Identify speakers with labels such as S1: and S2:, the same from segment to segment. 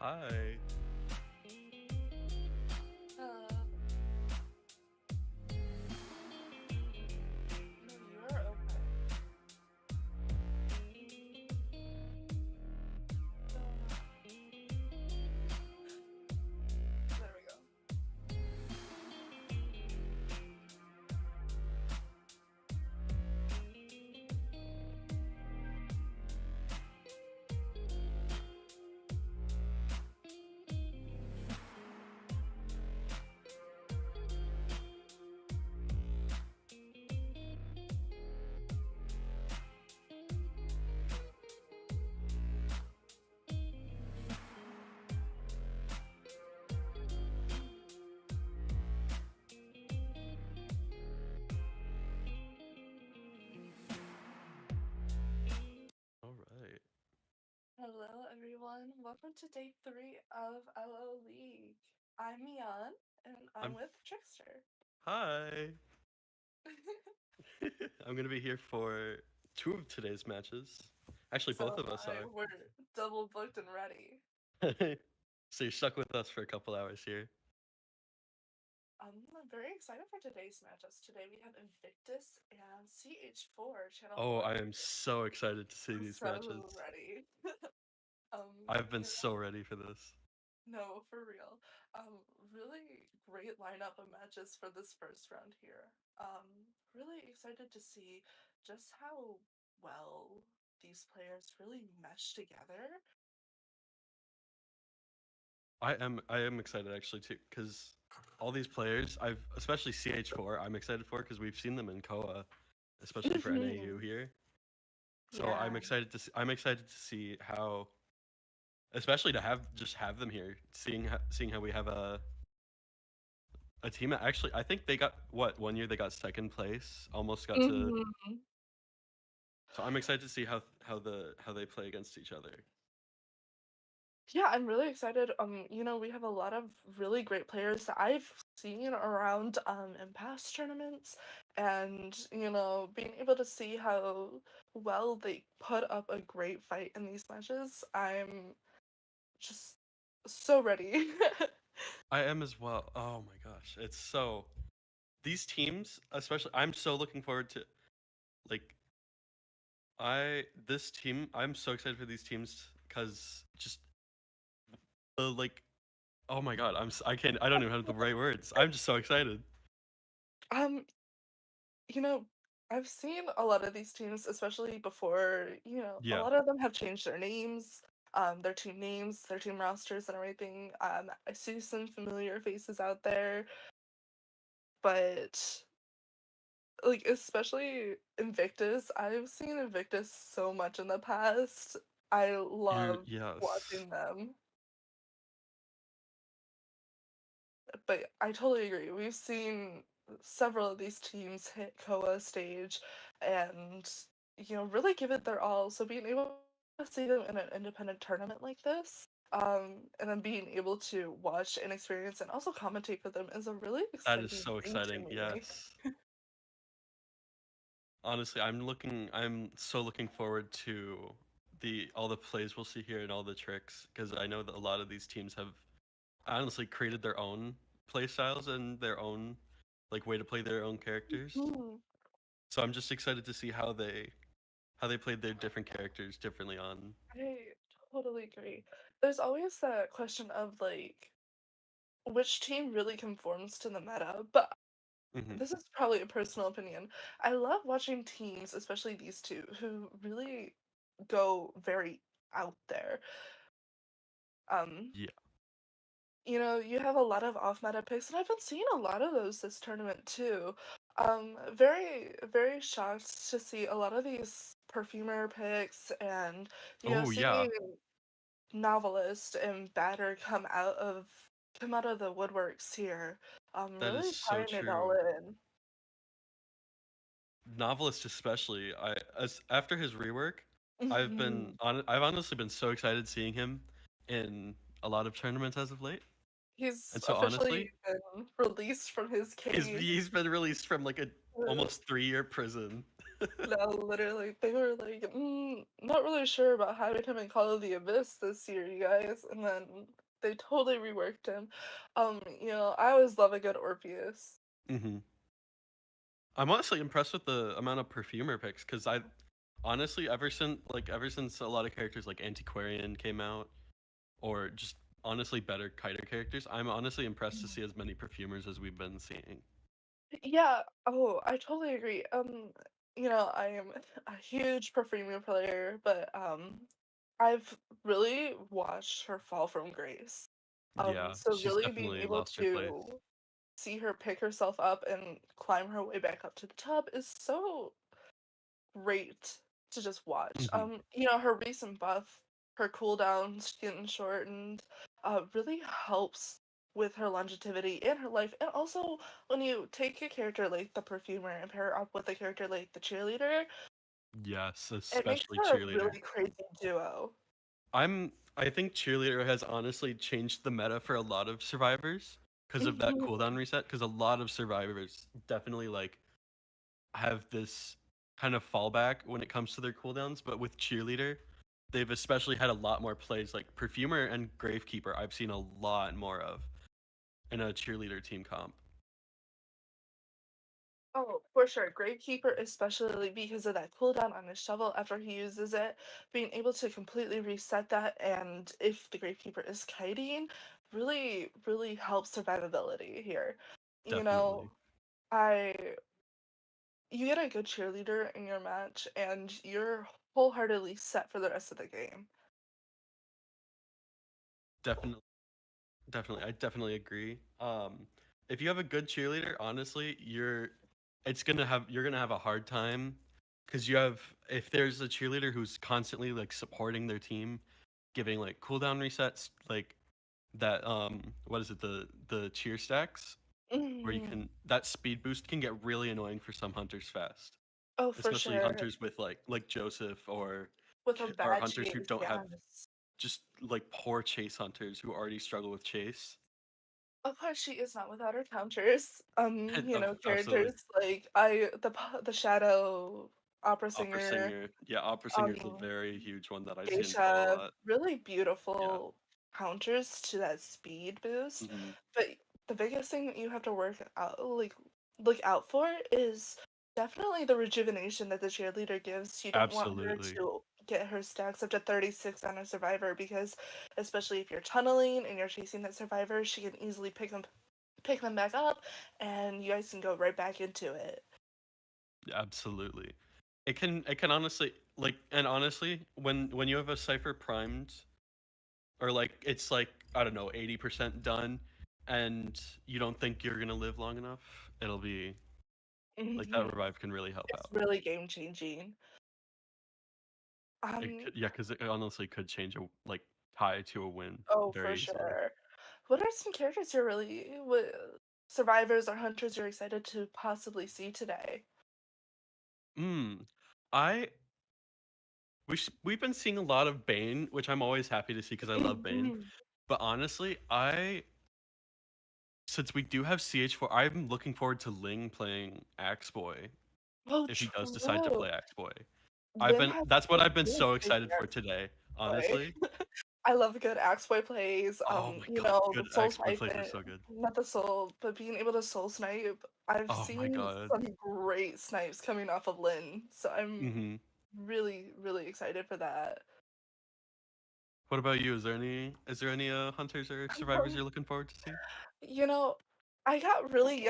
S1: Hi.
S2: Uh, no, you're okay. There we go.
S1: All right.
S2: Hello, everyone. Welcome to day 3 of LO League. I'm Mian, and I'm
S1: I'm
S2: with Trickster.
S1: Hi. I'm gonna be here for two of today's matches. Actually,
S2: So
S1: both
S2: am
S1: of us
S2: I.
S1: are.
S2: We're double booked and ready.
S1: So you're stuck with us for a couple hours here.
S2: I'm very excited for today's matches. Today we have Invictus and CH4, Channel
S1: Oh,
S2: 4.
S1: I am so excited to see
S2: I'm
S1: these
S2: so
S1: matches.
S2: ready.
S1: I've been
S2: you
S1: so
S2: know,
S1: ready for this.
S2: No, for real. Really great lineup of matches for this first round here. Really excited to see just how well these players really mesh together.
S1: I am excited actually too, because all these players, especially CH4, I'm excited for because we've seen them in Koa, especially for NAU
S2: Mhm.
S1: here. So
S2: Yeah.
S1: I'm excited to see how, especially to have them here, seeing how we have a team that actually, I think they got, what, 1 year they got second place, almost got to.
S2: Mhm.
S1: So I'm excited to see how they play against each other.
S2: Yeah, I'm really excited. We have a lot of really great players that I've seen around in past tournaments, and being able to see how well they put up a great fight in these matches, I'm just so ready.
S1: I am as well. Oh my gosh, it's so, these teams, especially, I'm so looking forward to, like, I'm so excited for these teams because just the, like, oh my god, I don't even have the right words. I'm just so excited.
S2: Um, you know, I've seen a lot of these teams, especially before, a
S1: Yeah.
S2: lot of them have changed their team names, their team rosters and everything. I see some familiar faces out there, but like especially Invictus, I've seen Invictus so much in the past. I love
S1: Yes.
S2: watching them. But I totally agree. We've seen several of these teams hit Koa stage and really give it their all. So being able to see them in an independent tournament like this, and then being able to watch and experience and also commentate for them is a really
S1: That is
S2: exciting
S1: so
S2: thing to
S1: exciting.
S2: me.
S1: Yes. Honestly, I'm so looking forward to the all the plays we'll see here and all the tricks, because I know that a lot of these teams have honestly created their own play styles and their own, like, way to play their own characters.
S2: Mhm.
S1: So I'm just excited to see how they played their different characters differently on.
S2: I totally agree. There's always that question of like which team really conforms to the meta, but
S1: Hmm.
S2: this is probably a personal opinion. I love watching teams, especially these two, who really go very out there. Um,
S1: Yeah.
S2: you have a lot of off-meta picks, and I've been seeing a lot of those this tournament too. Very, very shocked to see a lot of these perfumer picks and
S1: Oh yeah,
S2: seeing novelist and batter come out of the woodworks here.
S1: that is
S2: Really
S1: so
S2: tying it all
S1: true.
S2: in.
S1: Novelist especially. As after his rework,
S2: Mhm.
S1: I've honestly been so excited seeing him in a lot of tournaments as of late.
S2: He's
S1: And so
S2: officially
S1: honestly,
S2: been released from his
S1: he's
S2: cage.
S1: he's been released from like a almost 3 year prison.
S2: No, literally, they were like, not really sure about having him in Call of the Abyss this year, you guys, and then they totally reworked him. I always love a good Orpheus.
S1: Hmm. I'm honestly impressed with the amount of perfumer picks because I honestly ever since a lot of characters like Antiquarian came out, or just honestly better kiter characters, I'm honestly impressed to see as many perfumers as we've been seeing.
S2: Yeah, oh, I totally agree. I am a huge Perfume player, but I've really watched her fall from grace.
S1: Yeah,
S2: So
S1: she's
S2: really being
S1: definitely
S2: able
S1: lost her place.
S2: to see her pick herself up and climb her way back up to the top is so great to just watch.
S1: Hmm.
S2: Her recent buff, her cooldowns getting shortened, really helps with her longevity in her life. And also, when you take a character like the perfumer and pair her up with a character like the cheerleader,
S1: Yes,
S2: it makes
S1: especially
S2: for a
S1: cheerleader.
S2: really crazy duo.
S1: I think cheerleader has honestly changed the meta for a lot of survivors because of that
S2: Mhm.
S1: cooldown reset. Because a lot of survivors definitely like have this kind of fallback when it comes to their cooldowns, but with cheerleader, they've especially had a lot more plays like perfumer and gravekeeper. I've seen a lot more of in a cheerleader team comp.
S2: Oh, for sure. Gravekeeper, especially because of that cooldown on his shovel after he uses it, being able to completely reset that, and if the Gravekeeper is kiting, really, really helps survivability here. You know,
S1: Definitely.
S2: I you get a good cheerleader in your match, and you're wholeheartedly set for the rest of the game.
S1: Definitely. Definitely, I definitely agree. If you have a good cheerleader, honestly, you're gonna have a hard time because you have if there's a cheerleader who's constantly like supporting their team, giving like cooldown resets, like that what is it, the cheer stacks where you
S2: Mhm.
S1: can that speed boost can get really annoying for some hunters fast,
S2: Oh, for
S1: especially
S2: sure.
S1: hunters with like Joseph
S2: With a
S1: or
S2: bad
S1: hunters who
S2: chase,
S1: don't have
S2: yes.
S1: just like poor chase hunters who already struggle with chase.
S2: Of course, she is not without her counters.
S1: Absolutely.
S2: Characters like the Shadow Opera
S1: Opera
S2: Singer,
S1: singer. Yeah, opera singer is a
S2: um,
S1: very huge one that I see in pro a
S2: Geisha,
S1: lot.
S2: really
S1: Yeah.
S2: beautiful counters to that speed boost.
S1: Hmm.
S2: But the biggest thing that you have to look out for is definitely the rejuvenation that the cheerleader gives. You don't want her
S1: Absolutely.
S2: to get her stacks up to 36 on a survivor because especially if you're tunneling and you're chasing that survivor, she can easily pick them back up and you guys can go right back into it.
S1: Absolutely. It can honestly and honestly, when you have a cipher primed or like it's like I don't know 80% done, and you don't think you're gonna live long enough, it'll be like that
S2: Mhm.
S1: revive can really help
S2: It's
S1: out.
S2: really game changing.
S1: It
S2: Um,
S1: could, yeah, because it honestly could change a like tie to a win
S2: Oh, for
S1: very easily.
S2: sure. What are some characters you're survivors or hunters you're excited to possibly see today?
S1: Hmm. I we've been seeing a lot of Bane, which I'm always happy to see because I love Bane.
S2: Mhm.
S1: But honestly, I since we do have CH4, I'm looking forward to Ling playing Axe Boy
S2: Oh,
S1: if he does decide to
S2: true.
S1: play Axe Boy.
S2: Lynn has
S1: That's what
S2: a
S1: I've been
S2: really
S1: so
S2: crazy
S1: excited for today,
S2: Axboy.
S1: honestly.
S2: I love good Axboy plays.
S1: Oh my god,
S2: The
S1: good
S2: soul
S1: Axe Boy
S2: snipe,
S1: plays are so good.
S2: not the soul, but being able to soul snipe. I've
S1: Oh my
S2: seen
S1: god.
S2: some great snipes coming off of Lynn, so I'm
S1: Mhm.
S2: really, really excited for that.
S1: What about you? Is there any hunters or survivors you're looking forward to see?
S2: You know, I got really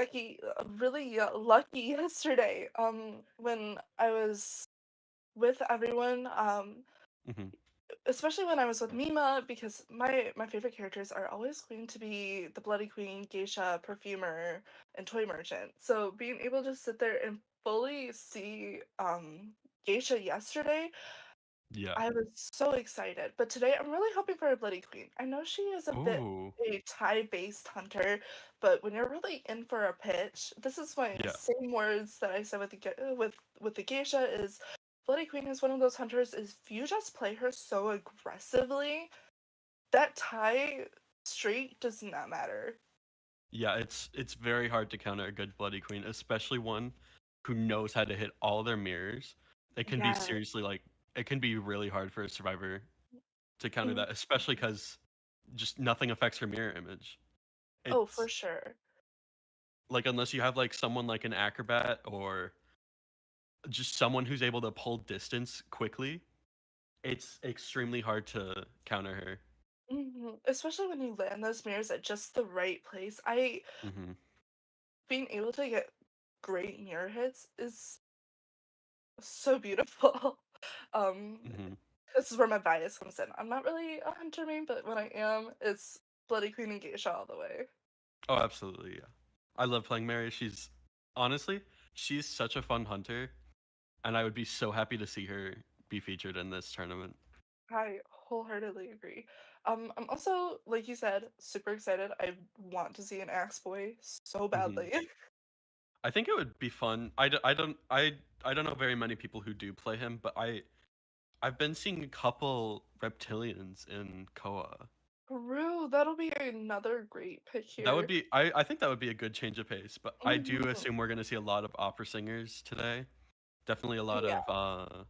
S2: lucky yesterday. When I was with everyone,
S1: Mhm.
S2: especially when I was with Mima, because my favorite characters are always going to be the Bloody Queen, Geisha, Perfumer, and Toy Merchant. So being able to sit there and fully see Geisha yesterday,
S1: Yeah.
S2: I was so excited, but today I'm really hoping for a Bloody Queen. I know she is a bit
S1: Ooh.
S2: a tie-based hunter, but when you're really in for a pitch, this is my
S1: Yeah.
S2: same words that I said with the geisha is Bloody Queen is one of those hunters is if you just play her so aggressively, that tie streak does not matter.
S1: Yeah, it's very hard to counter a good Bloody Queen, especially one who knows how to hit all their mirrors, it can be
S2: Yeah.
S1: seriously like it can be really hard for a survivor to counter
S2: Mhm.
S1: that, especially because just nothing affects her mirror image.
S2: Oh, for
S1: It's
S2: sure.
S1: like unless you have like someone like an acrobat or just someone who's able to pull distance quickly, it's extremely hard to counter her.
S2: Especially when you land those mirrors at just the right place. I
S1: Hmm.
S2: Being able to get great mirror hits is so beautiful. um,
S1: Hmm.
S2: this is where my bias comes in. I'm not really a hunter main, but when I am, it's Bloody Queen and Geisha all the way.
S1: Oh, absolutely, yeah. I love playing Mary. She's honestly, she's such a fun hunter, and I would be so happy to see her be featured in this tournament.
S2: I wholeheartedly agree. I'm also, like you said, super excited. I want to see an Axe Boy so
S1: Hmm.
S2: badly.
S1: I think it would be fun. I don't know very many people who do play him, but I've been seeing a couple reptilians in Koa.
S2: Peru, that'll be another great pick
S1: That would
S2: here.
S1: be I think that would be a good change of pace, but I do
S2: Mhm.
S1: assume we're gonna see a lot of opera singers today. Definitely a lot
S2: Yeah,
S1: of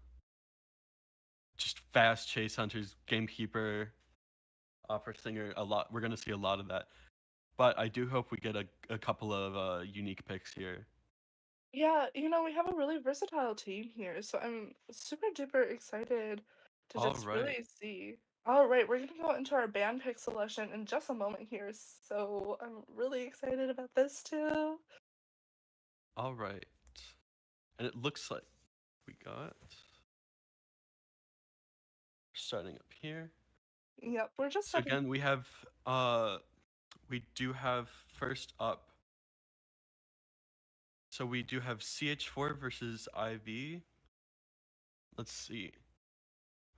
S1: just fast chase hunters, gamekeeper, opera singer, a lot we're gonna see a lot of that. But I do hope we get a couple of unique picks here.
S2: yeah, we have a really versatile team here, so I'm super duper excited to
S1: All
S2: just
S1: right.
S2: really see. All right, we're gonna go into our band pick selection in just a moment here, so I'm really excited about this too.
S1: All right. And it looks like we got starting up here.
S2: Yep, we're just
S1: So
S2: stepping.
S1: again, we do have first up. So we do have CH4 versus IV. Let's see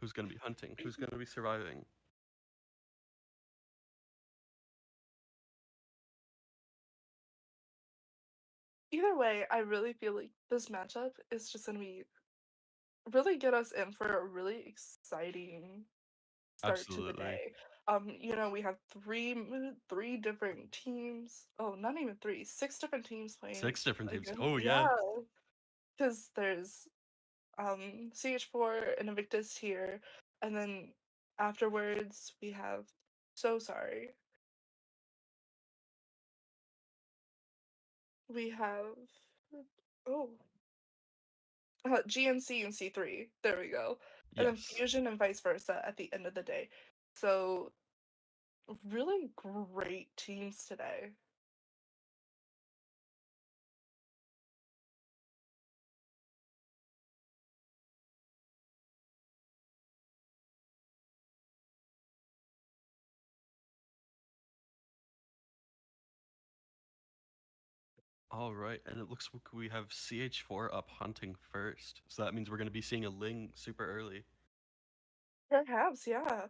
S1: who's going to be hunting, who's going to be surviving.
S2: Either way, I really feel like this matchup is just gonna be really get us in for a really exciting start to the
S1: Absolutely.
S2: day. We have three different teams. Oh, not even three, six different teams playing
S1: Six different teams.
S2: against.
S1: Oh
S2: Yeah,
S1: yeah.
S2: because there's CH4 and Invictus here, and then afterwards we have. So sorry. We have. Oh, GNC and C3. There we go. And then
S1: Yes.
S2: Fusion and vice versa at the end of the day. So really great teams today.
S1: All right, and it looks like we have CH4 up hunting first. So that means we're going to be seeing a Ling super early.
S2: Perhaps, yeah.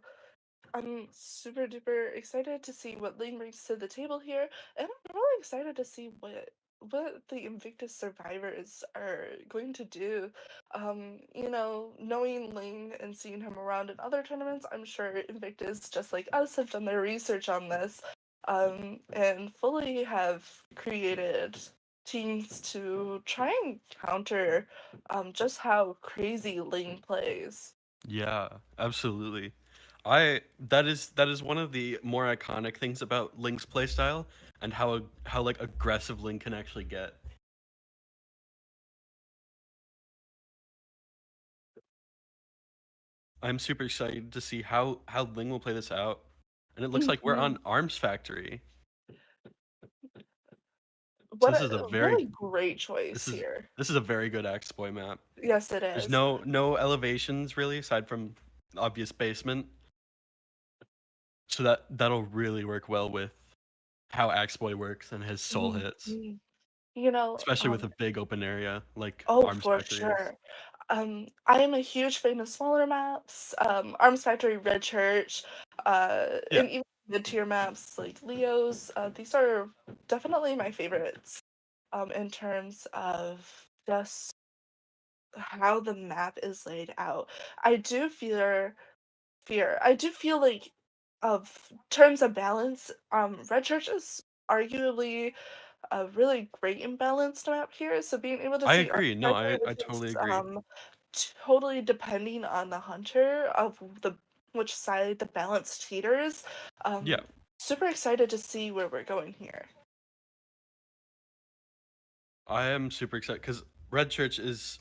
S2: I'm super duper excited to see what Lane brings to the table here, and I'm really excited to see what the Invictus survivors are going to do. Knowing Lane and seeing him around in other tournaments, I'm sure Invictus, just like us, have done their research on this, and fully have created teams to try and counter just how crazy Lane plays.
S1: Yeah, absolutely. I that is one of the more iconic things about Link's playstyle and how like aggressive Link can actually get. I'm super excited to see how Ling will play this out. And it looks like we're on Arms Factory. So
S2: What a really great
S1: this
S2: choice
S1: is
S2: here.
S1: this is a very good Exploit map.
S2: Yes, it
S1: There's
S2: is.
S1: no elevations really aside from obvious basement. So that'll really work well with how Axboy works and his soul hits,
S2: Mhm. You know,
S1: especially with
S2: um,
S1: a big open area like
S2: oh,
S1: Arms
S2: for
S1: Factory is.
S2: sure. I am a huge fan of smaller maps, Arms Factory, Red Church,
S1: Yeah.
S2: and even mid-tier maps like Leo's. These are definitely my favorites, in terms of just how the map is laid out. I do fear. I do feel like, of terms of balance, Red Church is arguably a really great and balanced map here. So being able to
S1: I
S2: see
S1: agree. No,
S2: Unstable,
S1: I
S2: which
S1: totally
S2: is
S1: agree.
S2: totally depending on the hunter of the which side the balanced cheaters.
S1: Yeah,
S2: Super excited to see where we're going here.
S1: I am super excited because Red Church is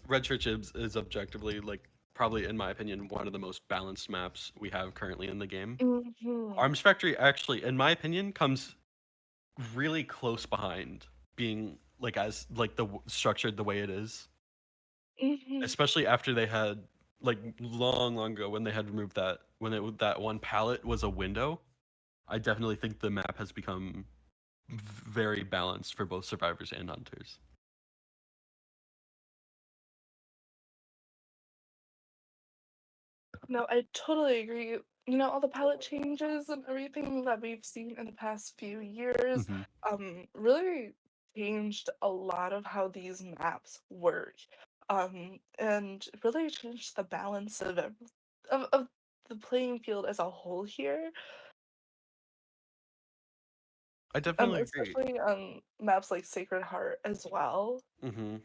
S1: objectively like probably in my opinion one of the most balanced maps we have currently in the game.
S2: Hmm.
S1: Arms Factory actually, in my opinion, comes really close behind being like as like structured the way it is,
S2: Hmm.
S1: especially after they had like long ago when they had removed that when that one palette was a window. I definitely think the map has become very balanced for both survivors and hunters.
S2: No, I totally agree. All the palette changes and everything that we've seen in the past few years,
S1: Hmm.
S2: really changed a lot of how these maps work, and really changed the balance of the playing field as a whole here,
S1: I definitely agree.
S2: especially maps like Sacred Heart as well.
S1: Hmm.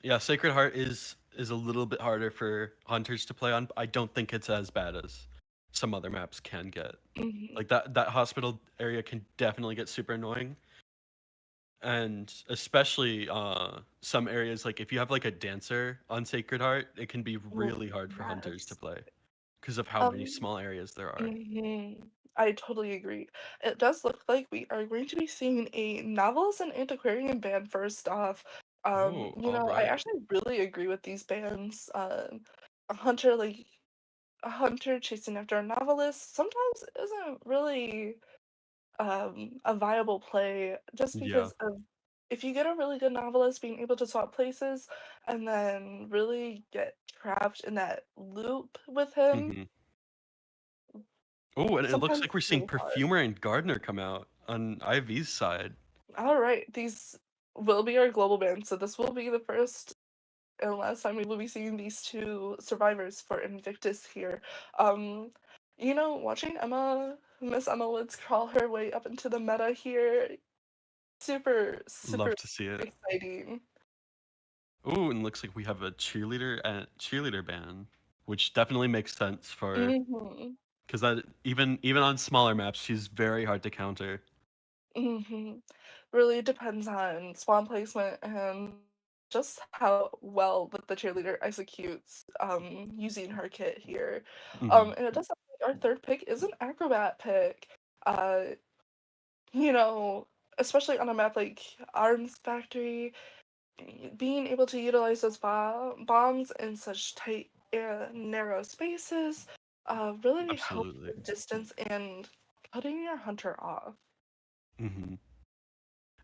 S1: Yeah, Sacred Heart is a little bit harder for hunters to play on. I don't think it's as bad as some other maps can get.
S2: Hmm.
S1: Like that hospital area can definitely get super annoying, and especially some areas like if you have like a dancer on Sacred Heart, it can be
S2: Oh,
S1: really hard for hunters to
S2: yes.
S1: play because of how many
S2: Um,
S1: small areas there are.
S2: I totally agree. It does look like we are going to be seeing a novelist and antiquarian band first off.
S1: Oh, all
S2: I
S1: right.
S2: actually really agree with these bands. A hunter like a hunter chasing after a novelist sometimes isn't really a viable play just
S1: Yeah.
S2: because of if you get a really good novelist being able to swap places and then really get trapped in that loop with him,
S1: Hmm. Oh, and it looks
S2: sometimes
S1: like we're
S2: it's
S1: seeing
S2: really hard.
S1: Perfumer and Gardener come out on IV's side.
S2: All right, these will be our global band, so this will be the first and last time we will be seeing these two survivors for Invictus here. Um, watching Miss Emma Woods crawl her way up into the meta here, super
S1: Love to see it.
S2: exciting.
S1: Ooh, and looks like we have a cheerleader band, which definitely makes sense for
S2: Mm-hmm.
S1: because that even on smaller maps, she's very hard to counter.
S2: Mm-hmm. Really depends on spawn placement and just how well the cheerleader executes using her kit here.
S1: Hmm.
S2: And it does sound like our third pick is an acrobat pick. Uh, you know, especially on a map like Arms Factory, being able to utilize those bombs in such tight, narrow spaces, really helps
S1: Absolutely.
S2: with distance and cutting your hunter off.
S1: Hmm.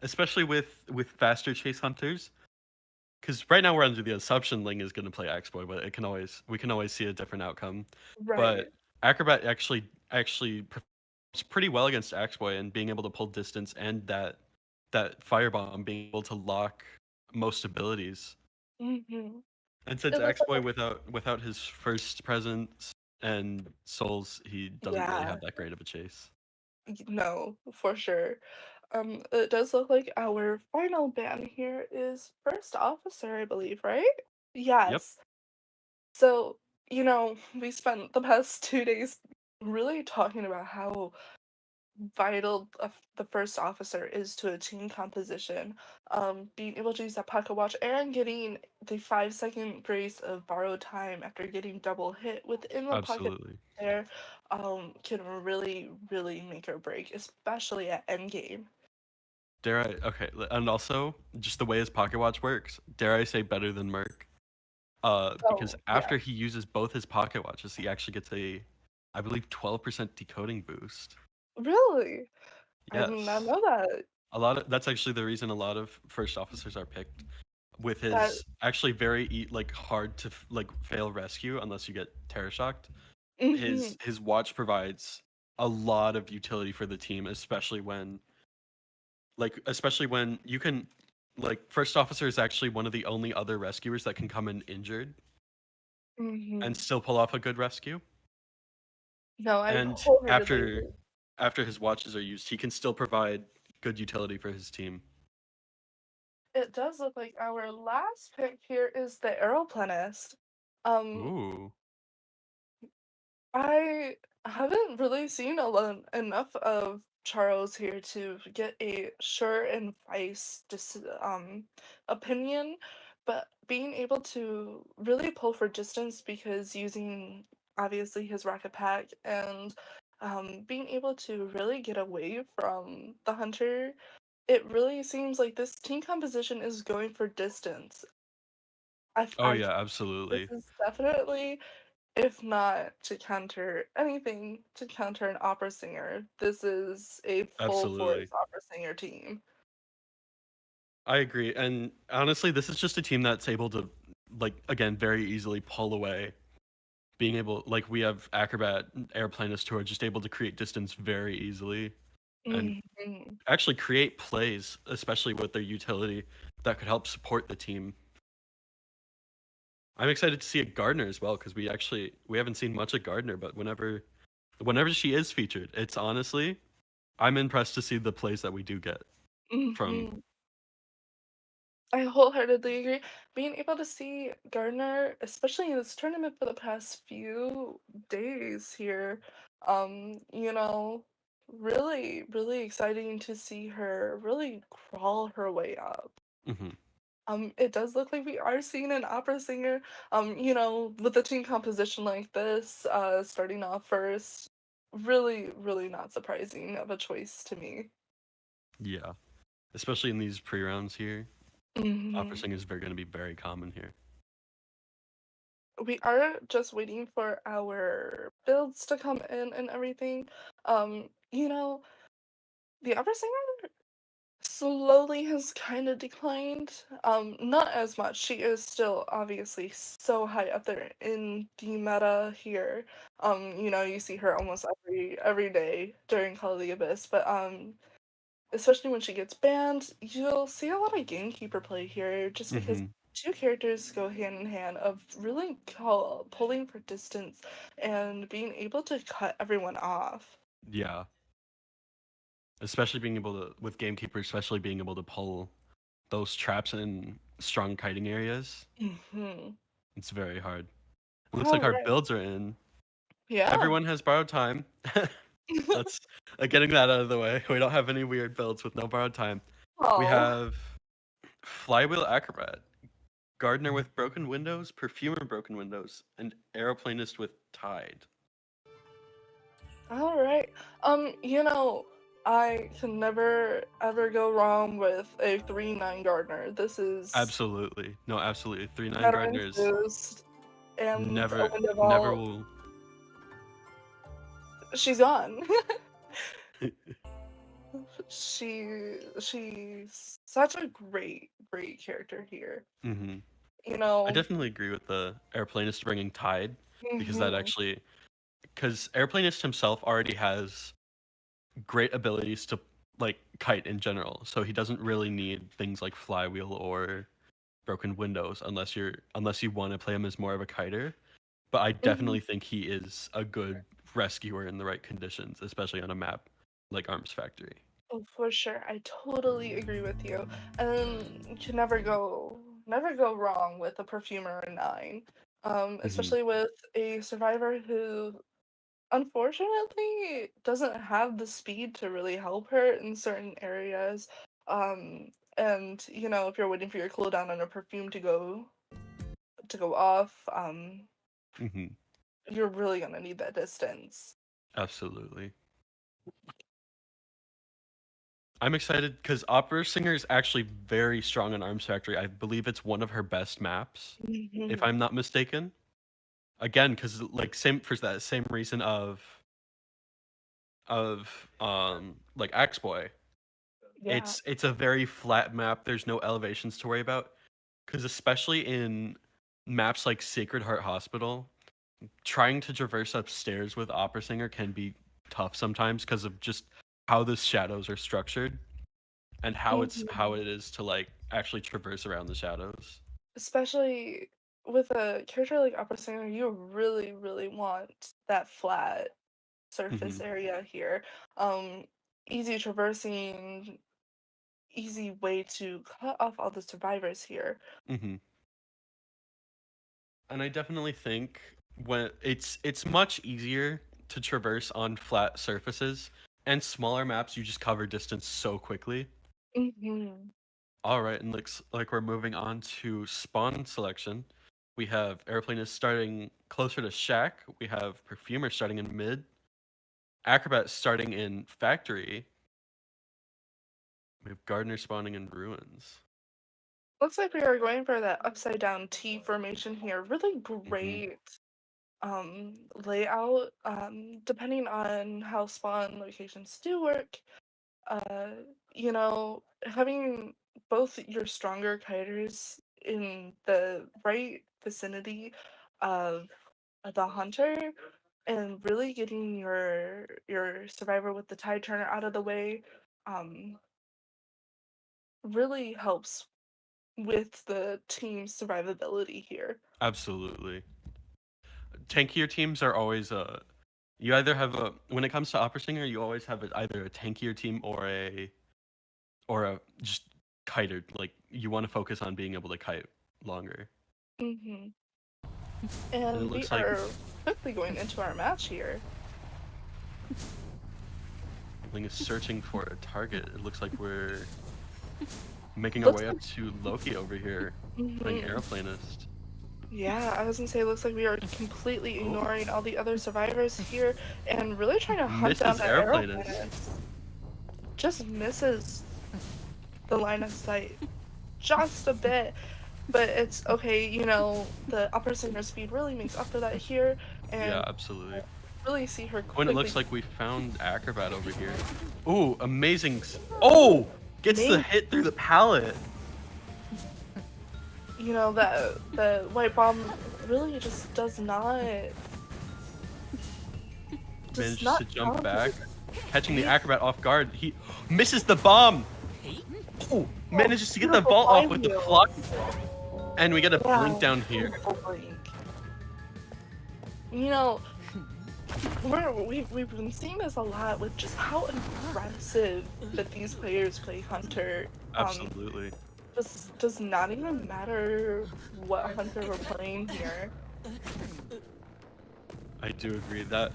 S1: Especially with faster chase hunters, because right now we're under the assumption Ling is going to play Axboy, but it can always we can always see a different outcome.
S2: Right.
S1: But Acrobat actually performs pretty well against Axboy and being able to pull distance and that firebomb being able to lock most abilities.
S2: Hmm.
S1: And since
S2: It looks like
S1: Axboy without his first presence and souls, he doesn't really
S2: yeah,
S1: have that great of a chase.
S2: no, for sure. It does look like our final ban here is first officer, I believe, right?
S1: Yep,
S2: Yes. So, we spent the past 2 days really talking about how vital the first officer is to a team composition. Being able to use that pocket watch and getting the 5 second grace of borrowed time after getting double hit within the pocket
S1: absolutely.
S2: there can really, really make or break, especially at endgame.
S1: Dare I? Okay, and also just the way his pocket watch works. Dare I say better than Merc? Because
S2: So, yeah.
S1: after he uses both his pocket watches, he actually gets I believe, 12% decoding boost.
S2: Really? I did not
S1: Yes,
S2: know that.
S1: a lot of that's actually the reason a lot of first officers are picked with
S2: That,
S1: his actually very like hard to like fail rescue unless you get terror shocked.
S2: hmm
S1: His watch provides a lot of utility for the team, especially when you can like first officer is actually one of the only other rescuers that can come in injured and
S2: hmm
S1: still pull off a good rescue.
S2: No, I
S1: And
S2: wholeheartedly
S1: after
S2: agree.
S1: after his watches are used, he can still provide good utility for his team.
S2: It does look like our last pick here is the Aeroplanist. Um,
S1: Ooh.
S2: I haven't really seen enough of Charles here to get a sure and opinion, but being able to really pull for distance because using obviously his rocket pack and being able to really get away from the hunter, it really seems like this team composition is going for distance.
S1: Oh
S2: I
S1: yeah,
S2: this
S1: absolutely.
S2: is definitely, if not to counter anything, to counter an opera singer, this is a full force
S1: Absolutely.
S2: opera singer team.
S1: I agree. And honestly, this is just a team that's able to, like, again, very easily pull away. Being able, like, we have Acrobat and Airplanist who are just able to create distance very easily and
S2: Mhm.
S1: actually create plays, especially with their utility, that could help support the team. I'm excited to see a Gardner as well because we haven't seen much of Gardner, but whenever she is featured, it's honestly I'm impressed to see the plays that we do get from.
S2: Mhm. I wholeheartedly agree. Being able to see Gardner, especially in this tournament for the past few days here, you know, really, really exciting to see her really crawl her way up.
S1: Mhm.
S2: It does look like we are seeing an opera singer. With a team composition like this, starting off first, really, really not surprising of a choice to me.
S1: Yeah, especially in these pre-rounds here, opera
S2: Hmm.
S1: singers are going to be very common here.
S2: We are just waiting for our builds to come in and everything. Um, you know, the opera singer slowly has kind of declined. Not as much. She is still obviously so high up there in the meta here. You see her almost every day during Call of the Abyss, but especially when she gets banned, you'll see a lot of gamekeeper play here just because
S1: Mhm.
S2: two characters go hand in hand of really pulling for distance and being able to cut everyone off.
S1: Yeah, especially being able to with gamekeeper, especially being able to pull those traps in strong kiting areas.
S2: Hmm.
S1: It's very hard. Looks
S2: All
S1: like our
S2: right.
S1: builds are in.
S2: Yeah.
S1: Everyone has borrowed time. Let's getting that out of the way. We don't have any weird builds with no borrowed time. We
S2: Oh.
S1: have Flywheel Acrobat, Gardener with broken windows, Perfumer broken windows, and Aeroplanist with Tide.
S2: All right. I can never ever go wrong with a 3/9 Gardener. This is
S1: Absolutely. No, absolutely. 3/9
S2: Veterans
S1: Gardeners
S2: Boost and a window
S1: never
S2: vault.
S1: will.
S2: She's gone. She's such a great character here.
S1: Hmm.
S2: You
S1: I
S2: know.
S1: definitely agree with the Airplanist bringing Tide because that
S2: Hmm.
S1: actually, because Airplanist himself already has great abilities to like kite in general, so he doesn't really need things like Flywheel or broken windows unless you want to play him as more of a kiter. But I
S2: Hmm.
S1: definitely think he is a good rescuer in the right conditions, especially on a map like Arms Factory.
S2: Oh, for sure. I totally agree with you. And you can never go wrong with a perfumer 9.
S1: Hmm.
S2: Especially with a survivor who unfortunately doesn't have the speed to really help her in certain areas. And if you're waiting for your cooldown on a perfume to go off,
S1: Hmm.
S2: you're really gonna need that distance.
S1: Absolutely. I'm excited because Opera Singer is actually very strong in Arms Factory. I believe it's one of her best maps, if
S2: Mhm.
S1: I'm not mistaken. Again, because like same for that same reason of like Axe Boy.
S2: Yeah.
S1: It's a very flat map. There's no elevations to worry about. Because especially in maps like Sacred Heart Hospital, trying to traverse upstairs with Opera Singer can be tough sometimes because of just how the shadows are structured and how
S2: Mhm.
S1: it is to like actually traverse around the shadows.
S2: Especially with a character like Opera Singer, you really, really want that flat surface
S1: Hmm.
S2: area here. Um, Easy traversing, easy way to cut off all the survivors here.
S1: Mm-hmm. And I definitely think when it's much easier to traverse on flat surfaces and smaller maps. You just cover distance so quickly.
S2: Hmm.
S1: All right, and looks like we're moving on to spawn selection. We have Airplane starting closer to Shack. We have Perfumer starting in mid. Acrobat starting in Factory. We have Gardener spawning in Ruins.
S2: Looks like we are going for that upside down T formation here. Really
S1: Mm-hmm.
S2: great layout. Depending on how spawn locations do work, uh, having both your stronger kiters in the right vicinity of the hunter and really getting your survivor with the tide turner out of the way um, really helps with the team's survivability here.
S1: Absolutely. Tankier teams are always you either have a when it comes to opera singer, you always have either a tankier team or a just kiter. Like you want to focus on being able to kite longer.
S2: Hmm.
S1: And it
S2: And we
S1: looks like
S2: are quickly going into our match here.
S1: Ling is searching for a target. It looks like we're making our
S2: Looks
S1: way
S2: like,
S1: up to Loki over here, playing
S2: mhm.
S1: Aeroplanist.
S2: Yeah, I was gonna say, it looks like we are completely
S1: Oh,
S2: ignoring all the other survivors here and really trying to hunt down
S1: misses
S2: that arrow
S1: Aeroplanist.
S2: just misses the line of sight just a bit, but it's okay. The upper singer speed really makes up for that here,
S1: Yeah,
S2: and
S1: absolutely.
S2: really see her
S1: Oh, and it
S2: quickly
S1: looks like we found Acrobat over here. Ooh, amazing. Oh! Gets the
S2: make
S1: hit through the pallet.
S2: that the white bomb really just does
S1: Manages
S2: not
S1: to jump
S2: count as
S1: back, catching the
S2: a
S1: Acrobat off guard. He misses the bomb. Oh, manages to get the
S2: beautiful
S1: vault off
S2: blind
S1: with the
S2: wheel.
S1: fly. And we get a blink
S2: Yeah,
S1: down here.
S2: beautiful blink. You know, we've been seeing this a lot with just how aggressive that these players play Hunter.
S1: Absolutely.
S2: Just does not even matter what Hunter we're playing here.
S1: I do agree that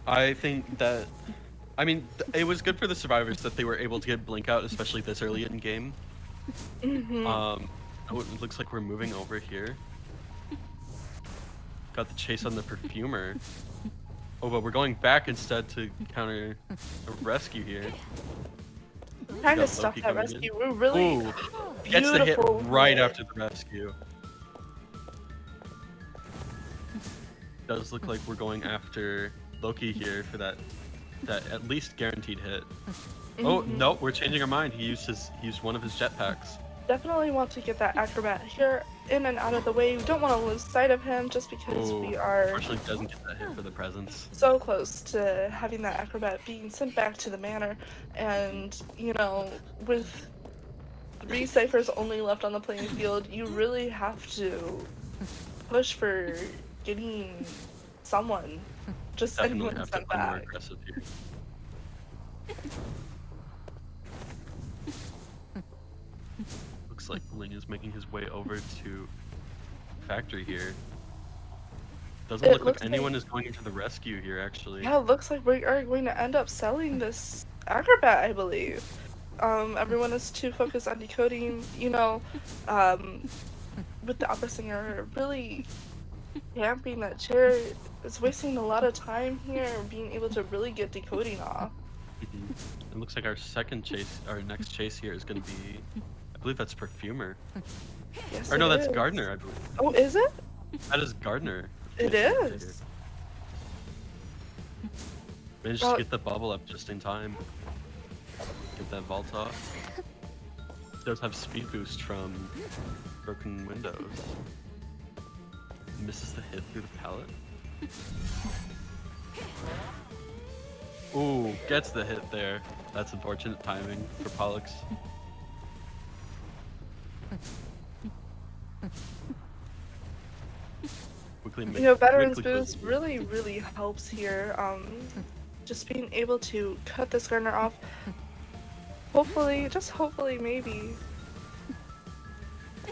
S1: I think that I mean it was good for the survivors that they were able to get blink out, especially this early in game.
S2: Hmm.
S1: Oh, it looks like we're moving over here. Got the chase on the perfumer. Oh, but we're going back instead to counter a rescue here.
S2: Trying to
S1: Got
S2: stop
S1: Loki
S2: that
S1: coming in.
S2: rescue. We're really
S1: Ooh, gets the hit
S2: beautiful
S1: right
S2: hit.
S1: after the rescue. Does look like we're going after Loki here for that at least guaranteed hit. Oh
S2: Mhm.
S1: no, we're changing our mind. He used one of his jetpacks.
S2: Definitely want to get that acrobat here in and out of the way. We don't want to lose sight of him just because
S1: Oh,
S2: we are
S1: unfortunately doesn't get that hit for the presence.
S2: so close to having that acrobat being sent back to the manor. And, with 3 ciphers only left on the playing field, you really have to push for getting someone, just
S1: Definitely
S2: anyone
S1: have to
S2: sent
S1: play more
S2: back.
S1: aggressive here. Looks like Ling is making his way over to factory here. Doesn't
S2: It
S1: look like
S2: looks
S1: anyone
S2: like,
S1: is going into the rescue here actually.
S2: yeah, it looks like we are going to end up selling this acrobat, I believe. Everyone is too focused on decoding, um, with the opera singer really camping that chair is wasting a lot of time here, being able to really get decoding off.
S1: Mhm. It looks like our next chase here is going to be, I believe that's Perfumer.
S2: Yes,
S1: Or
S2: it
S1: no, that's
S2: is.
S1: Gardner, I believe.
S2: Oh, is it?
S1: That is Gardner
S2: It
S1: chasing us here.
S2: is.
S1: Managed to
S2: Well,
S1: get the bubble up just in time. Get that vault off. Does have speed boost from broken windows. Misses the hit through the pallet. Ooh, gets the hit there. That's unfortunate timing for Pollux.
S2: Veterans
S1: Quickly
S2: boost
S1: closes the
S2: really, really helps here. Just being able to cut this Gardner off. Hopefully, just hopefully, maybe.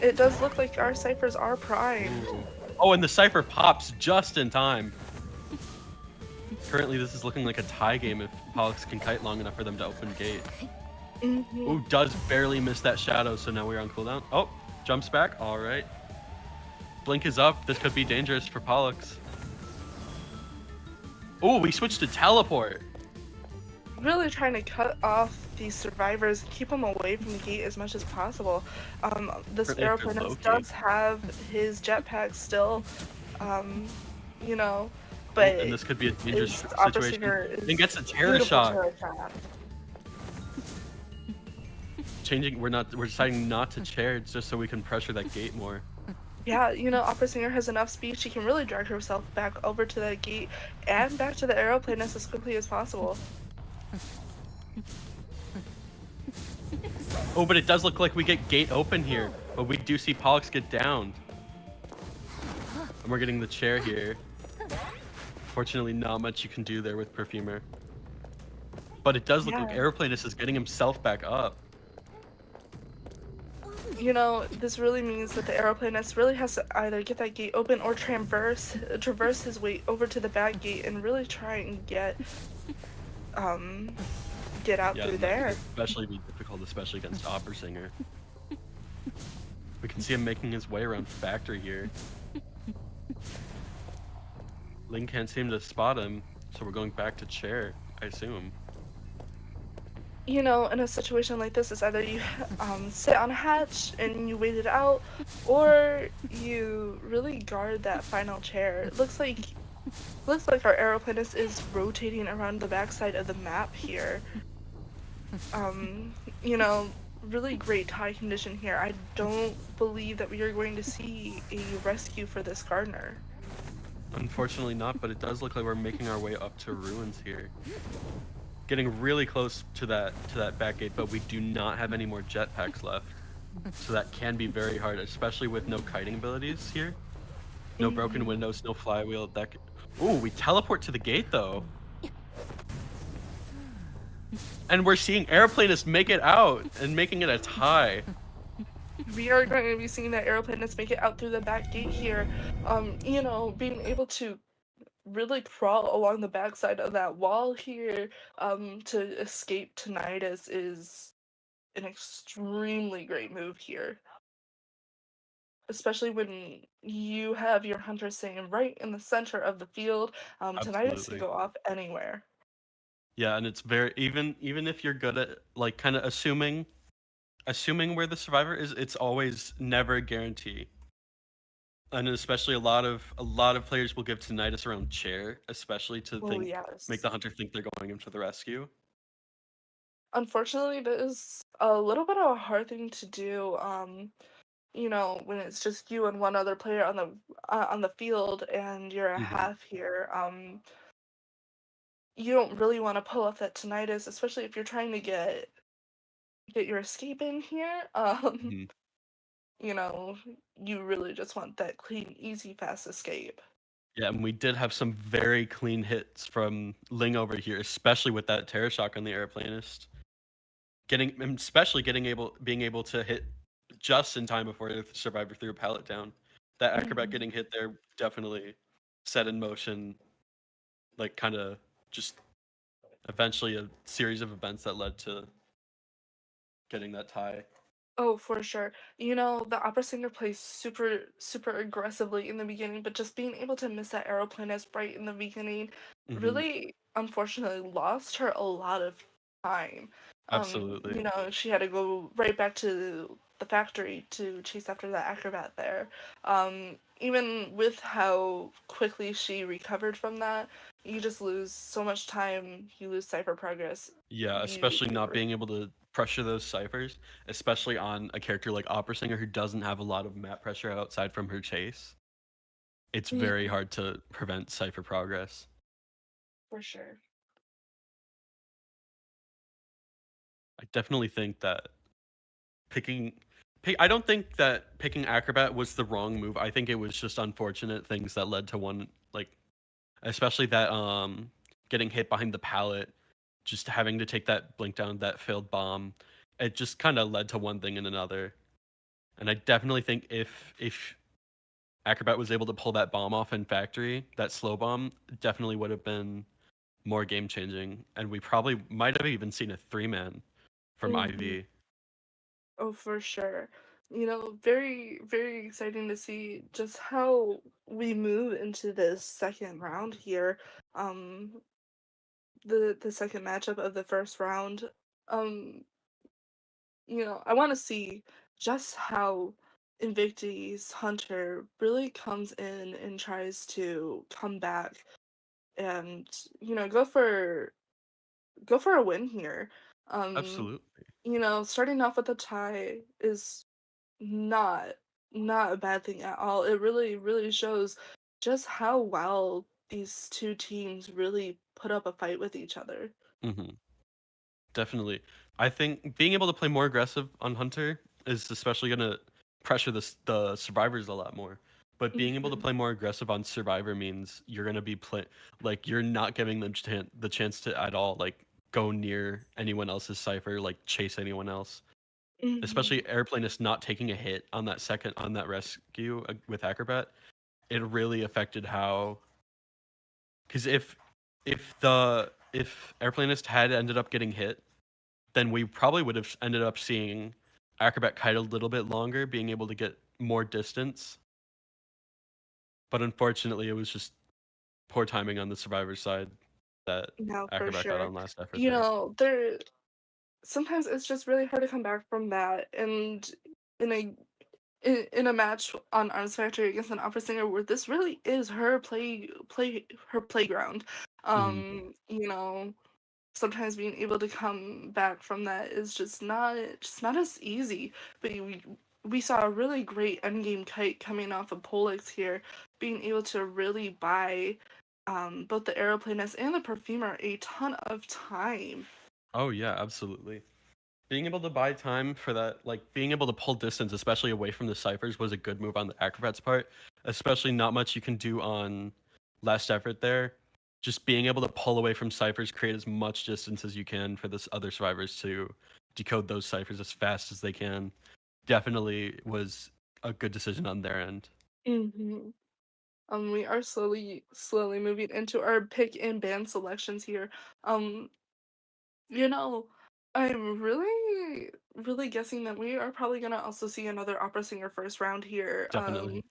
S2: It does look like our ciphers are primed.
S1: Ooh. Oh, and the cipher pops just in time. Currently, this is looking like a tie game if Pollux can kite long enough for them to open gate.
S2: Mm-hmm.
S1: Ooh, does barely miss that shadow, so now we're on cooldown. Oh, jumps back. All right. Blink is up. This could be dangerous for Pollux. Ooh, we switched to teleport.
S2: Really trying to cut off these survivors, keep them away from the gate as much as possible. This
S1: Currently, if they're
S2: Aeroplanist
S1: Loki.
S2: does have his jetpack still, you know,
S1: Oh,
S2: but
S1: and this could be a dangerous
S2: his Opera
S1: situation.
S2: Singer is
S1: And gets a Terra
S2: beautiful
S1: Shock.
S2: Terra Shock.
S1: We're deciding not to chair just so we can pressure that gate more.
S2: Yeah, Opera Singer has enough speed, she can really drag herself back over to that gate and back to the Aeroplanist as quickly as possible.
S1: Oh, but it does look like we get gate open here, but we do see Pollux get downed. And we're getting the chair here. Fortunately, not much you can do there with Perfumer. But it does look like Aeroplanist is getting himself back up.
S2: This really means that the Aeroplanist really has to either get that gate open or traverse his way over to the back gate and really try and get out through there.
S1: Especially be difficult, especially against Opera Singer. We can see him making his way around Factory here. Ling can't seem to spot him, so we're going back to chair, I assume.
S2: In a situation like this, it's either you sit on a hatch and you wait it out, or you really guard that final chair. It looks like our Aeroplanist is rotating around the backside of the map here. Really great tie condition here. I don't believe that we are going to see a rescue for this Gardener.
S1: Unfortunately not, but it does look like we're making our way up to ruins here. Getting really close to that back gate, but we do not have any more jetpacks left. So that can be very hard, especially with no kiting abilities here. No broken windows, no flywheel. Ooh, we teleport to the gate though. And we're seeing Aeroplanist make it out and making it a tie.
S2: We are going to be seeing that Aeroplanist make it out through the back gate here. Being able to really crawl along the backside of that wall here to escape Tinnitus is an extremely great move here. Especially when you have your hunter staying right in the center of the field. Tinnitus can go off anywhere.
S1: Yeah, and it's very even if you're good at like kind of assuming where the survivor is, it's always never a guarantee. And especially a lot of players will give Tinnitus around chair, especially to make the hunter think they're going in for the rescue.
S2: Unfortunately, that is a little bit of a hard thing to do. When it's just you and one other player on the field, and you're a half here. You don't really want to pull off that Tinnitus, especially if you're trying to get your escape in here. You really just want that clean, easy, fast escape.
S1: Yeah, and we did have some very clean hits from Ling over here, especially with that Terror Shock on the Aeroplanist. Being able to hit just in time before the survivor threw a pallet down. That acrobat getting hit there definitely set in motion, like kind of just eventually a series of events that led to getting that tie.
S2: Oh, for sure. The opera singer plays super, super aggressively in the beginning, but just being able to miss that Aeroplanist right in the beginning really, unfortunately, lost her a lot of time.
S1: Absolutely.
S2: She had to go right back to the factory to chase after that acrobat there. Even with how quickly she recovered from that, you just lose so much time, you lose cipher progress.
S1: Yeah, especially not being able to pressure those ciphers, especially on a character like Opera Singer who doesn't have a lot of map pressure outside from her chase. It's very hard to prevent cipher progress.
S2: For sure.
S1: I definitely think that I don't think that picking Acrobat was the wrong move. I think it was just unfortunate things that led to one, like, especially that getting hit behind the pallet, just having to take that blink down, that failed bomb, it just kind of led to one thing and another. And I definitely think if Acrobat was able to pull that bomb off in Factory, that slow bomb definitely would have been more game changing, and we probably might have even seen a 3-man from
S2: Mhm.
S1: IV.
S2: Oh, for sure. Very, very exciting to see just how we move into this second round here. Um, the second matchup of the first round. Um, I want to see just how Invicti's Hunter really comes in and tries to come back and go for a win here. Um,
S1: Absolutely.
S2: Starting off with a tie is not not a bad thing at all. It really, really shows just how well these two teams really put up a fight with each other.
S1: Hmm. Definitely. I think being able to play more aggressive on Hunter is especially going to pressure the survivors a lot more. But being able to
S2: Mhm.
S1: play more aggressive on survivor means you're going to be like you're not giving them the chance to at all like go near anyone else's cipher, like chase anyone else. Especially
S2: Mhm.
S1: Airplane not taking a hit on that rescue with Acrobat. It really affected how, because if Airplanist had ended up getting hit, then we probably would have ended up seeing Acrobat kite a little bit longer, being able to get more distance. But unfortunately, it was just poor timing on the survivor side that
S2: No, for
S1: Acrobat got
S2: sure.
S1: on last effort there.
S2: There sometimes it's just really hard to come back from that, and in a in a match on Arms Factory against an opera singer where this really is her playground.
S1: Hmm.
S2: Sometimes being able to come back from that is just not as easy. But we saw a really great endgame kite coming off of Polix here, being able to really buy both the aeroplanist and the perfumer a ton of time.
S1: Oh yeah, absolutely. Being able to buy time for that, like being able to pull distance, especially away from the ciphers, was a good move on the Acrobat's part. Especially not much you can do on last effort there. Just being able to pull away from ciphers, create as much distance as you can for this other survivors to decode those ciphers as fast as they can. Definitely was a good decision on their end.
S2: hmm we are slowly moving into our pick and ban selections here. Um, you know, I'm really, really guessing that we are probably gonna also see another opera singer first round here.
S1: Definitely.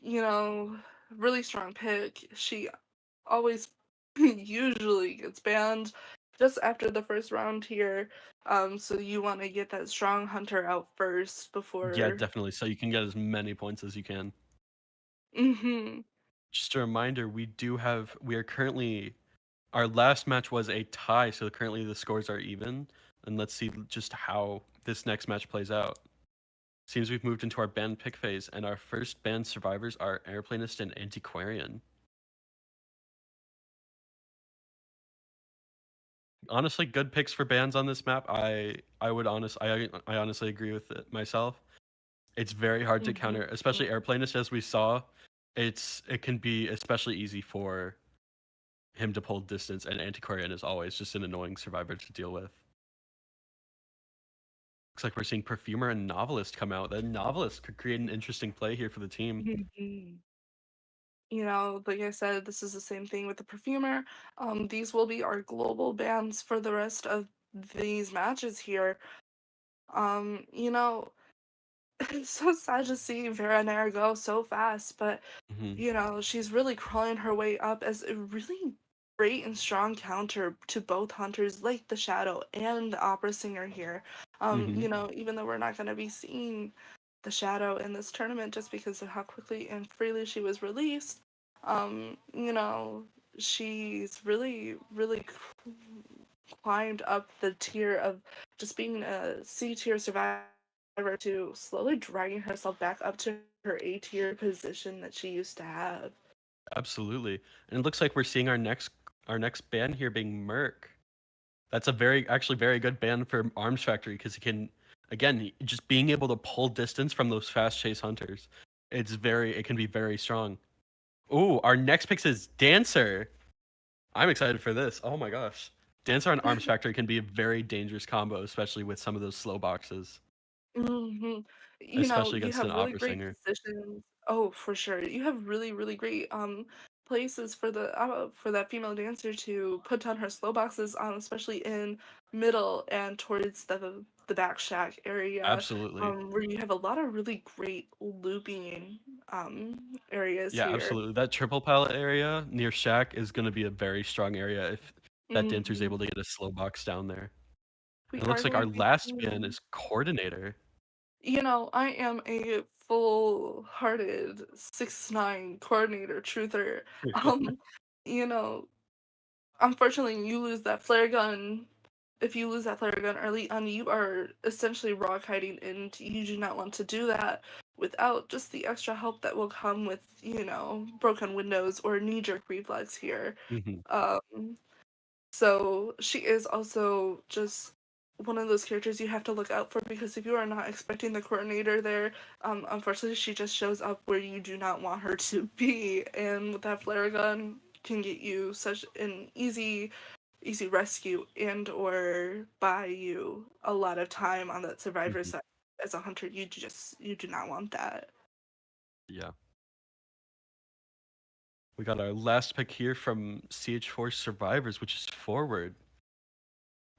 S2: You know, really strong pick. She always usually gets banned just after the first round here. So you want to get that strong hunter out first
S1: Yeah,
S2: before.
S1: definitely. So you can get as many points as you can.
S2: Mm-hmm.
S1: Just a reminder, we are currently our last match was a tie, so currently the scores are even. And let's see just how this next match plays out. Seems we've moved into our band pick phase, and our first band survivors are Airplanist and Antiquarian. Honestly, good picks for bands on this map. I honestly agree with it myself. It's very hard to
S2: Mm-hmm.
S1: counter, especially Airplanist as we saw. It can be especially easy for him to pull distance, and Antiquarian is always just an annoying survivor to deal with. Looks like we're seeing Perfumer and Novelist come out. That Novelist could create an interesting play here for the team.
S2: Mm-hmm. Like I said, this is the same thing with the perfumer. These will be our global bans for the rest of these matches here. You know, it's so sad to see Vera Nair go so fast, but
S1: Hmm.
S2: she's really crawling her way up as a really great and strong counter to both hunters like the Shadow and the opera singer here.
S1: Hmm.
S2: Even though we're not going to be seeing the Shadow in this tournament just because of how quickly and freely she was released, she's really, really climbed up the tier of just being a C tier survivor to slowly dragging herself back up to her A tier position that she used to have.
S1: Absolutely. And it looks like we're seeing our next band here being Merc. That's a actually very good band for Arms Factory because he can, again, just being able to pull distance from those fast chase hunters. It can be very strong. Ooh, our next pick is Dancer. I'm excited for this. Oh my gosh. Dancer on Arms Factory can be a very dangerous combo, especially with some of those slow boxes,
S2: Mhm. You know,
S1: especially
S2: you
S1: against an
S2: have really
S1: opera
S2: great
S1: singer.
S2: positions. Oh, for sure. You have really, really great places for that female dancer to put down her slow boxes, especially in middle and towards the back shack area,
S1: Absolutely.
S2: where you have a lot of really great looping areas
S1: Yeah,
S2: here.
S1: absolutely. That triple pallet area near Shack is going to be a very strong area if that dancer's
S2: Mhm.
S1: able to get a slow box down there.
S2: We
S1: And it
S2: are
S1: looks like
S2: going
S1: our
S2: to be
S1: last ban
S2: seeing.
S1: is Coordinator.
S2: You know, I am a full-hearted 6'9" coordinator truther. Um, you know, unfortunately, you lose that flare gun. If you lose that flare gun early on, you are essentially raw kiting, and you do not want to do that without just the extra help that will come with, broken windows or knee-jerk reflex here.
S1: Mhm,
S2: Um, so she is also just one of those characters you have to look out for because if you are not expecting the coordinator there, unfortunately she just shows up where you do not want her to be, and with that flare gun can get you such an easy rescue and or buy you a lot of time on that survivor
S1: mhm.
S2: side. As a hunter, you do not want that.
S1: Yeah. We got our last pick here from CH4 Survivors, which is Forward.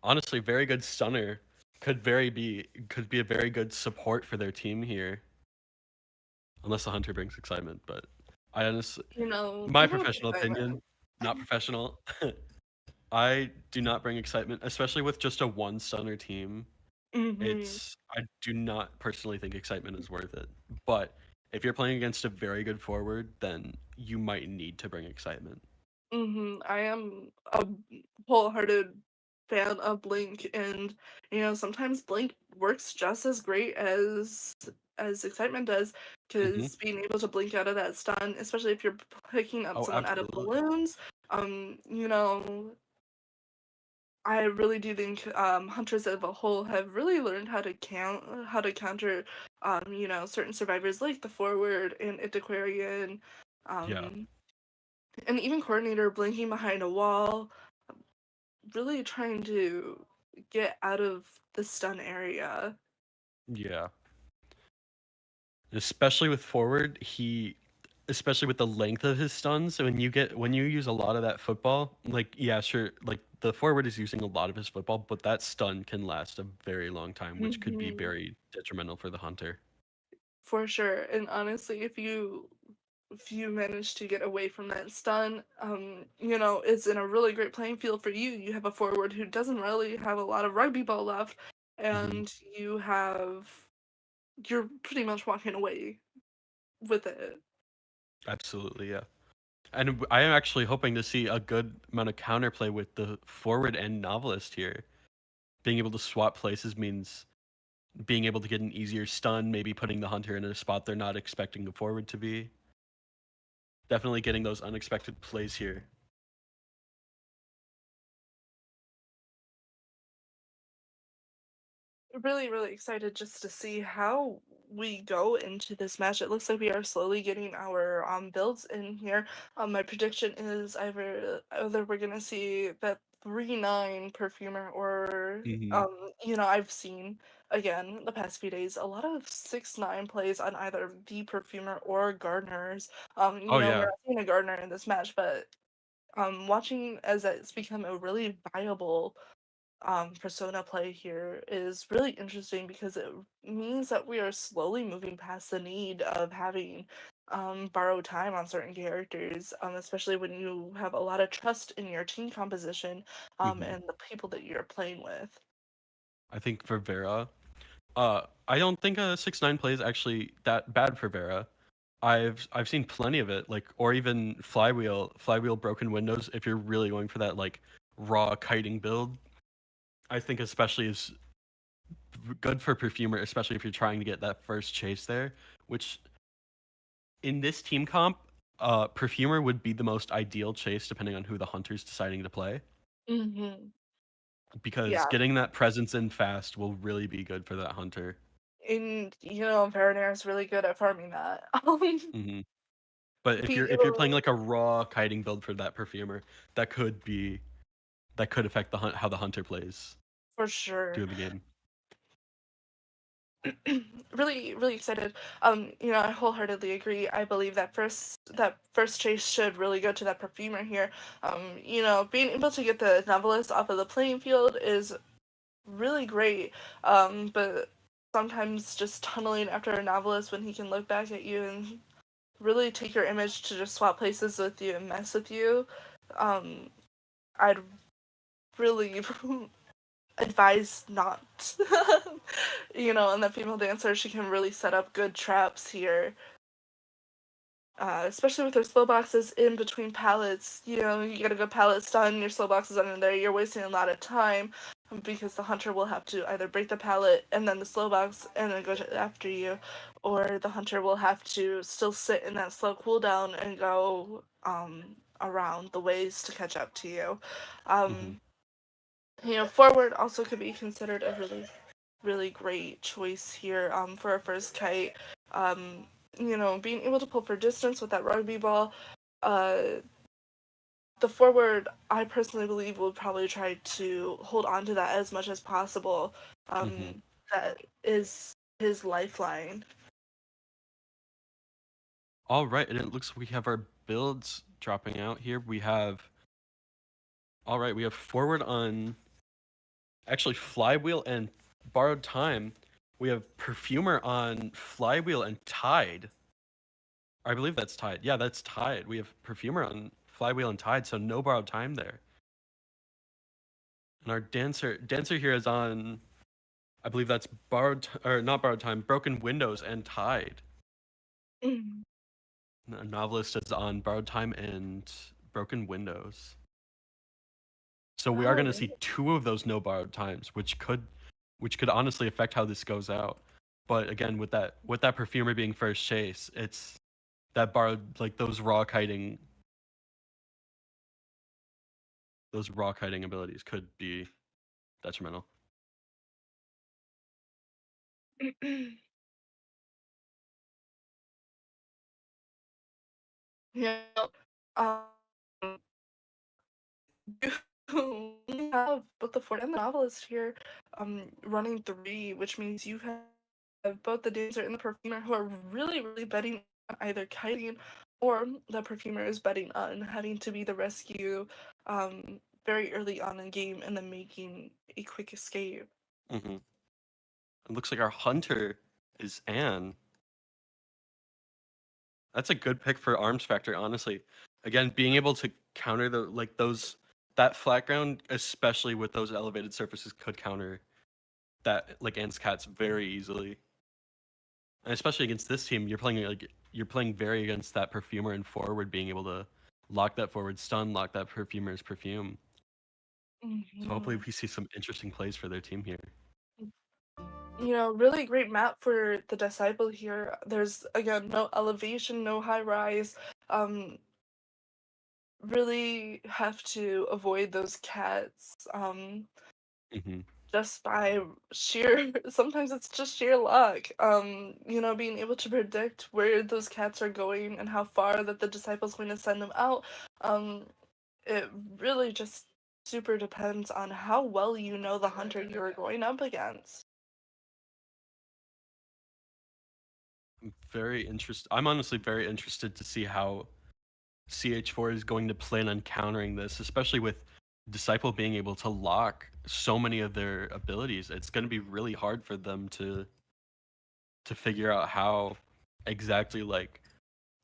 S1: Honestly, very good stunner. Could be a very good support for their team here, unless the hunter brings excitement. But I honestly, my
S2: You brought
S1: professional
S2: excitement.
S1: opinion, not professional. I do not bring excitement, especially with just a one stunner team.
S2: Mm-hmm.
S1: I do not personally think excitement is worth it. But if you're playing against a very good forward, then you might need to bring excitement.
S2: I am a wholehearted fan of Blink, and sometimes Blink works just as great as Excitement does,
S1: Hmm.
S2: because being able to blink out of that stun, especially if you're picking up
S1: Oh,
S2: someone out of
S1: absolutely.
S2: balloons, you know, I really do think hunters as a whole have really learned how to counter certain survivors like the forward and Antiquarian,
S1: Yeah,
S2: um and even coordinator blinking behind a wall, really trying to get out of the stun area.
S1: yeah. Especially with forward, especially with the length of his stuns. So when you use a lot of that football, like yeah, sure, like the forward is using a lot of his football, but that stun can last a very long time, which could be
S2: Hmm.
S1: very detrimental for the hunter.
S2: For sure. And honestly, if you manage to get away from that stun, it's in a really great playing field for you. You have a forward who doesn't really have a lot of rugby ball left,
S1: Hmm.
S2: and you're pretty much walking away with it.
S1: Absolutely, yeah. And I am actually hoping to see a good amount of counterplay with the forward and novelist here. Being able to swap places means being able to get an easier stun, maybe putting the hunter in a spot they're not expecting the forward to be. Definitely getting those unexpected plays here.
S2: Really, really excited just to see how we go into this match. It looks like we are slowly getting our builds in here. My prediction is either we're gonna see that 3-9 perfumer or
S1: Hmm.
S2: I've seen again the past few days a lot of 6-9 plays on either the perfumer or gardeners.
S1: Oh
S2: We're
S1: yeah.
S2: not seeing a gardener in this match, but watching as it's become a really viable persona play here is really interesting because it means that we are slowly moving past the need of having borrowed time on certain characters, especially when you have a lot of trust in your team composition
S1: Hmm.
S2: and the people that you're playing with.
S1: I think for Vera, I don't think a 6-9 play is actually that bad for Vera. I've seen plenty of it, like or even flywheel broken windows. If you're really going for that like raw kiting build, I think especially is good for perfumer, especially if you're trying to get that first chase there. Which in this team comp, perfumer would be the most ideal chase depending on who the hunter's deciding to play,
S2: Hmm.
S1: because
S2: Yeah,
S1: getting that presence in fast will really be good for that hunter.
S2: and Veronair is really good at farming that.
S1: Hmm. But
S2: Being
S1: if you're playing
S2: able
S1: like a raw kiting build for that perfumer, that could be that could affect how the hunter plays
S2: For sure.
S1: through the game.
S2: Really, really excited. I wholeheartedly agree. I believe that first chase should really go to that perfumer here. Being able to get the novelist off of the playing field is really great. But sometimes just tunneling after a novelist when he can look back at you and really take your image to just swap places with you and mess with you, I'd really advise not. And that female dancer, she can really set up good traps here. Especially with her slow boxes in between pallets. You get a good pallet stun, your slow box is under there, you're wasting a lot of time because the hunter will have to either break the pallet and then the slow box and then go after you, or the hunter will have to still sit in that slow cooldown and go around the ways to catch up to you.
S1: Mm-hmm.
S2: Forward also could be considered a really, really great choice here for a first kite. Being able to pull for distance with that rugby ball. The forward, I personally believe, will probably try to hold on to that as much as possible.
S1: Mm-hmm.
S2: That is his lifeline.
S1: All right, and it looks like we have our builds dropping out here. We have forward on actually flywheel and borrowed time. We have perfumer on flywheel and tide. I believe that's tied. Yeah, that's tied. We have perfumer on flywheel and tide, so no borrowed time there. And our dancer here is on, I believe that's or not borrowed time, broken windows and tide.
S2: Mm.
S1: A novelist is on borrowed time and broken windows. So we are
S2: Oh,
S1: going to see two of those no borrowed times, which could honestly affect how this goes out. But again, with that perfumer being first chase, it's that borrowed, like those raw kiting abilities could be detrimental.
S2: yeah. Um, you have both the forward and the novelist here, running three, which means you have both the dancer and the perfumer who are really, really betting on either kiting, or the perfumer is betting on having to be the rescue very early on in game and then making a quick escape.
S1: Mm-hmm. It looks like our hunter is Anne. That's a good pick for arms factor, honestly. Again, being able to counter that flat ground, especially with those elevated surfaces, could counter that like Anne's cats very easily. And especially against this team, you're playing very against that perfumer and forward being able to lock that forward stun, lock that perfumer's perfume. So hopefully
S2: Mm-hmm.
S1: we see some interesting plays for their team here.
S2: Really great map for the disciple here. There's again no elevation, no high rise. Um, really have to avoid those cats.
S1: Mm-hmm.
S2: Just by sheer sometimes it's just sheer luck. Being able to predict where those cats are going and how far that the disciple's going to send them out. It really just super depends on how well you know the hunter you're going up against.
S1: I'm honestly very interested to see how CH4 is going to plan on countering this, especially with Disciple being able to lock so many of their abilities. It's going to be really hard for them to figure out how exactly, like,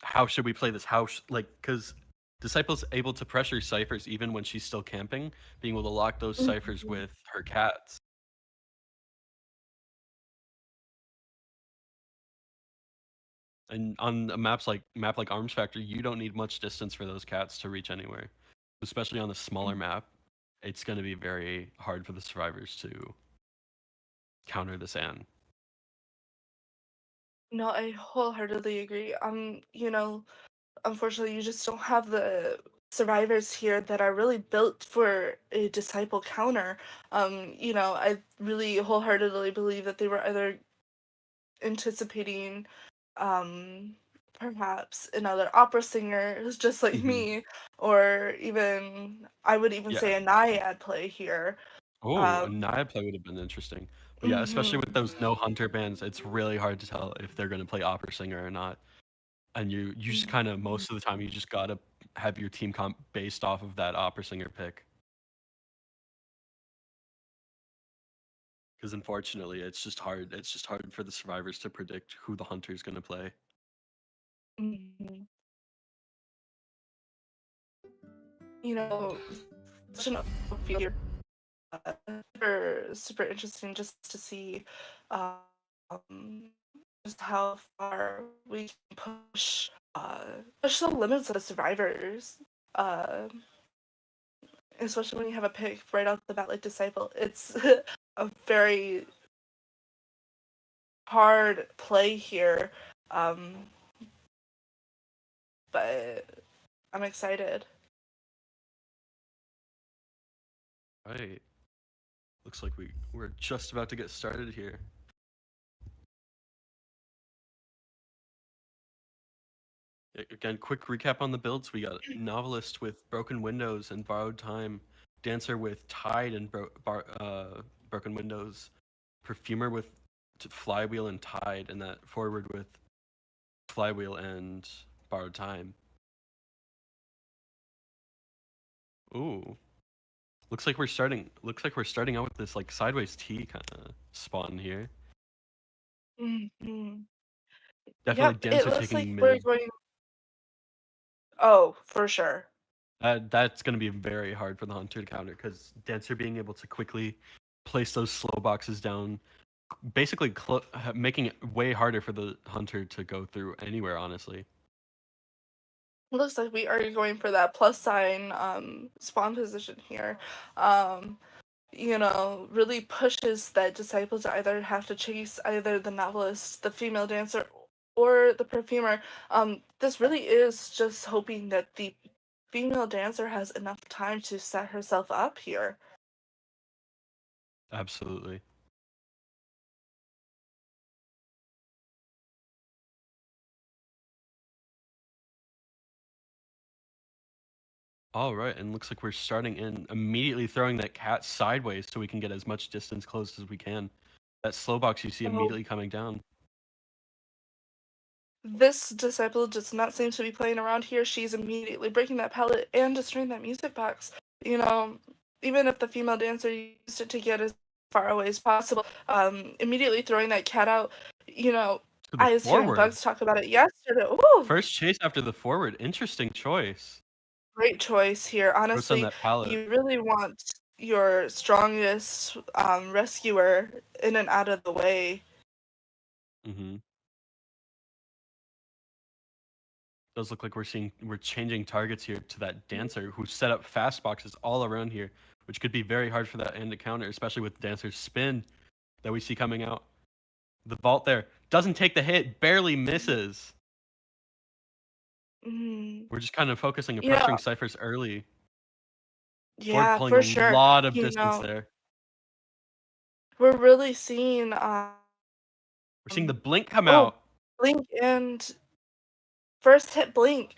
S1: how should we play this? Because Disciple's able to pressure ciphers even when she's still camping, being able to lock those ciphers
S2: Mhm.
S1: with her cats. And on a map like Arms Factor, you don't need much distance for those cats to reach anywhere. Especially on a smaller map, it's going to be very hard for the survivors to counter this Anne.
S2: No, I wholeheartedly agree. Unfortunately, you just don't have the survivors here that are really built for a disciple counter. I really wholeheartedly believe that they were either anticipating, um, perhaps another opera singer who's just like
S1: Hmm.
S2: me, or even I would even
S1: Yeah.
S2: say a naiad play here.
S1: Oh, a
S2: Um,
S1: Naya play would have been interesting. But yeah, especially with
S2: mhm,
S1: those no hunter bands, it's really hard to tell if they're gonna play opera singer or not. And you just kind of
S2: mhm,
S1: most of the time you just gotta have your team comp based off of that opera singer pick. Because unfortunately, it's just hard. It's just hard for the survivors to predict who the hunter is gonna play.
S2: mhm. You know, such an open field here. Super, super interesting just to see um, just how far we can uh, push the limits of the survivors. Uh, Especially when you have a pick right off the bat like Disciple. It's a very hard play here, um, but I'm excited.
S1: Right. Looks like we're just about to get started here. Again, quick recap on the builds. We got Novelist with Broken Windows and Borrowed Time, Dancer with Tide and Broken Windows, Perfumer with Flywheel and Tide, and that Forward with Flywheel and Borrowed Time. Ooh, looks like we're starting. Looks like we're starting out with this like sideways T kind of spawn here.
S2: Hmm.
S1: Definitely
S2: Yep, it
S1: Dancer
S2: looks like
S1: taking
S2: we're
S1: mid.
S2: going. Oh, for sure.
S1: That's going to be very hard for the hunter to counter because Dancer being able to quickly place those slow boxes down, basically making it way harder for the hunter to go through anywhere. Honestly,
S2: It looks like we are going for that plus sign spawn position here. Um, really pushes that disciple to either have to chase either the novelist, the female dancer, or the perfumer. This really is just hoping that the female dancer has enough time to set herself up here.
S1: absolutely. All right, and looks like we're starting in immediately throwing that cat sideways so we can get as much distance close as we can. That slow box you see
S2: Oh,
S1: immediately coming down.
S2: this disciple does not seem to be playing around here. She's immediately breaking that palette and destroying that music box. You know, even if the female dancer used it to get as far away as possible, immediately throwing that cat out. You know,
S1: To the
S2: I was hearing
S1: forward.
S2: Bugs talk about it yesterday. Ooh,
S1: First chase after the forward. Interesting choice.
S2: great choice here.
S1: Throws on
S2: Honestly,
S1: that pallet.
S2: you really want your strongest rescuer in and out of the way.
S1: Mm-hmm. Does look like we're changing targets here to that dancer who set up fast boxes all around here, which could be very hard for that end to counter, especially with dancer's spin that we see coming out. The vault there doesn't take the hit, barely misses.
S2: Mm,
S1: We're just kind of focusing and
S2: yeah,
S1: pressuring ciphers early. Ford
S2: yeah,
S1: pulling
S2: for
S1: a
S2: sure.
S1: lot of
S2: You
S1: distance
S2: know,
S1: there.
S2: we're really seeing
S1: We're seeing the blink come
S2: oh,
S1: out.
S2: Blink and first hit Blink.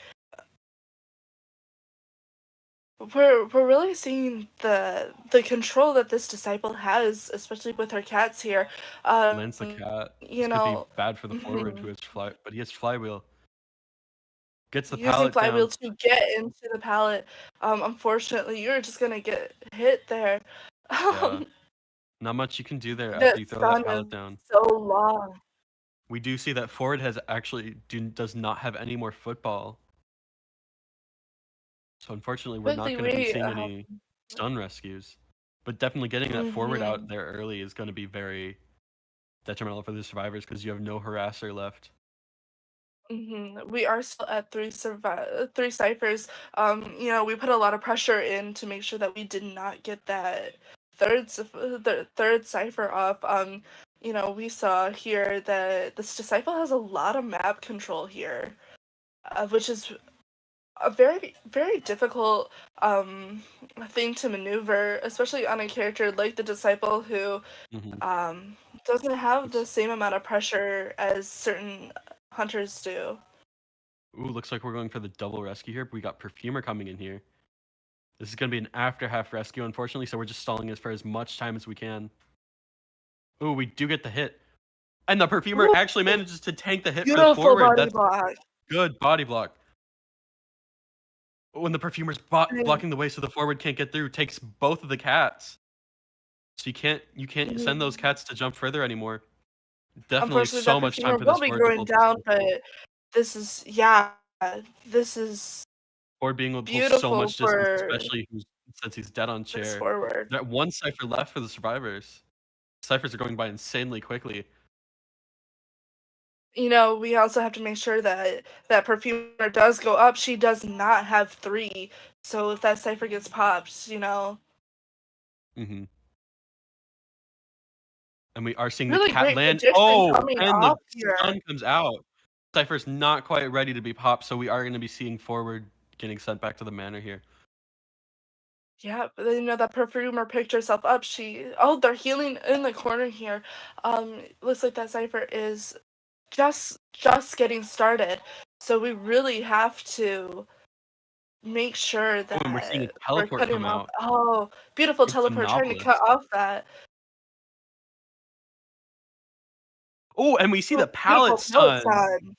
S2: We're really seeing the control that this disciple has, especially with her cats here.
S1: Lands the cat.
S2: You
S1: This could be
S2: know,
S1: bad for the forward who
S2: mhm,
S1: has but he has flywheel. Gets the
S2: using
S1: pallet
S2: flywheel
S1: down.
S2: to get into the pallet. Unfortunately, you're just gonna get hit there.
S1: Yeah.
S2: Um,
S1: Not much you can do there after
S2: that
S1: you throw that
S2: stun is
S1: pallet down.
S2: so long.
S1: We do see that forward has actually does not have any more football. So unfortunately, we're not
S2: Quickly,
S1: going to be
S2: we
S1: seeing any stun rescues. But definitely getting that forward out
S2: mhm.
S1: there early is going to be very detrimental for the survivors because you have no harasser left.
S2: We are still at three ciphers. We put a lot of pressure in to make sure that we did not get that the third cipher off. We saw here that this disciple has a lot of map control here, which is a very very difficult thing to maneuver, especially on a character like the disciple who
S1: Hmm.
S2: um doesn't have the
S1: Looks
S2: same amount of pressure as certain hunters do.
S1: Ooh, looks like we're going for the double rescue here. We got Perfumer coming in here. This is going to be an after half rescue, unfortunately, so we're just stalling it for as much time as we can. Ooh, we do get the hit. And the Perfumer
S2: Ooh,
S1: actually manages to tank the hit for the
S2: beautiful
S1: forward.
S2: body
S1: That's
S2: block.
S1: good body block. When the Perfumer's
S2: And,
S1: blocking the way so the forward can't get through, takes both of the cats. So you can't send those cats to jump further anymore. Definitely
S2: unfortunately, that
S1: so much time
S2: perfumer
S1: for
S2: will
S1: this
S2: be
S1: forward to
S2: going
S1: pull this
S2: down,
S1: off.
S2: but this is, yeah, this is
S1: Forward being able to pull so
S2: beautiful
S1: much distance,
S2: for
S1: especially since he's dead on
S2: this
S1: chair.
S2: forward.
S1: That one Cypher left for the survivors. Cyphers are going by insanely quickly.
S2: We also have to make sure that that perfumer does go up. She does not have 3, so if that cipher gets popped,
S1: Mm-hmm. And we are seeing the
S2: really
S1: cat
S2: great
S1: land.
S2: magician
S1: Oh,
S2: coming
S1: and the
S2: off here.
S1: stun comes out. Cypher's not quite ready to be popped, so we are going to be seeing forward getting sent back to the manor here.
S2: Yeah, but then, that perfumer picked herself up. They're healing in the corner here. Looks like that cipher is just getting started. So we really have to make sure
S1: Oh, and we're seeing a
S2: that we're
S1: teleport
S2: cutting
S1: come
S2: him off.
S1: out.
S2: Oh, beautiful
S1: It's a
S2: teleport trying to cut
S1: novelist.
S2: off that.
S1: Oh, and we see
S2: Oh,
S1: the pallet
S2: beautiful pellet
S1: stun.
S2: stun.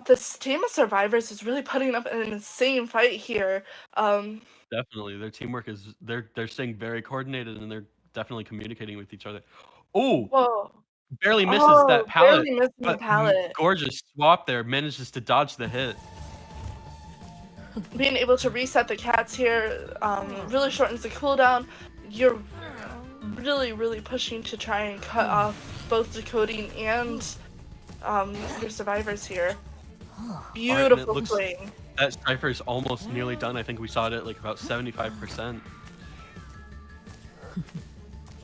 S2: This team of survivors is really putting up an insane fight here. Um,
S1: Definitely, their teamwork is they're staying very coordinated and they're definitely communicating with each other. Oh,
S2: whoa.
S1: barely misses that
S2: Oh,
S1: pallet,
S2: barely missing the
S1: but
S2: pallet.
S1: gorgeous swap there manages to dodge the hit.
S2: Being able to reset the cats here really shortens the cooldown. You're really, really pushing to try and cut off both decoding and your survivors here.
S1: All right, and it
S2: Beautiful
S1: looks
S2: swing.
S1: that cipher is almost nearly done. I think we saw it at like about 75%.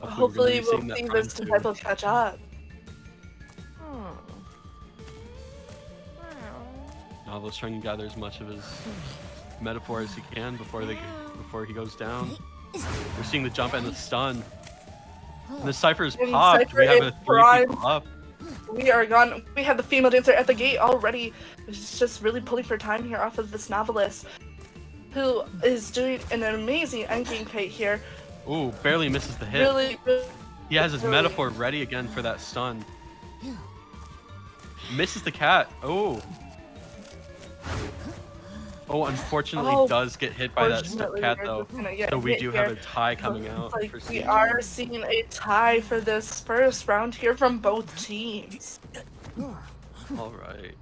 S1: Hopefully, we're going to
S2: Hopefully,
S1: be
S2: we'll
S1: seeing that
S2: see
S1: time
S2: this
S1: soon.
S2: disciple catch up.
S1: Novel's trying to gather as much of his metaphor as he can before he goes down. We're seeing the jump and the stun. And the cipher is
S2: And
S1: popped.
S2: Cypher
S1: We have
S2: is
S1: a 3
S2: primed.
S1: people up.
S2: We are gone. We have the female dancer at the gate already. It's just really pulling for time here off of this novelist, who is doing an amazing endgame kite here.
S1: Ooh, barely misses the hit.
S2: Really, really,
S1: He has his
S2: really.
S1: metaphor ready again for that stun. Misses the cat. Oh. Oh, unfortunately
S2: Oh,
S1: does get hit by that
S2: fortunately,
S1: cat
S2: we're
S1: though.
S2: just gonna get
S1: So we
S2: hit
S1: do have
S2: here.
S1: a tie coming
S2: Looks
S1: out
S2: like
S1: for
S2: we
S1: CH4.
S2: are seeing a tie for this first round here from both teams.
S1: All right.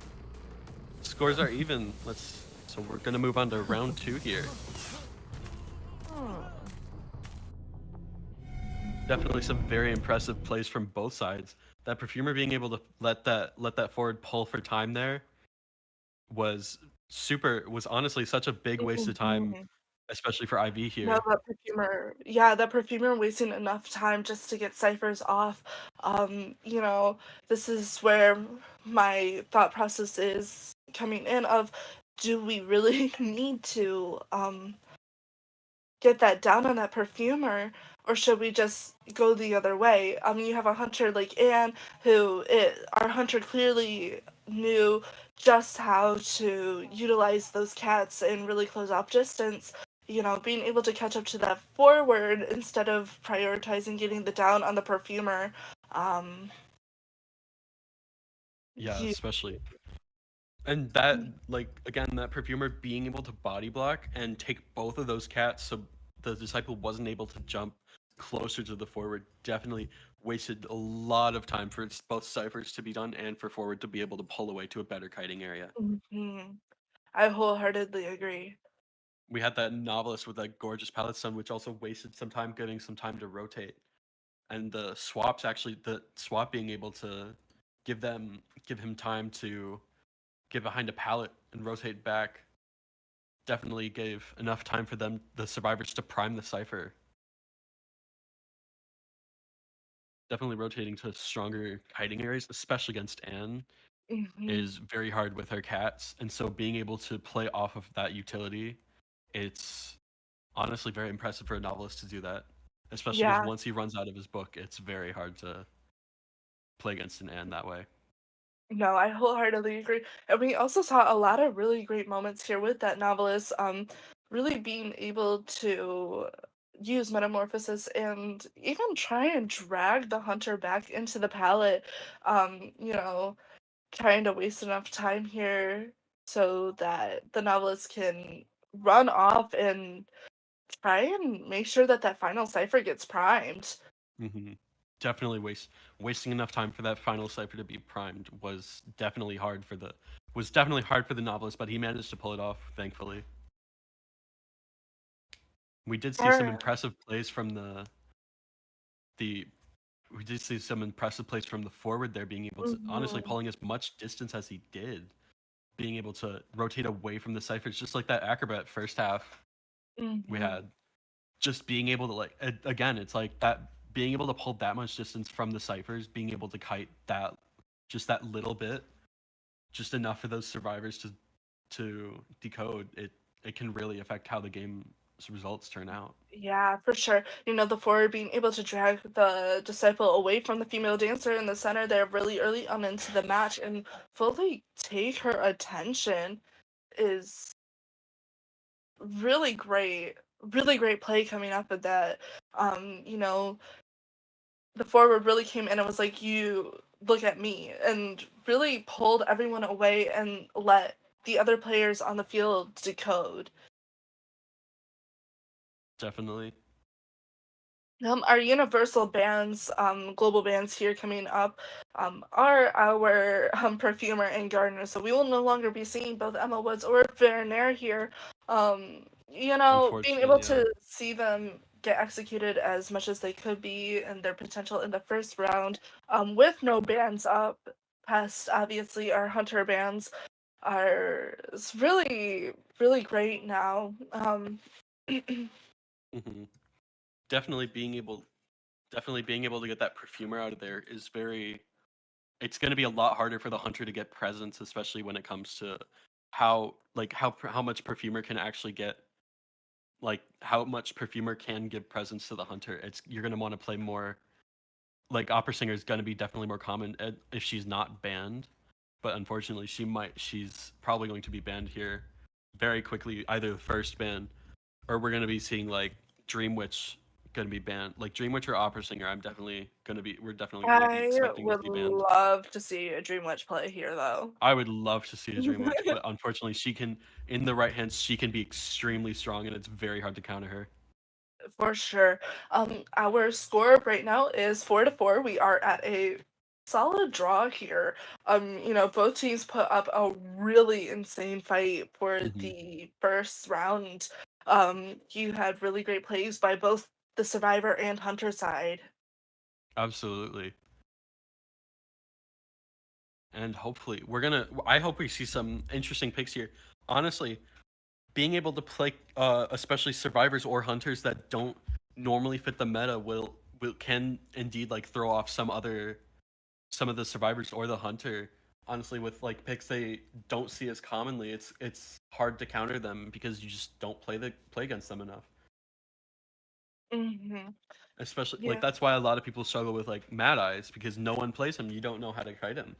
S1: Scores are even. So we're gonna move on to round 2 here. Definitely some very impressive plays from both sides. That Perfumer being able to let that forward pull for time there was honestly such a big waste of time,
S2: Mhm.
S1: especially for IV
S2: No,
S1: here.
S2: that perfumer wasting enough time just to get ciphers off. This is where my thought process is coming in of, do we really need to get that down on that perfumer, or should we just go the other way? You have a hunter like Anne, our hunter clearly knew just how to utilize those cats and really close off distance. Being able to catch up to that forward instead of prioritizing getting the down on the perfumer. Um,
S1: Yeah,
S2: you,
S1: especially. And that, like, again, that Perfumer being able to body block and take both of those cats so the disciple wasn't able to jump closer to the forward definitely wasted a lot of time for both ciphers to be done and for forward to be able to pull away to a better kiting area.
S2: Mhm. I wholeheartedly agree.
S1: We had that novelist with that gorgeous palette stun, which also wasted some time getting some time to rotate. And the swap being able to give him time to get behind a pallet and rotate back definitely gave enough time for the survivors, to prime the cipher. Definitely rotating to stronger hiding areas, especially against Anne, is
S2: Hmm.
S1: very hard with her cats. And so being able to play off of that utility, it's honestly very impressive for a novelist to do that. Especially because
S2: Yeah.
S1: once he runs out of his book, it's very hard to play against an Anne that way.
S2: No, I wholeheartedly agree. And we also saw a lot of really great moments here with that novelist, really being able to use metamorphosis and even try and drag the hunter back into the palette, you know, trying to waste enough time here so that the novelist can run off and try and make sure that that final cipher gets primed.
S1: Hmm. Definitely wasting enough time for that final cipher to be primed was definitely hard for the novelist, but he managed to pull it off, thankfully. We did see some
S2: Or
S1: impressive plays from the we did see some impressive plays from the forward there, being able to honestly
S2: mhm,
S1: pulling as much distance as he did, being able to rotate away from the ciphers, just like that acrobat first half we
S2: mhm.
S1: had. Just being able to again, it's like that being able to pull that much distance from the ciphers, being able to kite that just that little bit, just enough for those survivors to decode it. It can really affect how the game's results turn out.
S2: Yeah, for sure. You know, the forward being able to drag the disciple away from the female dancer in the center there really early on into the match and fully take her attention is really great. Really great play coming up with that. You know, the forward really came in and was like, "You look at me," and really pulled everyone away and let the other players on the field decode.
S1: Definitely.
S2: Our universal bands, global bands here coming up, are our perfumer and gardener. So we will no longer be seeing both Emma Woods or Verner here. You know, being able
S1: Unfortunately, yeah.
S2: to see them get executed as much as they could be and their potential in the first round, with no bands up, past obviously our hunter bands, are it's really, really great now.
S1: Hmm. Definitely being able definitely being able to get that perfumer out of there is very it's going to be a lot harder for the hunter to get presence, especially when it comes to how much perfumer can actually get, like how much perfumer can give presence to the hunter. It's You're going to want to play more, like opera singer is going to be definitely more common if she's not banned, but unfortunately she's probably going to be banned here very quickly, either the first ban or we're going to be seeing like Dream Witch going to be banned, like Dream Witch or opera singer. We're definitely going to be
S2: I
S1: expecting to
S2: would
S1: see banned.
S2: love to see a Dream Witch play here, though.
S1: I would love to see a Dream Witch, but unfortunately, in the right hands, she can be extremely strong, and it's very hard to counter her.
S2: For sure. Our score right now is 4-4. We are at a solid draw here. You know, both teams put up a really insane fight for
S1: Hmm.
S2: the first round. You had really great plays by both the survivor and hunter side.
S1: Absolutely. And hopefully, I hope we see some interesting picks here. Honestly, being able to play, especially survivors or hunters that don't normally fit the meta, will can indeed like throw off some of the survivors or the hunter. Honestly, with like picks they don't see as commonly, it's hard to counter them because you just don't play against them enough.
S2: Hmm.
S1: Especially like
S2: Yeah.
S1: that's why a lot of people struggle with like Mad Eyes, because no one plays him. You don't know how to kite him.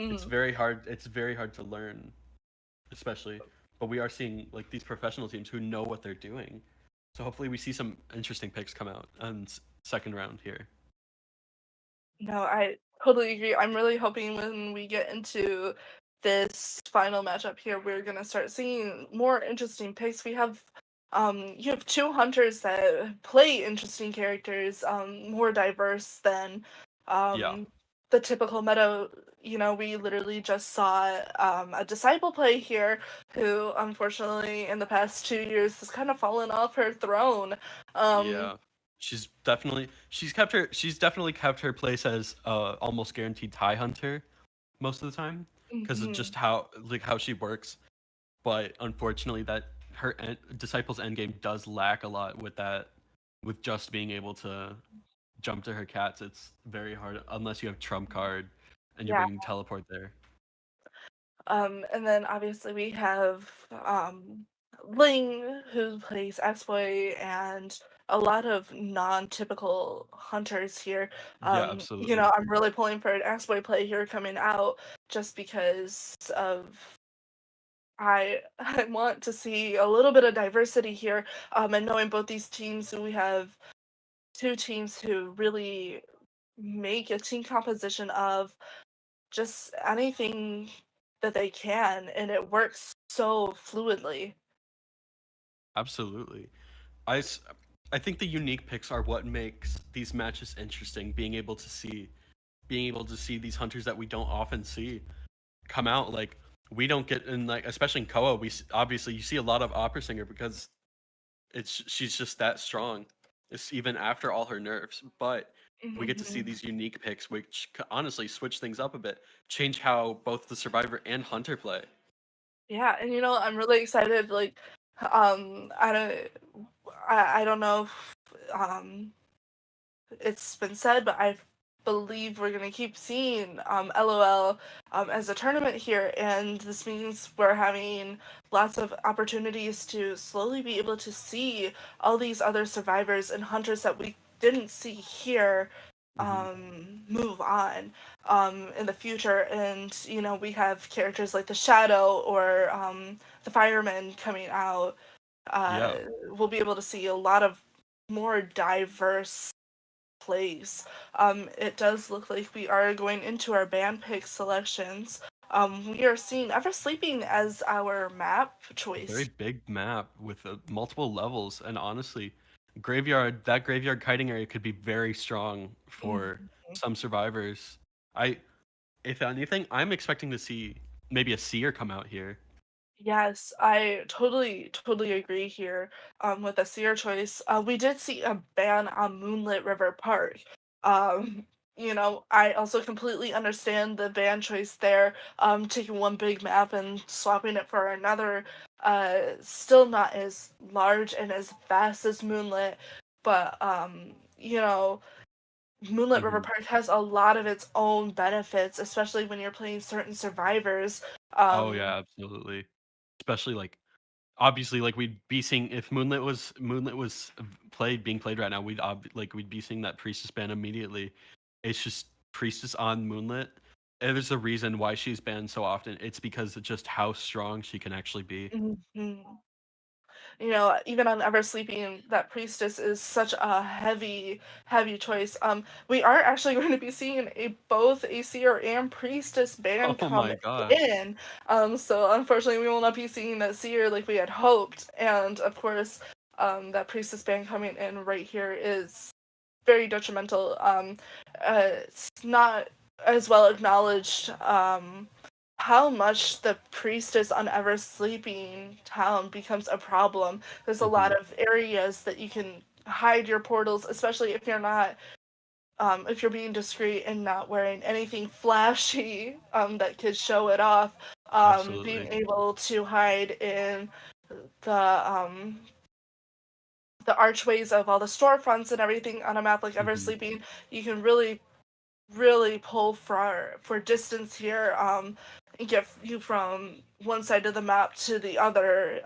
S1: It's
S2: Hmm.
S1: very hard. It's very hard to learn, especially. But we are seeing like these professional teams who know what they're doing. So hopefully we see some interesting picks come out on second round here.
S2: No, I totally agree. I'm really hoping when we get into this final matchup here, we're gonna start seeing more interesting picks. You have two hunters that play interesting characters, more diverse than
S1: Yeah.
S2: um the typical meta. You know, we literally just saw a disciple play here who unfortunately in the past 2 years has kind of fallen off her throne. Um
S1: Yeah. She's definitely kept her place as almost guaranteed tie hunter most of the time because of just
S2: mhm.
S1: how she works. But unfortunately, that disciples endgame does lack a lot with that, with just being able to jump to her cats. It's very hard unless you have trump card and you're
S2: Yeah.
S1: bringing teleport there.
S2: And then obviously we have Ling who plays X-Boy and a lot of non-typical hunters here.
S1: Yeah, absolutely.
S2: I'm really pulling for an X-Boy play here coming out just because of I want to see a little bit of diversity here. And knowing both these teams, we have two teams who really make a team composition of just anything that they can, and it works so fluidly.
S1: Absolutely. I, s- I think the unique picks are what makes these matches interesting. Being able to see these hunters that we don't often see come out. Like we don't get in, like, especially in Koa. Obviously you see a lot of opera singer because she's just that strong. It's even after all her nerfs, but we get to see
S2: Mhm.
S1: these unique picks, which honestly switch things up a bit, change how both the survivor and hunter play.
S2: Yeah, and I'm really excited. Like, I don't know if, it's been said, but I believe we're gonna keep seeing LOL as a tournament here, and this means we're having lots of opportunities to slowly be able to see all these other survivors and hunters that we didn't see here
S1: Hmm.
S2: move on in the future. And we have characters like the Shadow or the Fireman coming out. uh,
S1: Yeah,
S2: we'll be able to see a lot of more diverse plays. It does look like we are going into our band pick selections. We are seeing Ever Sleeping as our map
S1: very
S2: choice.
S1: big map with multiple levels, and honestly, graveyard kiting area could be very strong for
S2: Mhm.
S1: some survivors. I, if anything, I'm expecting to see maybe a seer come out here.
S2: Yes, I totally agree here with the Seer choice. We did see a ban on Moonlit River Park. Um, I also completely understand the ban choice there, taking one big map and swapping it for another. Still not as large and as vast as Moonlit, but Moonlit River
S1: Hmm.
S2: Park has a lot of its own benefits, especially when you're playing certain survivors.
S1: Oh
S2: Um,
S1: yeah, absolutely. Especially like obviously like we'd be seeing if Moonlit was played being played right now, we'd be seeing that priestess ban immediately. It's just priestess on Moonlit. And there's a reason why she's banned so often. It's because of just how strong she can actually be.
S2: mhm. Even on Ever Sleeping, that priestess is such a heavy choice. We are actually going to be seeing both a seer and priestess band
S1: Oh
S2: come
S1: my gosh.
S2: in. So unfortunately, we will not be seeing that seer like we had hoped. And of course, that priestess band coming in right here is very detrimental. It's not as well acknowledged how much the priestess on Ever Sleeping Town becomes a problem. There's a lot
S1: Hmm.
S2: of areas that you can hide your portals, especially if you're not if you're being discreet and not wearing anything flashy that could show it off. Being
S1: Absolutely.
S2: able to hide in the the archways of all the storefronts and everything on a map like Ever
S1: Hmm.
S2: Sleeping, you can really pull for distance here, and get you from one side of the map to the other.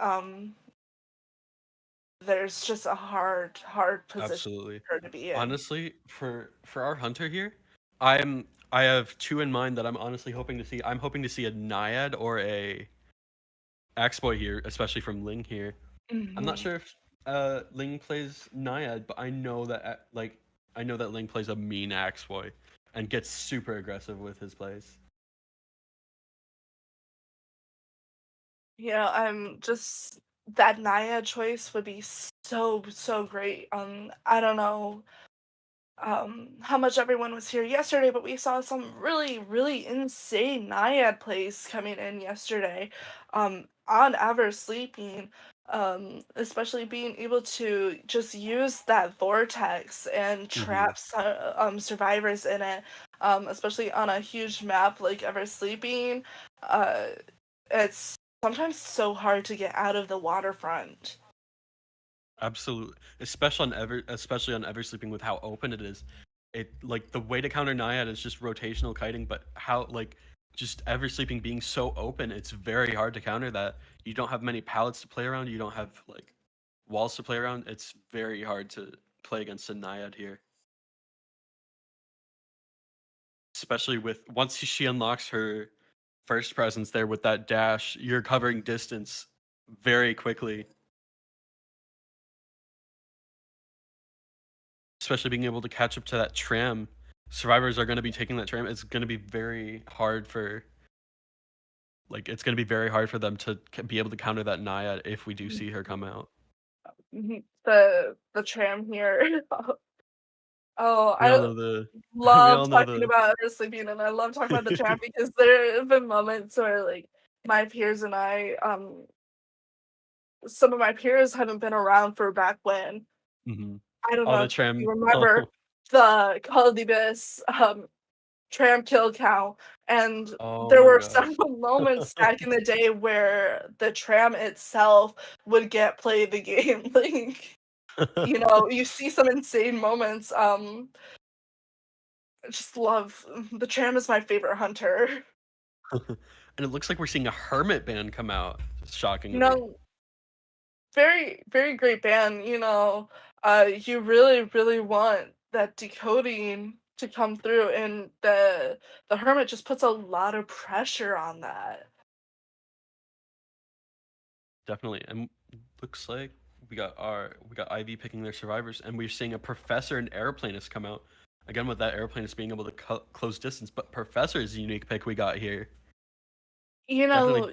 S2: There's just a hard position
S1: Absolutely.
S2: for her to be in.
S1: Honestly, for our hunter here, I have two in mind that I'm honestly hoping to see. I'm hoping to see a Naiad or a Axboy here, especially from Ling here. I'm not
S2: Hmm.
S1: sure if Ling plays Naiad, but I know that Ling plays a mean Axboy and gets super aggressive with his plays.
S2: I'm just that Naya choice would be so great. I don't know how much everyone was here yesterday, but we saw some really insane Naiad plays coming in yesterday on Ever Sleeping. Especially being able to just use that vortex and
S1: Hmm.
S2: trap survivors in it, especially on a huge map like Ever Sleeping. Uh, it's sometimes so hard to get out of the waterfront.
S1: Absolutely, especially on Ever Sleeping with how open it is. It like the way to counter Naiad is just rotational kiting, but how like just Ever Sleeping being so open, it's very hard to counter that. You don't have many pallets to play around. You don't have like walls to play around, it's very hard to play against a Naiad here. Especially with once she unlocks her first presence there with that dash, you're covering distance very quickly. Especially being able to catch up to that tram. Survivors are going to be taking that tram. It's going to be very hard for it's going to be very hard for them to be able to counter that Naiad if we do see her come out.
S2: The tram here. Oh,
S1: We all
S2: I
S1: know the we
S2: love
S1: all know
S2: talking
S1: the
S2: about her sleeping, and I love talking about the tram because there have been moments where, like, my peers and I, some of my peers haven't been around for back when.
S1: Mhm.
S2: I don't
S1: Oh,
S2: know
S1: the
S2: if you
S1: tram.
S2: remember the Call of the Abyss, tram kill count, and
S1: Oh
S2: there
S1: my
S2: were
S1: gosh.
S2: several moments back in the day where the tram itself would get played the game, like, you see some insane moments, I just love the tram is my favorite hunter.
S1: And it looks like we're seeing a hermit band come out,
S2: You
S1: shockingly.
S2: know, very, very great band, you really, really want that decoding to come through, and the hermit just puts a lot of pressure on that.
S1: Definitely. And looks like we got Ivy picking their survivors, and we're seeing a professor and airplanist come out. Again, with that airplanist being able to close distance, but professor is a unique pick we got here.
S2: You
S1: Definitely,
S2: know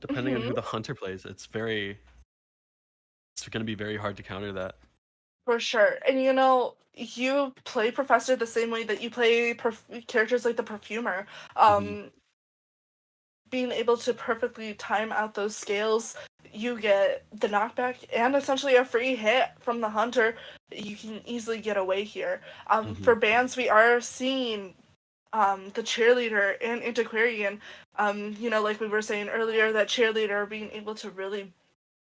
S1: depending on
S2: mhm,
S1: who the hunter plays, it's going to be very hard to counter that.
S2: for sure, and, you play Professor the same way that you play characters like the Perfumer,
S1: Hmm.
S2: being able to perfectly time out those scales, you get the knockback and essentially a free hit from the hunter. You can easily get away here.
S1: Hmm.
S2: For bans, we are seeing the cheerleader and antiquarian. Like we were saying earlier, that cheerleader being able to really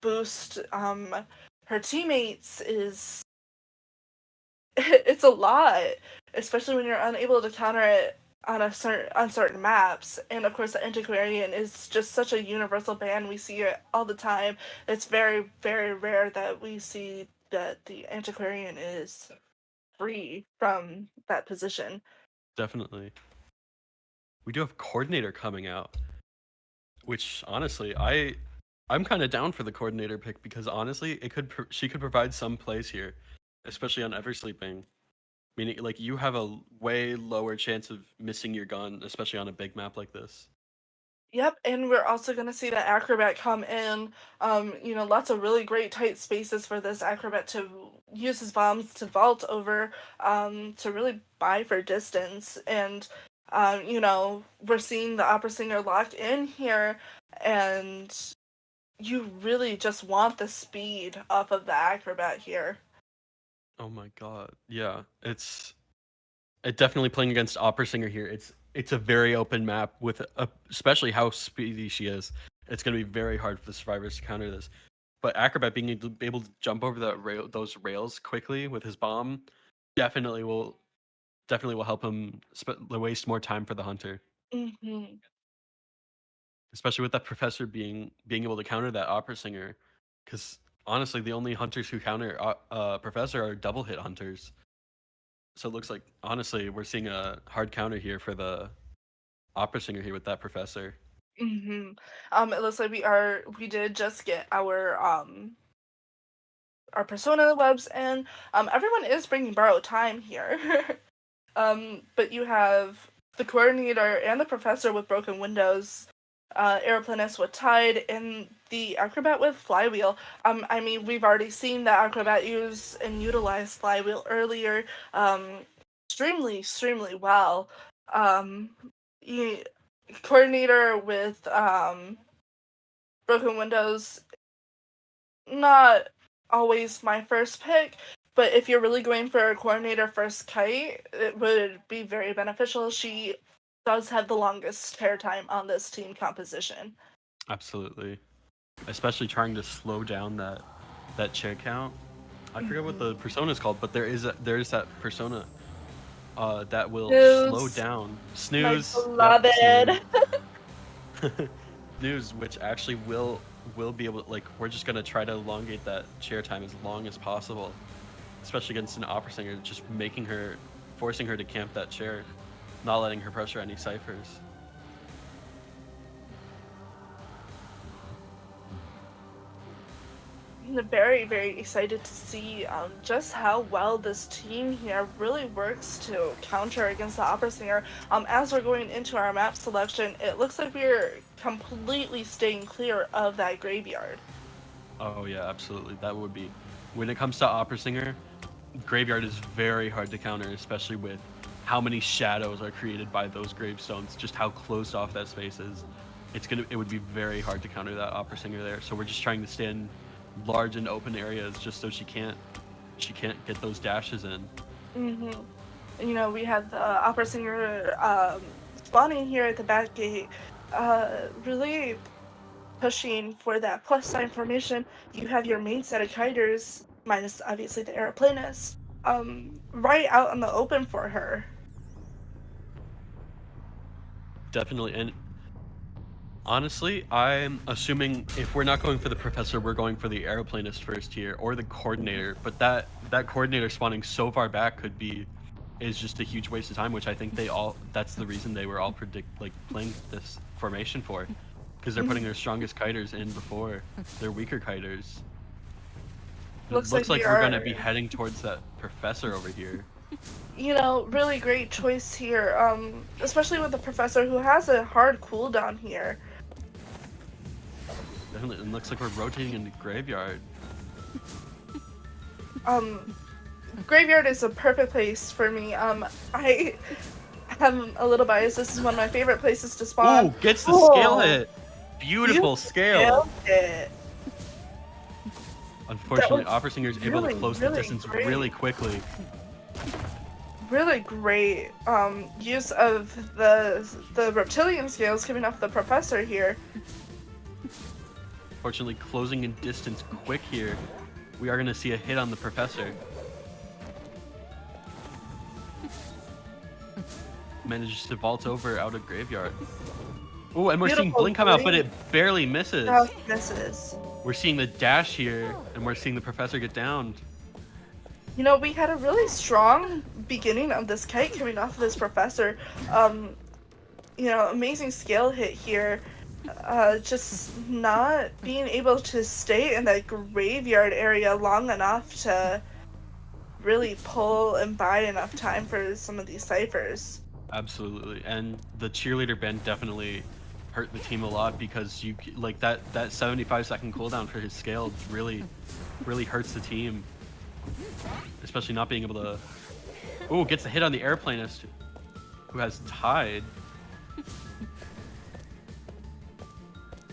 S2: boost her teammates is it's a lot, especially when you're unable to counter it on certain maps. And of course, the antiquarian is just such a universal ban. We see it all the time. It's very, very rare that we see that the antiquarian is free from that position.
S1: Definitely. We do have coordinator coming out, which honestly, I'm kind of down for the coordinator pick because honestly, she could provide some plays here, especially on Eversleeping. Meaning, like you have a way lower chance of missing your gun, especially on a big map like this.
S2: Yep, and we're also gonna see the acrobat come in. Lots of really great tight spaces for this acrobat to use his bombs to vault over, to really buy for distance. And we're seeing the opera singer locked in here, and you really just want the speed off of the acrobat here.
S1: Oh my god, yeah, it definitely playing against Opera Singer here. It's a very open map with especially how speedy she is. It's gonna be very hard for the survivors to counter this. But Acrobat being able to jump over those rails quickly with his bomb definitely will help him waste more time for the hunter.
S2: Hmm.
S1: Especially with that professor being able to counter that opera singer, because honestly, the only hunters who counter professor are double hit hunters. So it looks like honestly we're seeing a hard counter here for the opera singer here with that professor.
S2: Hmm. It looks like we did just get our persona webs in. Everyone is bringing borrowed time here. But you have the coordinator and the professor with broken windows, aeroplanist with tide, and the acrobat with flywheel. I mean, we've already seen the acrobat use and utilize flywheel earlier, extremely, extremely well. Um, you, coordinator with broken windows, not always my first pick, but if you're really going for a coordinator first kite, it would be very beneficial. She does have the longest hair time on this team composition.
S1: Absolutely, especially trying to slow down that chair count. I forget what
S2: Mhm.
S1: the persona is called, but there is that persona that will slow
S2: News,
S1: down
S2: my
S1: snooze. Yep,
S2: beloved.
S1: snooze. Snooze, which actually will will be able to, like, we're just gonna try to elongate that chair time as long as possible, especially against an opera singer, just forcing her to camp that chair, not letting her pressure any ciphers.
S2: I'm very, very excited to see just how well this team here really works to counter against the opera singer. As we're going into our map selection, it looks like we're completely staying clear of that graveyard.
S1: Oh yeah, absolutely. That would be, when it comes to opera singer, graveyard is very hard to counter, especially with how many shadows are created by those gravestones, just how closed off that space is. It would be very hard to counter that opera singer there. So we're just trying to stay in large and open areas just so she can't get those dashes in.
S2: You know, we have the opera singer spawning here at the back gate, really pushing for that plus sign formation. You have your main set of kiters, minus obviously the aeroplanist, right out in the open for her.
S1: Definitely. And honestly, I'm assuming if we're not going for the professor, we're going for the aeroplanist first here, or the coordinator. But that coordinator spawning so far back is just a huge waste of time, which I think that's the reason they were all playing this formation for, because they're putting their strongest kiters in before their weaker kiters. Looks like we're gonna be heading towards that professor over here.
S2: You know, really great choice here, especially with the professor who has a hard cooldown here.
S1: Definitely, and looks like we're rotating into graveyard.
S2: Graveyard is a perfect place for me. I am a little biased. This is one of my favorite places to spawn.
S1: Ooh, gets the scale hit. Beautiful scale. Unfortunately, opera singer is able to close the distance really quickly.
S2: Really great use of the reptilian scales coming off the professor here.
S1: Fortunately, closing in distance quick here. We are going to see a hit on the professor. Manages to vault over out of graveyard. Oh, and we're seeing Blink come out, but it barely misses.
S2: Misses.
S1: We're seeing the dash here, and we're seeing the professor get downed.
S2: You know, we had a really strong beginning of this kite coming off of this professor. You know, amazing scale hit here. Just not being able to stay in that graveyard area long enough to really pull and buy enough time for some of these ciphers.
S1: Absolutely, and the cheerleader ban definitely hurt the team a lot, because you like that 75-second cooldown for his scale really hurts the team, especially not being able to. Oh, gets the hit on the airplanist, who has tied.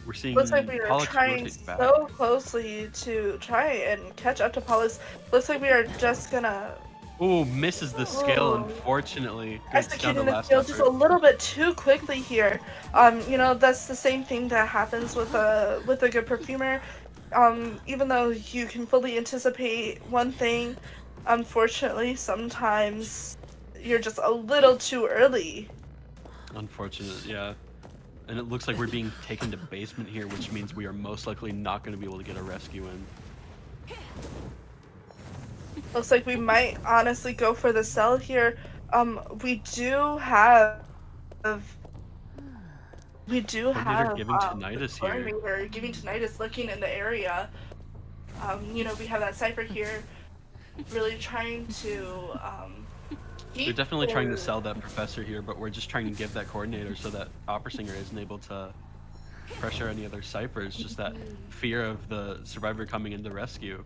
S1: We're seeing
S2: looks like we are
S1: Pollux
S2: trying so closely to try and catch up to Pollux. Looks like we are just gonna.
S1: Ooh, misses the scale, unfortunately.
S2: Executing the scale just a little bit too quickly here. You know, that's the same thing that happens with a good perfumer. Even though you can fully anticipate one thing, unfortunately, sometimes you're just a little too early.
S1: Unfortunate, yeah. And it looks like we're being taken to basement here, which means we are most likely not going to be able to get a rescue in.
S2: Looks like we might honestly go for the cell here. We do have
S1: giving tinnitus here.
S2: Giving tinnitus looking in the area. You know, we have that cipher here, really trying to
S1: They're definitely trying to sell that professor here, but we're just trying to give that coordinator so that opera singer isn't able to pressure any other ciphers. Just that fear of the survivor coming in to rescue.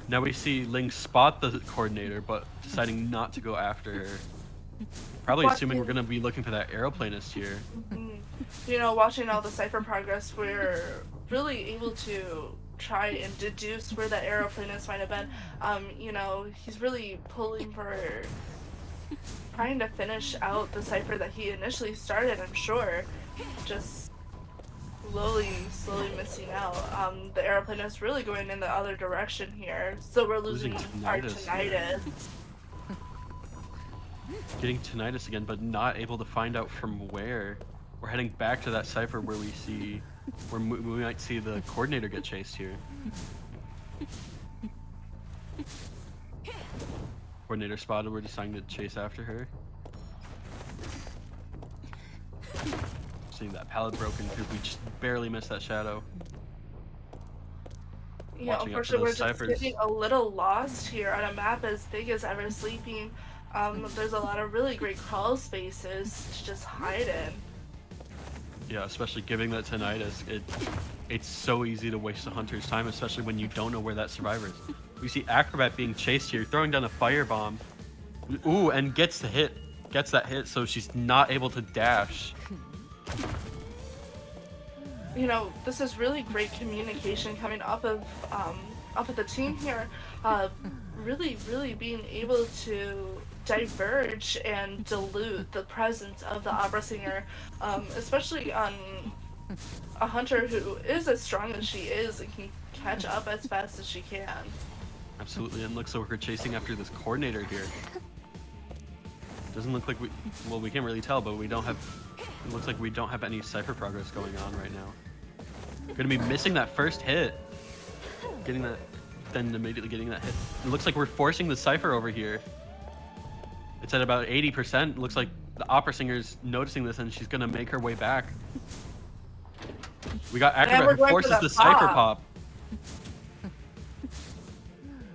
S1: Now we see Ling spot the coordinator, but deciding not to go after her. Probably assuming we're going to be looking for that aeroplanist here.
S2: You know, watching all the cipher progress, we're really able to try and deduce where that aeroplanist might have been. You know, he's really pulling for trying to finish out the cipher that he initially started, I'm sure. Just slowly missing out. The aeroplanist really going in the other direction here. So we're losing our tinnitus.
S1: Getting tinnitus again, but not able to find out from where. We're heading back to that cipher where we see we might see the coordinator get chased here. Coordinator spotted, we're deciding to chase after her. Seeing that pallet broken because we just barely missed that shadow.
S2: Yeah,
S1: Watching out for
S2: unfortunately, we're
S1: those
S2: just
S1: ciphers.
S2: getting a little lost here on a map as big as Ever Sleeping. There's a lot of really great crawl spaces to just hide in.
S1: Yeah, especially giving that tinnitus, it's so easy to waste a hunter's time, especially when you don't know where that survivor is. We see Acrobat being chased here, throwing down a firebomb. Ooh, and gets that hit, so she's not able to dash.
S2: You know, this is really great communication coming off of the team here. Really being able to diverge and dilute the presence of the opera singer, especially on a hunter who is as strong as she is and can catch up as fast as she can.
S1: Absolutely, and looks like we're chasing after this coordinator here. Doesn't look like we can't really tell, but it looks like we don't have any cipher progress going on right now. Gonna be missing that first hit. Then immediately getting that hit. It looks like we're forcing the cipher over here. It's at about 80%. Looks like the opera singer's noticing this and she's gonna make her way back. We got Acrobat who forces the cipher pop.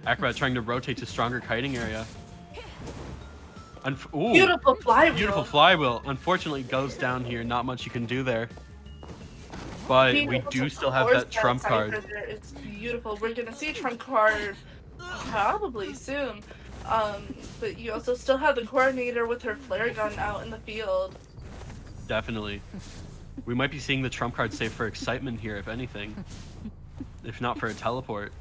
S1: Acrobat trying to rotate to stronger kiting area. Ooh,
S2: beautiful flywheel.
S1: Beautiful flywheel. Unfortunately, goes down here. Not much you can do there. But we do still have that trump card.
S2: There. It's beautiful. We're gonna see a trump card probably soon. But you also still have the coordinator with her flare gun out in the field.
S1: Definitely. We might be seeing the trump card save for excitement here, if anything. If not for a teleport.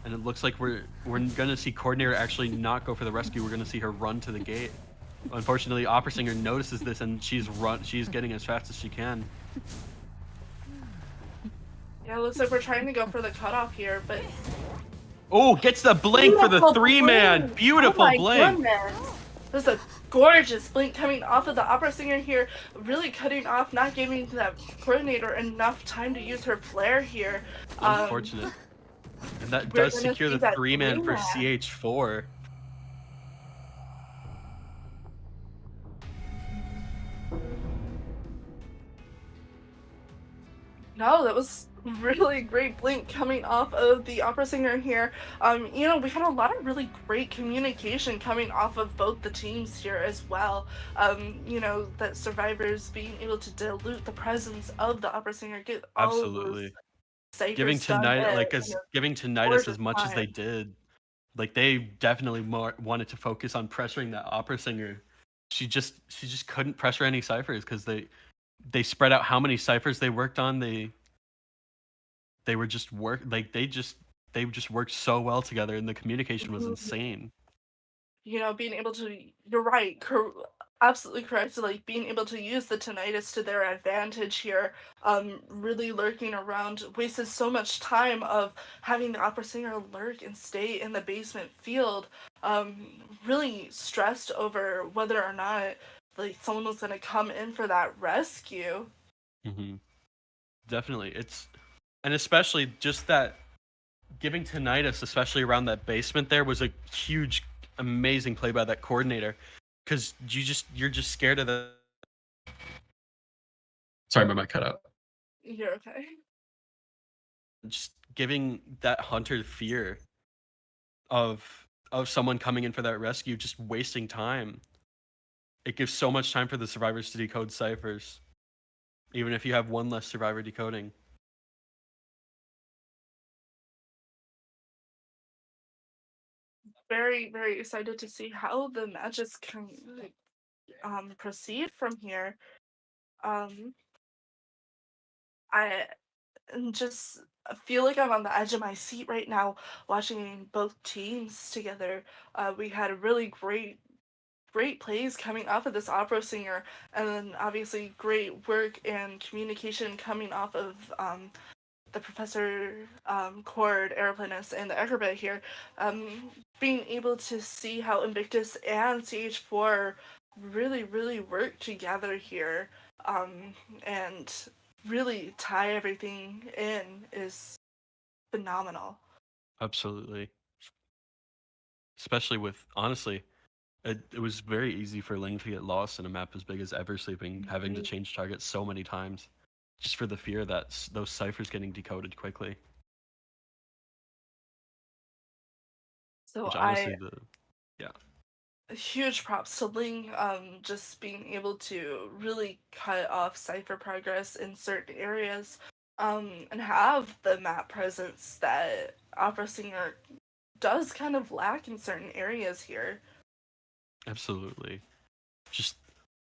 S1: And it looks like we're gonna see coordinator actually not go for the rescue. We're gonna see her run to the gate. Unfortunately, opera singer notices this and she's getting as fast as she can.
S2: Yeah, it looks like we're trying to go for the cutoff here, but
S1: oh, gets the blink for the 3-man. Beautiful blink.
S2: Goodness. There's a gorgeous blink coming off of the opera singer here, really cutting off, not giving that coordinator enough time to use her flare here.
S1: Unfortunate. And that does secure the 3-man for CH4.
S2: No, that was really great blink coming off of the opera singer here. You know, we had a lot of really great communication coming off of both the teams here as well. You know, that survivors being able to dilute the presence of the opera singer, get all of those
S1: giving tinnitus as much as they did. Like they definitely wanted to focus on pressuring that opera singer. She just couldn't pressure any ciphers because they spread out how many ciphers they worked on. They just worked so well together, and the communication was insane.
S2: You know, being able to, you're right, absolutely correct. Like being able to use the tinnitus to their advantage here, really lurking around, wasted so much time of having the opera singer lurk and stay in the basement field, really stressed over whether or not like someone was going to come in for that rescue.
S1: Definitely, and especially just that giving tinnitus, especially around that basement there, was a huge, amazing play by that coordinator. Because you're just scared of the. Sorry, my mic cut out.
S2: You're okay.
S1: Just giving that hunter fear of someone coming in for that rescue, just wasting time. It gives so much time for the survivors to decode ciphers, even if you have one less survivor decoding.
S2: Very, very excited to see how the matches can proceed from here. I just feel like I'm on the edge of my seat right now watching both teams together. We had a really great plays coming off of this opera singer, and then obviously great work and communication coming off of the Professor Cord, Aeroplanist, and the Acrobat here. Being able to see how Invictus and CH4 really work together here, um, and really tie everything in is phenomenal.
S1: Absolutely. Especially with honestly, it was very easy for Ling to get lost in a map as big as Ever Sleeping, having to
S2: Mhm.
S1: change targets so many times, just for the fear that those ciphers getting decoded quickly.
S2: So
S1: Which
S2: I
S1: honestly, the yeah,
S2: huge props to Ling, just being able to really cut off cipher progress in certain areas, and have the map presence that Opera Singer does kind of lack in certain areas here.
S1: absolutely. Just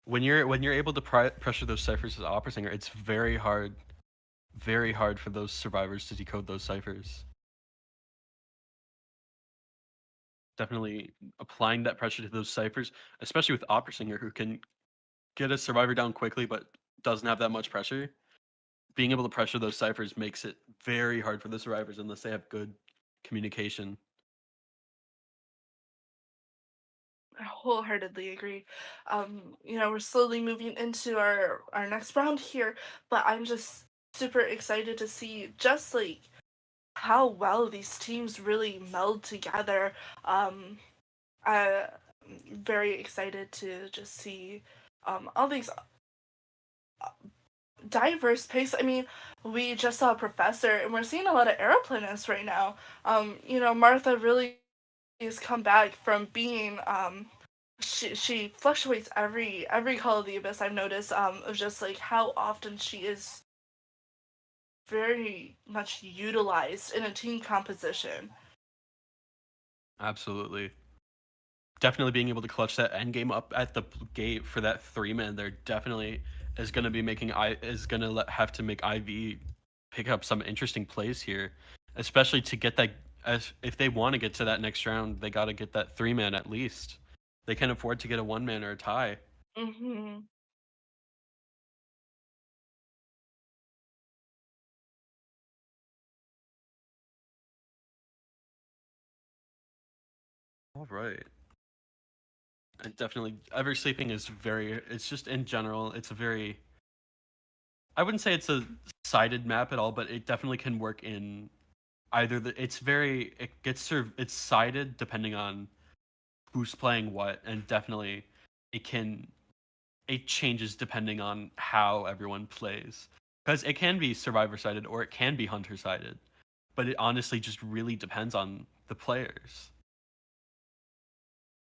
S1: when you're able to pressure those ciphers as opera singer, it's very hard for those survivors to decode those ciphers. Definitely applying that pressure to those ciphers, especially with opera singer who can get a survivor down quickly but doesn't have that much pressure. Being able to pressure those ciphers makes it very hard for the survivors unless they have good communication.
S2: I wholeheartedly agree. We're slowly moving into our next round here, but I'm just super excited to see just like how well these teams really meld together. I'm very excited to just see all these diverse picks. I mean, we just saw a professor, and we're seeing a lot of aeroplanists right now. Martha really has come back from being she fluctuates every Call of the Abyss. I've noticed of just like how often she is very much utilized in a team composition.
S1: Absolutely. Definitely being able to clutch that end game up at the gate for that 3 man there definitely is going to be making I is going to have to make IV pick up some interesting plays here, especially to get that as if they want to get to that next round, they got to get that 3 man at least. They can afford to get a 1 man or a tie.
S2: Hmm.
S1: All right. And definitely Ever Sleeping is very it's just in general, it's a very I wouldn't say it's a sided map at all, but it definitely can work in either it's very it gets served it's sided depending on who's playing what, and definitely it can it changes depending on how everyone plays, because it can be survivor sided or it can be hunter sided, but it honestly just really depends on the players.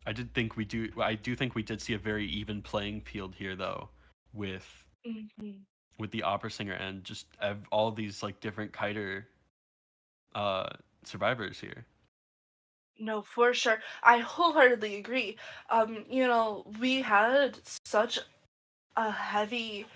S1: I do think we did see a very even playing field here though, with
S2: Hmm.
S1: the opera singer and just all these like different kiter uh survivors here.
S2: No, for sure. I wholeheartedly agree. We had such a heavy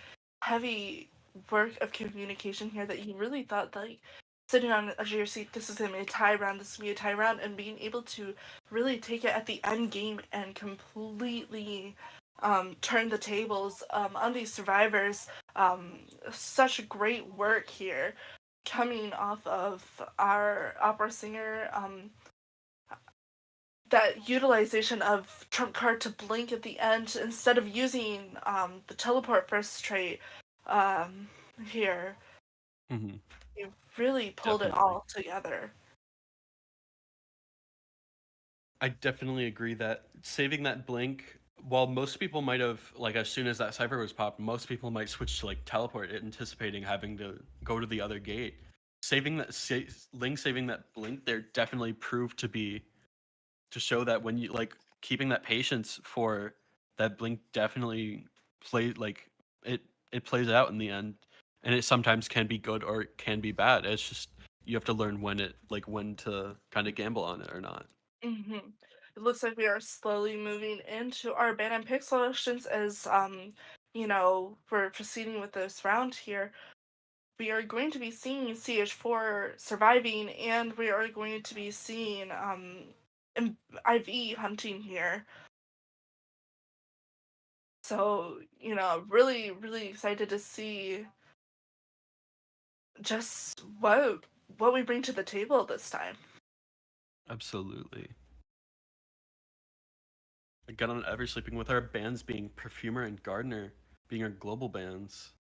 S2: work of communication here that you really thought like sitting on the edge of your seat, this is gonna be a tie round, this is gonna be a tie round, and being able to really take it at the end game and completely turn the tables on these survivors. Such great work here coming off of our opera singer. That utilization of trump card to blink at the end instead of using the teleport first trait um, here.
S1: Hmm.
S2: You really pulled it
S1: Definitely.
S2: all together.
S1: I definitely agree that saving that blink, while most people might have, like, as soon as that cipher was popped, most people might switch to, like, teleport, anticipating having to go to the other gate. Saving that, Ling saving that blink there definitely proved to be, to show that when you, like, keeping that patience for that blink definitely like, it, it plays out in the end. And it sometimes can be good or it can be bad. It's just, you have to learn when to kind of gamble on it or not.
S2: Hmm. It looks like we are slowly moving into our ban and pick selections as we're proceeding with this round here. We are going to be seeing CH4 surviving, and we are going to be seeing IV hunting here. So, really excited to see just what we bring to the table this time.
S1: Absolutely. Again on Ever Sleeping with our bans being Perfumer and Gardener being our global bans.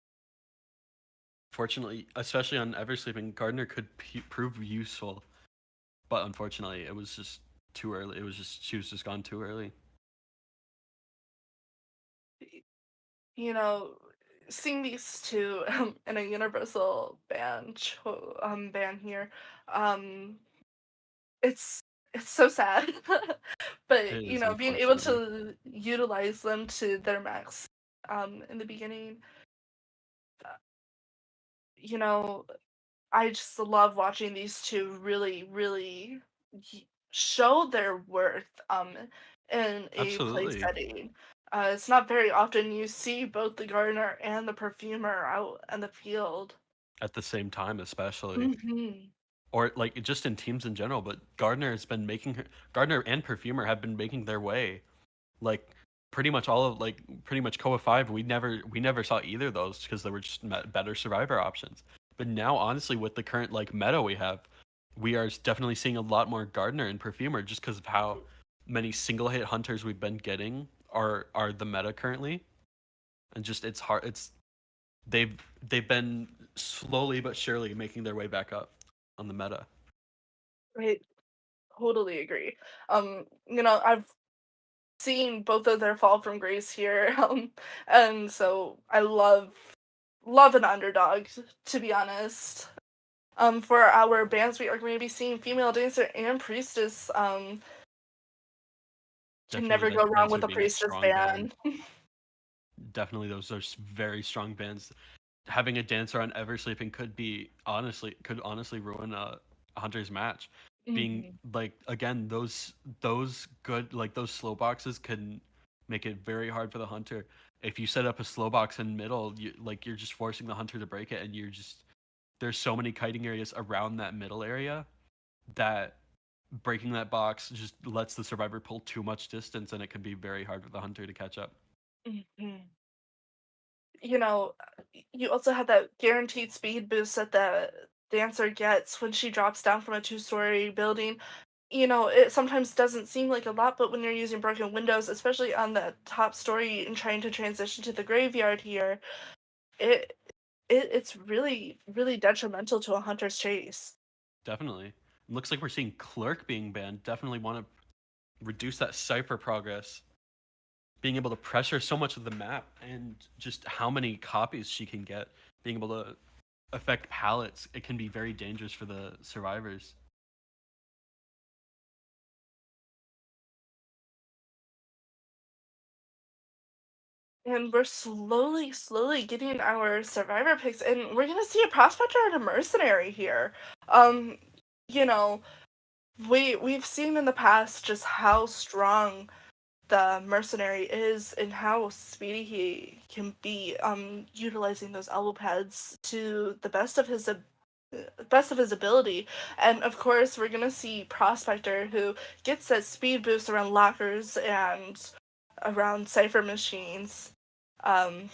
S1: Fortunately, especially on Ever Sleeping, Gardener could prove useful, but unfortunately, it was just too early. It was just she was just gone too early.
S2: You know, seeing these two in a universal ban here, um, it's it's so sad.
S1: It
S2: But,
S1: is
S2: being able
S1: unfortunately.
S2: to utilize them to their max, in the beginning, uh, you know, I just love watching these 2 really, really show their worth, in a play
S1: Absolutely.
S2: setting. It's not very often you see both the gardener and the perfumer out in the field.
S1: At the same time, especially.
S2: Mhm.
S1: Or like just in teams in general, but Gardner and Perfumer have been making their way. Like pretty much Koa 5, we never saw either of those because they were just better survivor options. But now honestly with the current like meta we have, we are definitely seeing a lot more Gardner and Perfumer just because of how many single hit hunters we've been getting are the meta currently. And just it's hard it's they've they've been slowly but surely making their way back up on the meta.
S2: I totally agree. I've seen both of their fall from grace here, and so I love an underdog, to be honest. For our bands, we are going to be seeing female dancer and priestess. Can
S1: Definitely
S2: never
S1: the
S2: go wrong
S1: dancer
S2: with a
S1: being a
S2: priestess
S1: strong band.
S2: band.
S1: Definitely those are very strong bands. Having a dancer on Ever Sleeping could honestly ruin a hunter's match. Being
S2: Mhm,
S1: like again those good like those slow boxes can make it very hard for the hunter. If you set up a slow box in middle, you're just forcing the hunter to break it, and there's so many kiting areas around that middle area that breaking that box just lets the survivor pull too much distance, and it can be very hard for the hunter to catch up.
S2: mhm. You know, you also have that guaranteed speed boost that the dancer gets when she drops down from a two-story building. It sometimes doesn't seem like a lot, but when you're using broken windows, especially on the top story and trying to transition to the graveyard here, it it's really, really detrimental to a hunter's chase.
S1: Definitely. Looks like we're seeing Clerk being banned. Definitely want to reduce that cipher progress. Being able to pressure so much of the map and just how many copies she can get. Being able to affect pallets, it can be very dangerous for the survivors.
S2: And we're slowly, slowly getting our survivor picks, and we're gonna see a prospector and a mercenary here. Um, you know, we've seen in the past just how strong the mercenary is and how speedy he can be, utilizing those elbow pads to the best of his ability. And of course, we're gonna see Prospector, who gets that speed boost around lockers and around cipher machines. Um,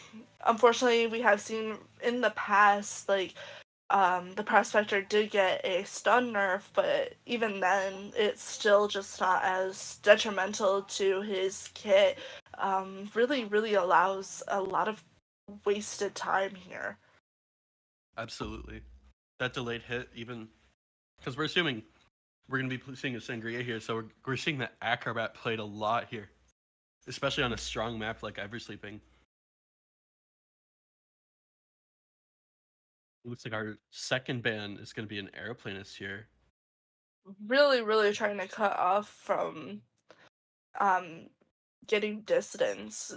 S2: Unfortunately, we have seen in the past, like, the Prospector did get a stun nerf, but even then, it's still just not as detrimental to his kit. Really, really allows a lot of wasted time here.
S1: Absolutely. That delayed hit, even because we're assuming we're going to be seeing a Sangria here, so we're seeing that Acrobat played a lot here, especially on a strong map like Eversleeping. It looks like our second ban is going to be an airplanist here.
S2: Really, really trying to cut off from um getting distance.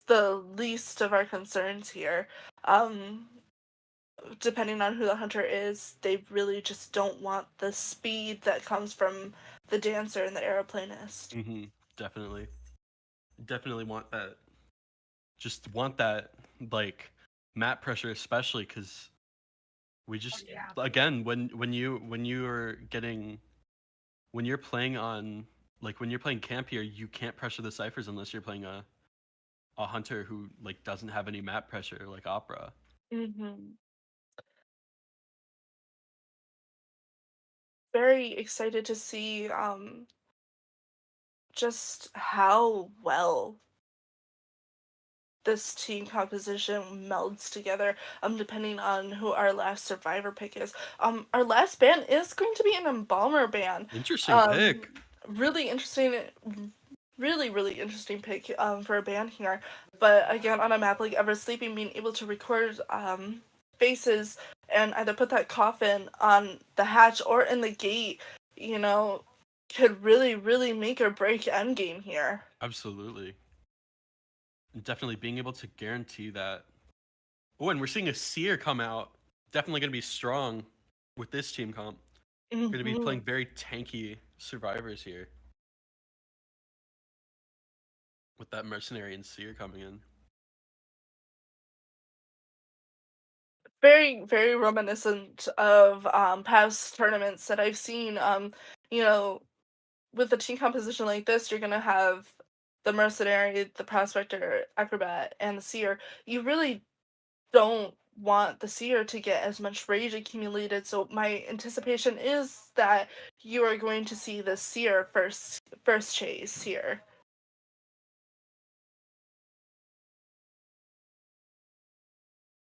S2: The least of our concerns here. Um Depending on who the hunter is, they really just don't want the speed that comes from the dancer and the aeroplanist.
S1: Mm-hmm. Definitely. Definitely want that. Just want that, like, map pressure, especially because we
S2: Oh,
S1: just,
S2: yeah.
S1: again, when you're playing on, like, when you're playing camp here, you can't pressure the ciphers unless you're playing a hunter who, like, doesn't have any map pressure, like Opera.
S2: Hmm. Very excited to see just how well this team composition melds together, depending on who our last survivor pick is. Our last ban is going to be an embalmer ban.
S1: Interesting
S2: Um,
S1: pick.
S2: really interesting, really interesting pick for a ban here. But again, on a map like Ever Sleeping, being able to record faces and either put that coffin on the hatch or in the gate, you know, could really make or break endgame here.
S1: Absolutely. And definitely being able to guarantee that. Oh, and we're seeing a seer come out. Definitely going to be strong with this team comp. Going to be
S2: Hmm.
S1: playing very tanky survivors here with that mercenary and seer coming in.
S2: Very reminiscent of past tournaments that I've seen. You know, with a team composition like this, you're gonna have the mercenary, the prospector, acrobat, and the seer. You really don't want the seer to get as much rage accumulated. So my anticipation is that you are going to see the seer first chase here.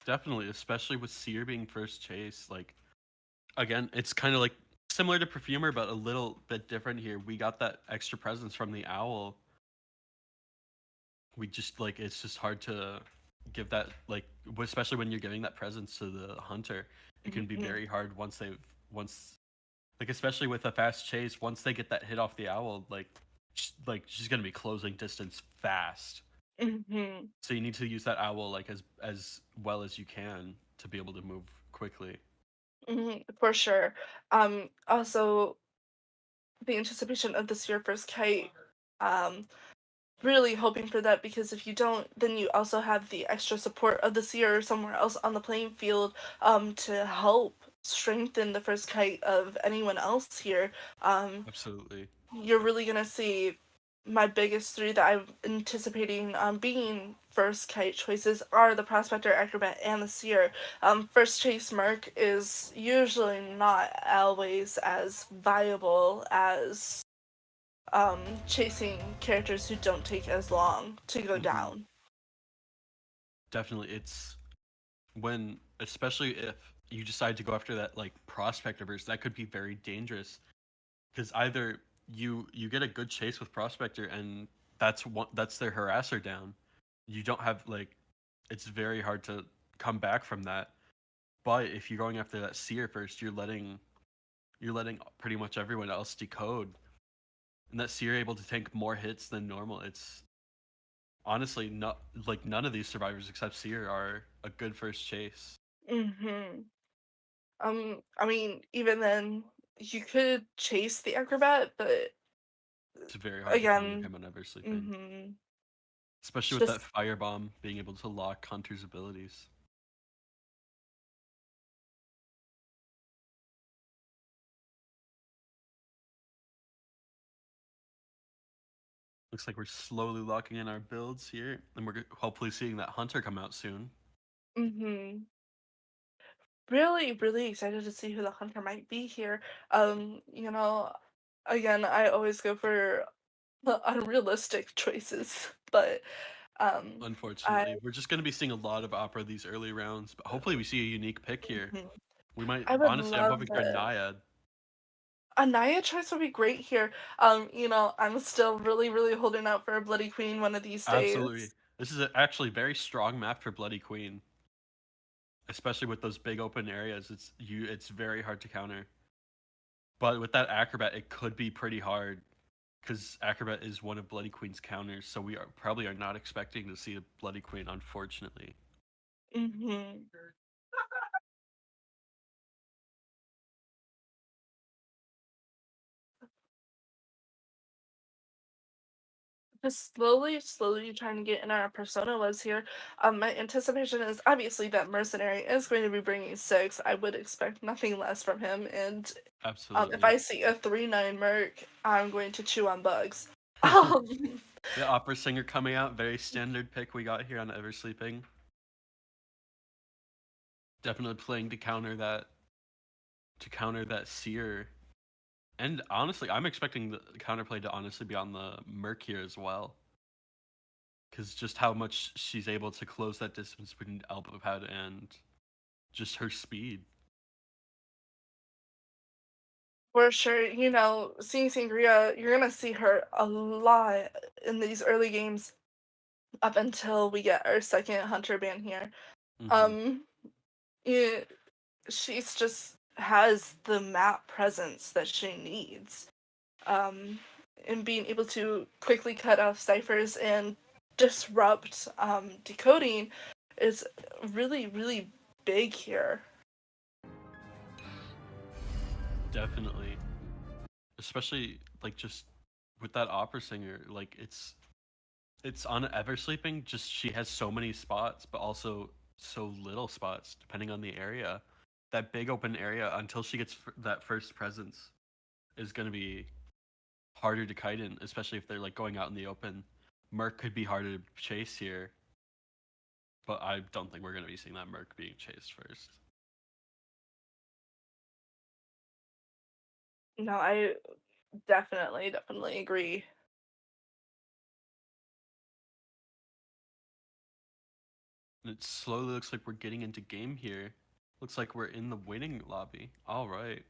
S1: Definitely, especially with seer being first chase. Like, again, it's kind of like similar to perfumer, but a little bit different here. We got that extra presence from the owl. We just like it's just hard to give that like especially when you're giving that presence to the hunter. It can be
S2: Hmm.
S1: very hard once like especially with a fast chase. Once they get that hit off the owl, like she's gonna be closing distance fast.
S2: Hmm.
S1: So you need to use that owl like as well as you can to be able to move quickly.
S2: Hmm. For sure. Also, the anticipation of this year first kite. Um, really hoping for that, because if you don't, then you also have the extra support of the seer or somewhere else on the playing field to help strengthen the first kite of anyone else here. Um,
S1: Absolutely.
S2: you're really gonna see my biggest three that I'm anticipating being first kite choices are the prospector, acrobat, and the seer. First chase mark is usually not always as viable as chasing characters who don't take as long to go
S1: Hmm.
S2: down.
S1: Definitely, it's when especially if you decide to go after that like prospector verse, that could be very dangerous because either you get a good chase with prospector and that's their harasser down. You don't have like it's very hard to come back from that. But if you're going after that seer first, you're letting pretty much everyone else decode, and that seer able to tank more hits than normal. It's honestly not like none of these survivors except seer are a good first chase.
S2: Hmm. I mean, even then, you could chase the acrobat, but
S1: It's very hard to counter
S2: again,
S1: him on ever sleeping,
S2: hmm
S1: especially
S2: it's
S1: with that
S2: just
S1: firebomb being able to lock Hunter's abilities. Looks like we're slowly locking in our builds here, and we're hopefully seeing that Hunter come out soon.
S2: hmm really excited to see who the hunter might be here. You know, again, I always go for the unrealistic choices, but I
S1: Unfortunately, we're just going to be seeing a lot of Opera these early rounds, but hopefully we see a unique pick here.
S2: mhm.
S1: We might
S2: I would
S1: honestly, I'm
S2: love
S1: hoping for a
S2: that.
S1: Naiad.
S2: A Naya choice would be great here. I'm still really holding out for a Bloody Queen one of these
S1: Absolutely,
S2: days.
S1: this is actually very strong map for Bloody Queen, especially with those big open areas. It's very hard to counter. But with that Acrobat, it could be pretty hard because Acrobat is one of Bloody Queen's counters, so we probably are not expecting to see a Bloody Queen, unfortunately.
S2: Hmm. Just slowly trying to get in our persona was here. My anticipation is obviously that Mercenary is going to be bringing six. I would expect nothing less from him, and if
S1: Absolutely.
S2: I see a 3/9 Merc, I'm going to chew on bugs. Um,
S1: The opera singer coming out, very standard pick we got here on Ever Sleeping. Definitely playing to counter that seer And honestly, I'm expecting the counterplay to honestly be on the Merc here as well. Because just how much she's able to close that distance between elbow pad and just her speed.
S2: For sure, seeing Sangria, you're gonna see her a lot in these early games up until we get our second Hunter ban here.
S1: Hmm.
S2: Um, yeah, she's just has the map presence that she needs. And being able to quickly cut off ciphers and disrupt decoding is really, really big here.
S1: Definitely. Especially like just with that opera singer, like it's on Ever Sleeping, just she has so many spots, but also so little spots depending on the area. That big open area until she gets that first presence is going to be harder to kite in, especially if they're like going out in the open. Merc could be harder to chase here, but I don't think we're going to be seeing that Merc being chased first.
S2: No, I definitely agree.
S1: And it slowly looks like we're getting into game here. Looks like we're in the winning lobby. All right.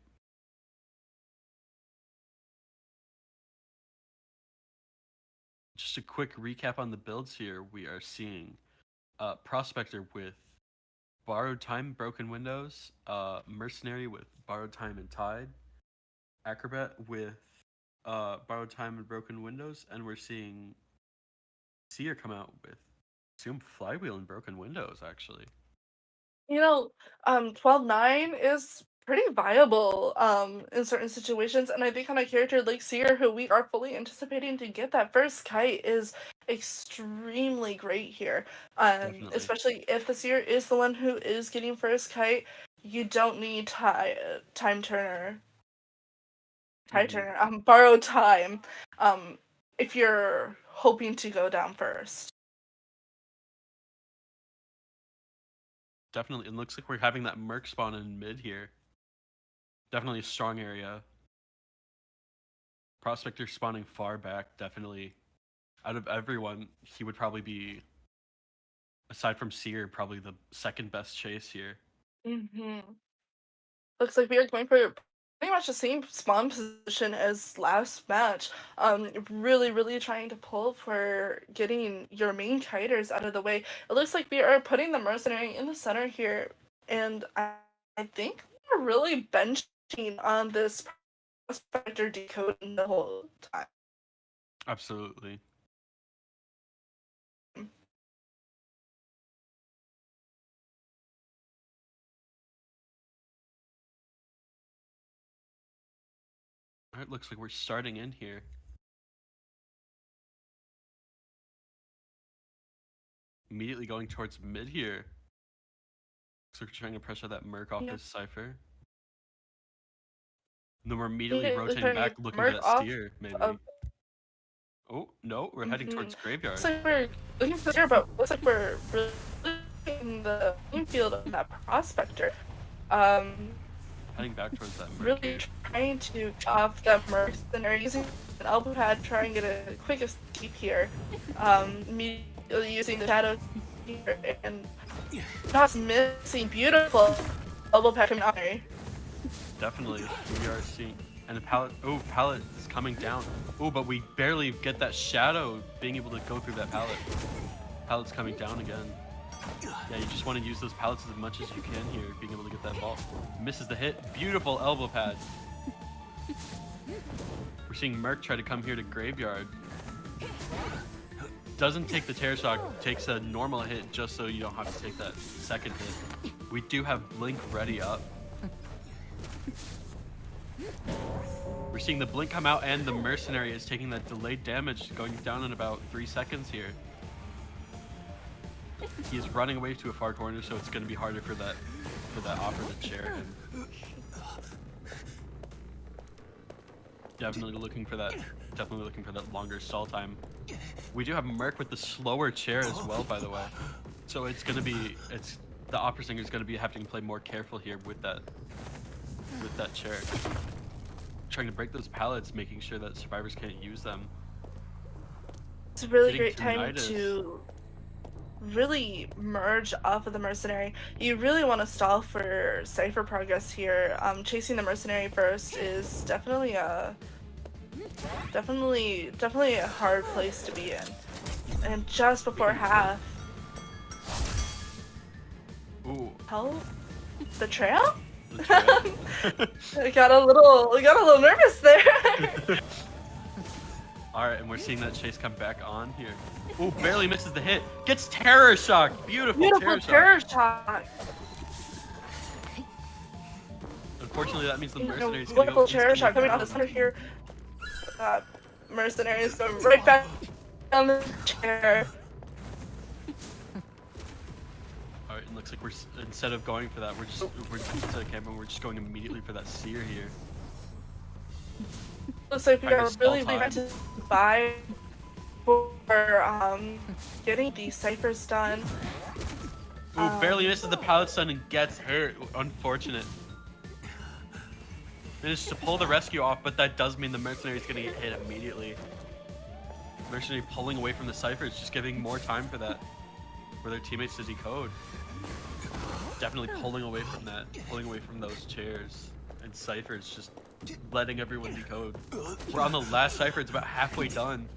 S1: Just a quick recap on the builds here. We are seeing Prospector with Borrowed Time, Broken Windows, Mercenary with Borrowed Time and Tide, Acrobat with Borrowed Time and Broken Windows, and we're seeing Seer come out with Zoom Flywheel and Broken Windows, actually.
S2: You know, 12-9 is pretty viable in certain situations, and I think on a character like Seer, who we are fully anticipating to get that first kite, is extremely great here.
S1: Definitely.
S2: Especially if the Seer is the one who is getting first kite, you don't need time turner,
S1: Hmm.
S2: borrow time, um, if you're hoping to go down first.
S1: Definitely. It looks like we're having that Merc spawn in mid here. Definitely a strong area. Prospector spawning far back, definitely. Out of everyone, he would probably be, aside from Seer, probably the second best chase here.
S2: Mm-hmm. Looks like we are going for pretty much the same spawn position as last match. Really, really trying to pull for getting your main kiters out of the way. It looks like we are putting the mercenary in the center here, and I think we're really benching on this prospector decoding the whole time.
S1: Absolutely. All right, looks like we're starting in here. Immediately going towards mid here. Looks like we're trying to pressure that Merc off
S2: Yeah,
S1: his Cypher. And then we're immediately
S2: they're
S1: rotating
S2: trying to
S1: back,
S2: get
S1: looking for
S2: Merc
S1: that
S2: off
S1: steer, maybe.
S2: of.
S1: Oh, no, we're heading
S2: Mm-hmm.
S1: towards
S2: Looks
S1: Graveyard.
S2: like we're looking for here, but looks like we're really in the infield of that prospector. Um,
S1: Heading back towards that Merc
S2: really
S1: here.
S2: trying to get off that mercenary using an elbow pad, try and get a quick escape here. Immediately using the shadow here and not missing beautiful elbow pad coming off there.
S1: Definitely, we are seeing. And the pallet, oh, pallet is coming down. Oh, but we barely get that shadow being able to go through that pallet. Pallet's coming down again. Yeah, you just want to use those pallets as much as you can here, being able to get that vault. Misses the hit. Beautiful elbow pad. We're seeing Merc try to come here to Graveyard. Doesn't take the Terror Shock, takes a normal hit just so you don't have to take that second hit. We do have Blink ready up. We're seeing the Blink come out and the Mercenary is taking that delayed damage, going down in about 3 seconds here. He is running away to a far corner, so it's going to be harder for that offer to share him. Definitely looking for that longer stall time. We do have Merc with the slower chair as well, by the way. So it's the opera singer is going to be having to play more careful here with that chair. trying to break those pallets, making sure that survivors can't use them.
S2: It's a really
S1: Getting
S2: great time
S1: tinnitus.
S2: to really merge off of the mercenary. You really want to stall for Cypher progress here. Chasing the mercenary first is definitely a hard place to be in. And just before half,
S1: Ooh.
S2: help? Betrayal?
S1: The
S2: I got a little nervous there.
S1: Alright, and we're seeing that chase come back on here. Ooh, barely misses the hit. Gets terror shock. Beautiful
S2: Terror shock.
S1: Unfortunately, that means the mercenary's gonna
S2: Wonderful
S1: go
S2: terror shot coming out of the center here. Mercenaries going right back on the chair.
S1: Alright, and looks like we're instead of going for that, we're instead of camping, we're just going immediately for that seer here.
S2: Looks like we are really trying to buy for getting these ciphers done.
S1: Ooh, barely misses the pallet stun and gets hurt. Unfortunate. Managed to pull the rescue off, but that does mean the mercenary's gonna get hit immediately. Mercenary pulling away from the cipher is just giving more time for that, for their teammates to decode. Definitely pulling away from that, pulling away from those chairs. And cipher is just letting everyone decode. We're on the last cipher, it's about halfway done.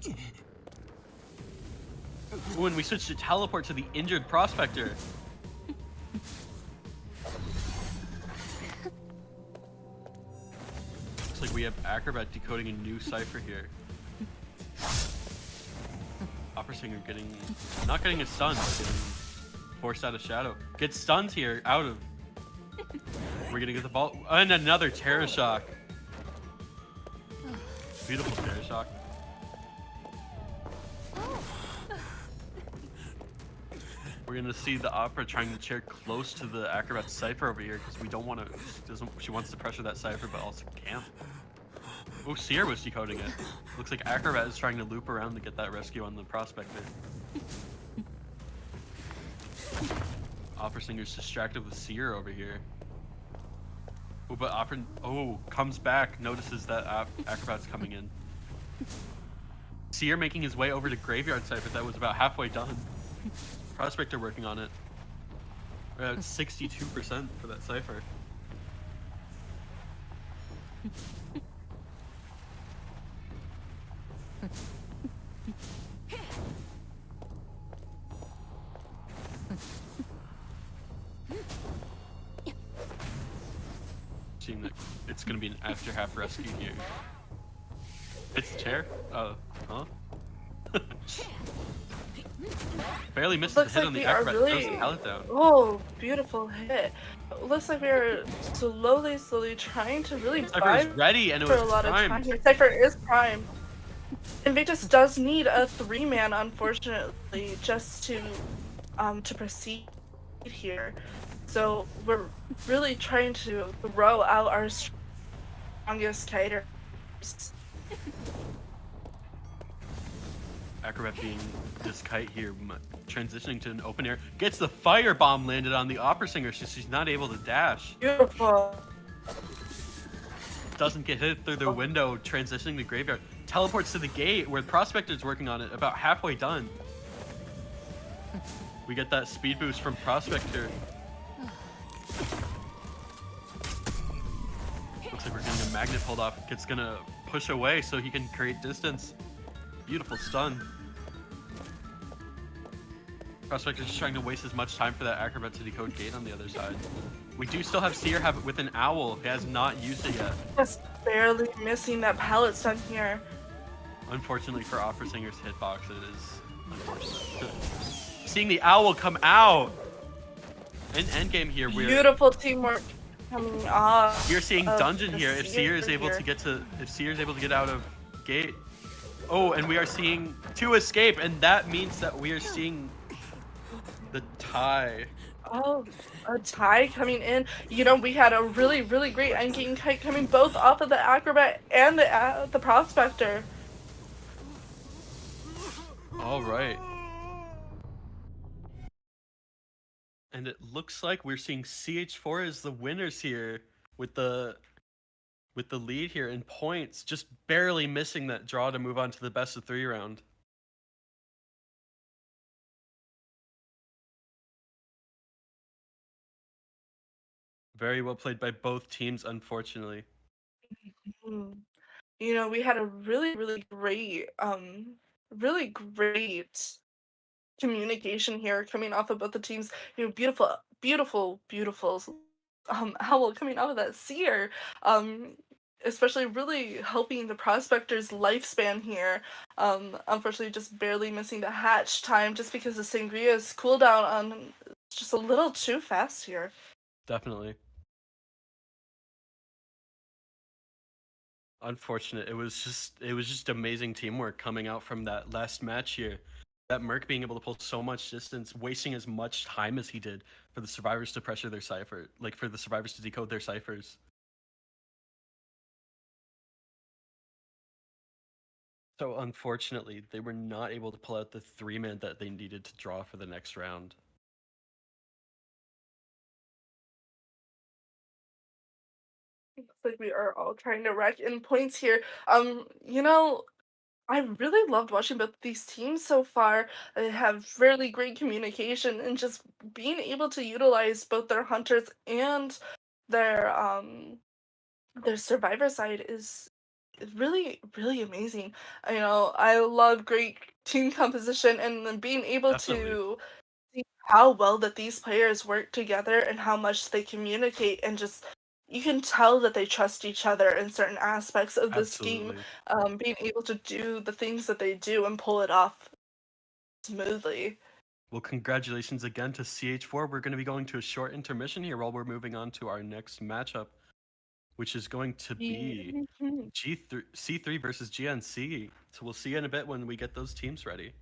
S1: Ooh, and we switch to teleport to the injured prospector. Looks like we have Acrobat decoding a new cipher here. Opera Singer not getting a stun, but getting forced out of shadow. Gets stunned here, out of. We're gonna get the ball, and another terror shock. Beautiful terror shock. We're gonna see the Opera trying to chair close to the Acrobat cipher over here because we don't want to. She wants to pressure that cipher, but also can't. Oh, Seer was decoding it. Looks like Acrobat is trying to loop around to get that rescue on the prospector. Opera Singer's distracted with Seer over here. Oh, but Opera comes back, notices that Acrobat's coming in. Seer making his way over to Graveyard Cipher that was about halfway done. Prospector working on it. We're at 62% for that cipher. Seeing that it's gonna be an after half rescue here. It's the chair? Huh? Barely misses the hit on the Acrobat, throws the pallet down.
S2: Oh, beautiful hit. Looks like we are slowly trying to really
S1: Cypher is ready and it was
S2: for a lot
S1: primed.
S2: of time here. Cypher is primed. Invictus does need a 3-man, unfortunately, just to proceed here. So we're really trying to throw out our strongest kiters.
S1: Acrobat being this kite here, transitioning to an open air, gets the firebomb landed on the Opera Singer, so she's not able to dash.
S2: Beautiful.
S1: Doesn't get hit through the window, transitioning to Graveyard. Teleports to the gate where the Prospector's working on it, about halfway done. We get that speed boost from Prospector. Looks like we're getting a magnet pulled off. It's gonna push away so he can create distance. Beautiful stun. Prospector's just trying to waste as much time for that Acrobat to decode gate on the other side. We do still have Seer have it with an owl. He has not used it yet.
S2: Just barely missing that pallet stun here.
S1: Unfortunately for Opera Singer's hitbox, it is unfortunate. Seeing the owl come out! In endgame here, we're
S2: beautiful teamwork coming off.
S1: You're seeing dungeon here. If Seer is able to get out of gate. Oh, and we are seeing 2 escape, and that means that we are seeing the tie.
S2: Oh, a tie coming in. You know, we had a really great endgame kite coming both off of the Acrobat and the Prospector.
S1: All right. And it looks like we're seeing CH4 as the winners here with the with the lead here in points, just barely missing that draw to move on to the best of 3 round. Very well played by both teams, unfortunately.
S2: Mm. You know, we had a really great communication here coming off of both the teams. You know, beautiful owl coming out of that seer. Um, Especially really helping the prospector's lifespan here. Unfortunately, just barely missing the hatch time just because the sangria's cooldown on just a little too fast here.
S1: Definitely. Unfortunate. It was just amazing teamwork coming out from that last match here. That Merc being able to pull so much distance, wasting as much time as he did for the survivors to pressure their cipher, like for the survivors to decode their ciphers. So unfortunately, they were not able to pull out the 3-man that they needed to draw for the next round.
S2: Looks like we are all trying to rack in points here. You know, I really loved watching both these teams so far. They have really great communication and just being able to utilize both their hunters and their their survivor side is really amazing. You know, I love great team composition and then being able
S1: Definitely.
S2: to see how well that these players work together and how much they communicate and just you can tell that they trust each other in certain aspects of this game,
S1: Absolutely.
S2: being able to do the things that they do and pull it off smoothly.
S1: Well, congratulations again to CH4. We're going to be going to a short intermission here while we're moving on to our next matchup, which is going to be
S2: Mhm.
S1: C3 versus GNC. So we'll see you in a bit when we get those teams ready.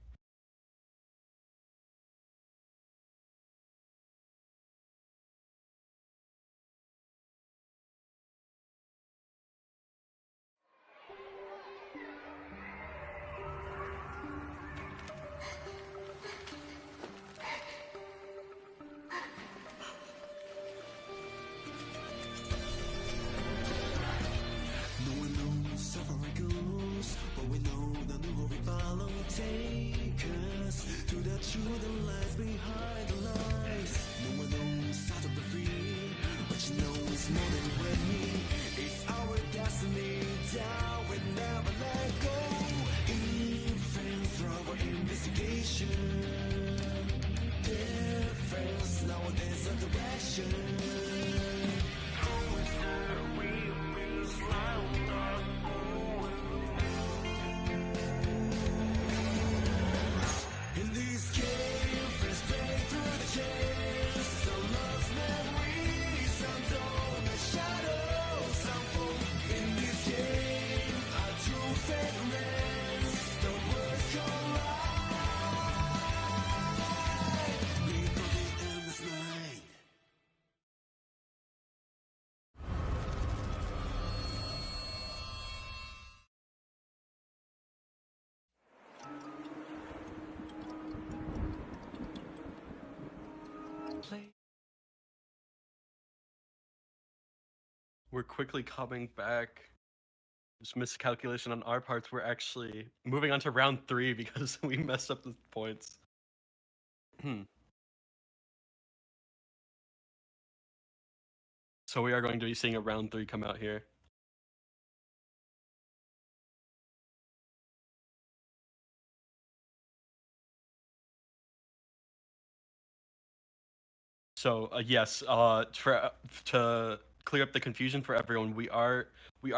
S3: No one knows how far it goes, but we know the new we follow. Take us to the truth that lies behind the lies. No one knows how to be free, but you know it's more than you and me. It's our destiny, down we never let go. Even through our investigation, difference nowadays a direction. In this game, first break through the chains. Some lost memories, untold the shadows unfold. In this game, our true fate remains. The words collide. We know the end is night.
S1: We're quickly coming back. Just miscalculation on our parts. We're actually moving on to round 3 because we messed up the points. So we are going to be seeing a round 3 come out here. So yes, to clear up the confusion for everyone, we are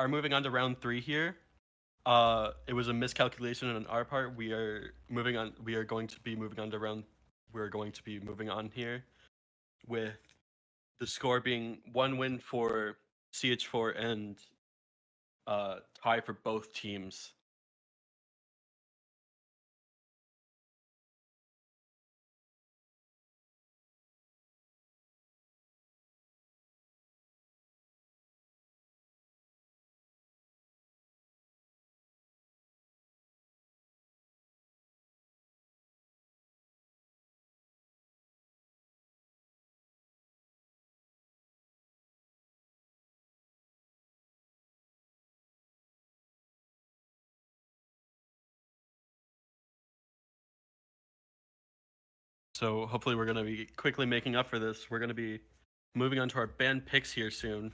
S1: moving on to round 3 here. It was a miscalculation on our part. We are moving on. We are going to be moving on to round. We're going to be moving on here with the score being 1 win for CH4 and tie for both teams. So hopefully we're gonna be quickly making up for this. We're gonna be moving on to our band picks here soon.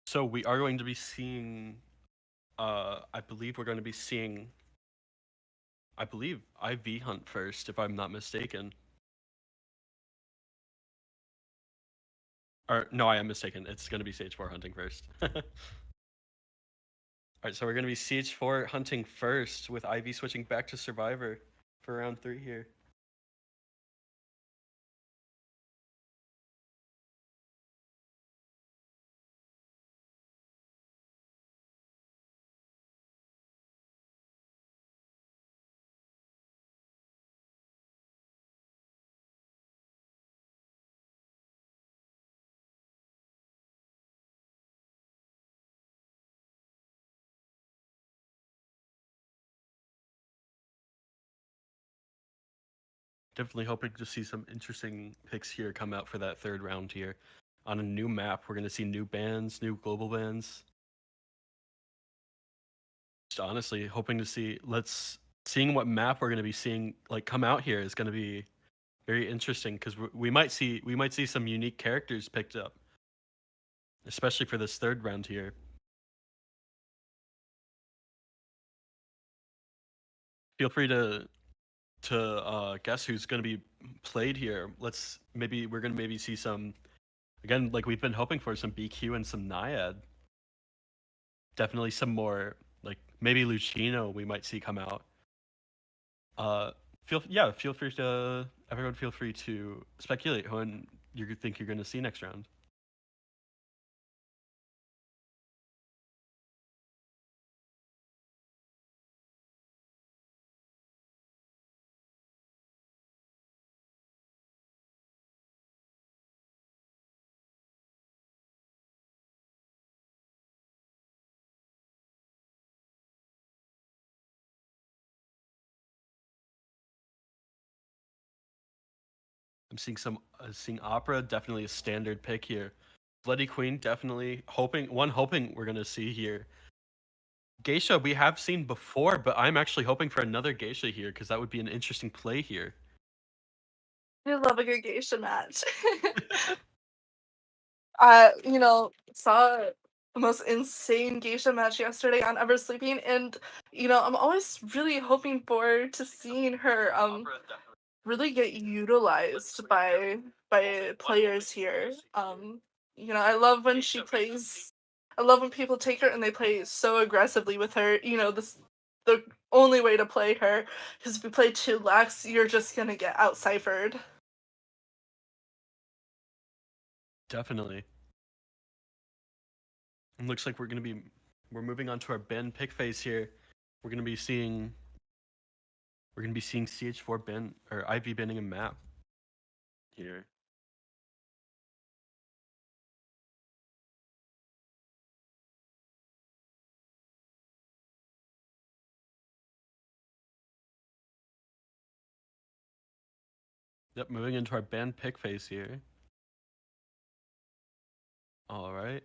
S1: So we are going to be seeing, I believe we're going to be seeing, I believe IV Hunt first, if I'm not mistaken. Or no, I am mistaken. It's going to be CH4 hunting first. All right, so we're going to be CH4 hunting first with IV switching back to Survivor for round 3 here. Definitely hoping to see some interesting picks here come out for that 3rd round here. On a new map, we're going to see new bands, new global bands. Just honestly hoping to see, seeing what map we're going to be seeing like come out here is going to be very interesting because we might see some unique characters picked up, especially for this 3rd round here. Feel free to guess who's going to be played here. We're going to maybe see some, again, like we've been hoping for, some BQ and some Naiad. Definitely some more, like maybe Lucino we might see come out. Everyone feel free to speculate who you think you're going to see next round. I'm seeing Opera, definitely a standard pick here. Bloody Queen, definitely hoping we're gonna see here. Geisha we have seen before, but I'm actually hoping for another Geisha here because that would be an interesting play here.
S2: I love a good geisha match. Saw the most insane geisha match yesterday on Ever Sleeping, and I'm always really hoping forward to seeing her really get utilized by players here. I love when she plays. I love when people take her and they play so aggressively with her. The only way to play her, because if you play too lax, you're just gonna get out-cyphered.
S1: Definitely. It looks like we're moving on to our Ben pick phase here. We're gonna be seeing CH4 Ben or IV banning a map here. Yep, moving into our band pick phase here. All right.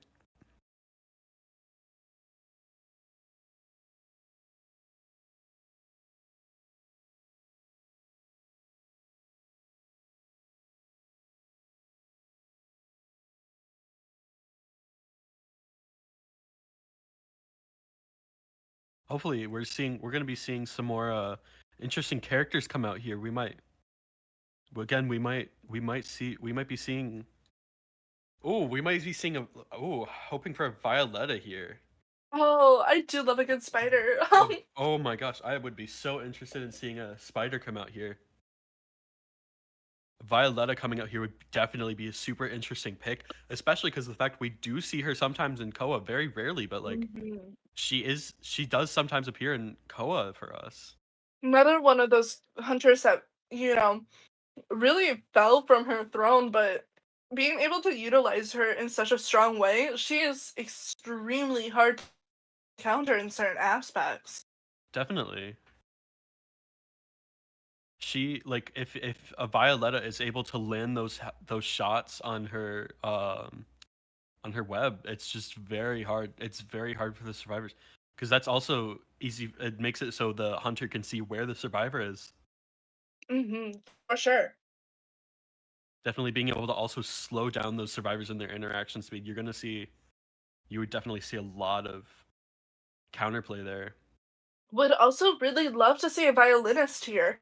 S1: Hopefully, we're going to be seeing some more interesting characters come out here. We might be seeing. Oh, we might be seeing hoping for a Violetta here.
S2: Oh, I do love a good spider.
S1: Oh my gosh, I would be so interested in seeing a spider come out here. Violetta coming out here would definitely be a super interesting pick, especially because the fact we do see her sometimes in Koa, very rarely, but like
S2: Mhm.
S1: she does sometimes appear in Koa for us.
S2: Another one of those hunters that, really fell from her throne, but being able to utilize her in such a strong way, she is extremely hard counter in certain aspects.
S1: Definitely. She like if a Violetta is able to land those shots on her web, it's just very hard. It's very hard for the survivors because that's also easy. It makes it so the hunter can see where the survivor is.
S2: For sure.
S1: Definitely being able to also slow down those survivors in their interaction speed. You would definitely see a lot of counterplay there.
S2: Would also really love to see a violinist here.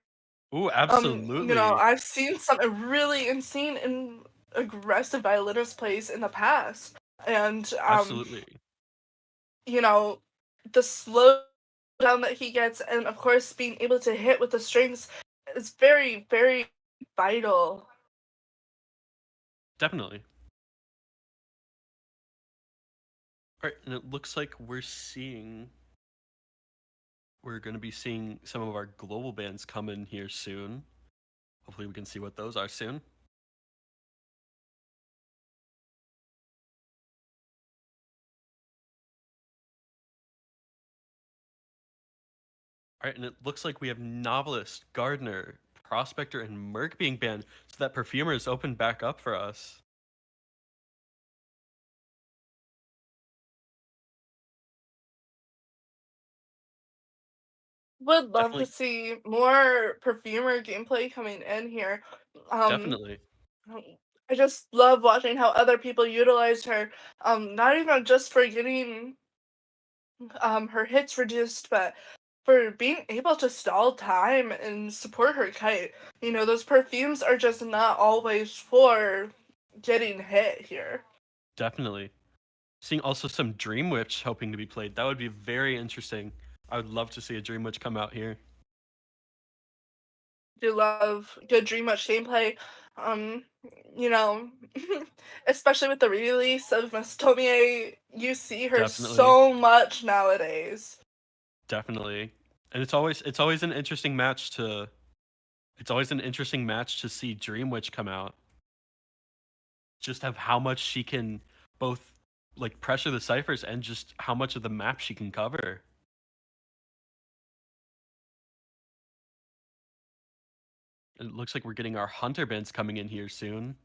S1: Ooh, absolutely.
S2: I've seen some really insane and aggressive violinist plays in the past, and
S1: Absolutely.
S2: The slow down that he gets, and of course being able to hit with the strings is very, very vital.
S1: Definitely. All right, and it looks like we're going to be seeing some of our global bands come in here soon. Hopefully we can see what those are soon. All right, and it looks like we have Novelist, Gardener, Prospector, and Merc being banned, so that Perfumer is opened back up for us.
S2: Would love to
S1: Definitely,
S2: see more perfumer gameplay coming in here.
S1: definitely,
S2: I just love watching how other people utilize her. Not even just for getting her hits reduced, but for being able to stall time and support her kite. Those perfumes are just not always for getting hit here.
S1: definitely. Seeing also some Dream Witch hoping to be played. That would be very interesting. I would love to see a Dream Witch come out here.
S2: Do love good Dream Much gameplay. Um, you know, especially with the release of Miss Tomie, you see her
S1: Definitely,
S2: so much nowadays.
S1: definitely. And it's always an interesting match to see Dream Witch come out. Just have how much she can both like pressure the ciphers and just how much of the map she can cover. It looks like we're getting our hunter bands coming in here soon.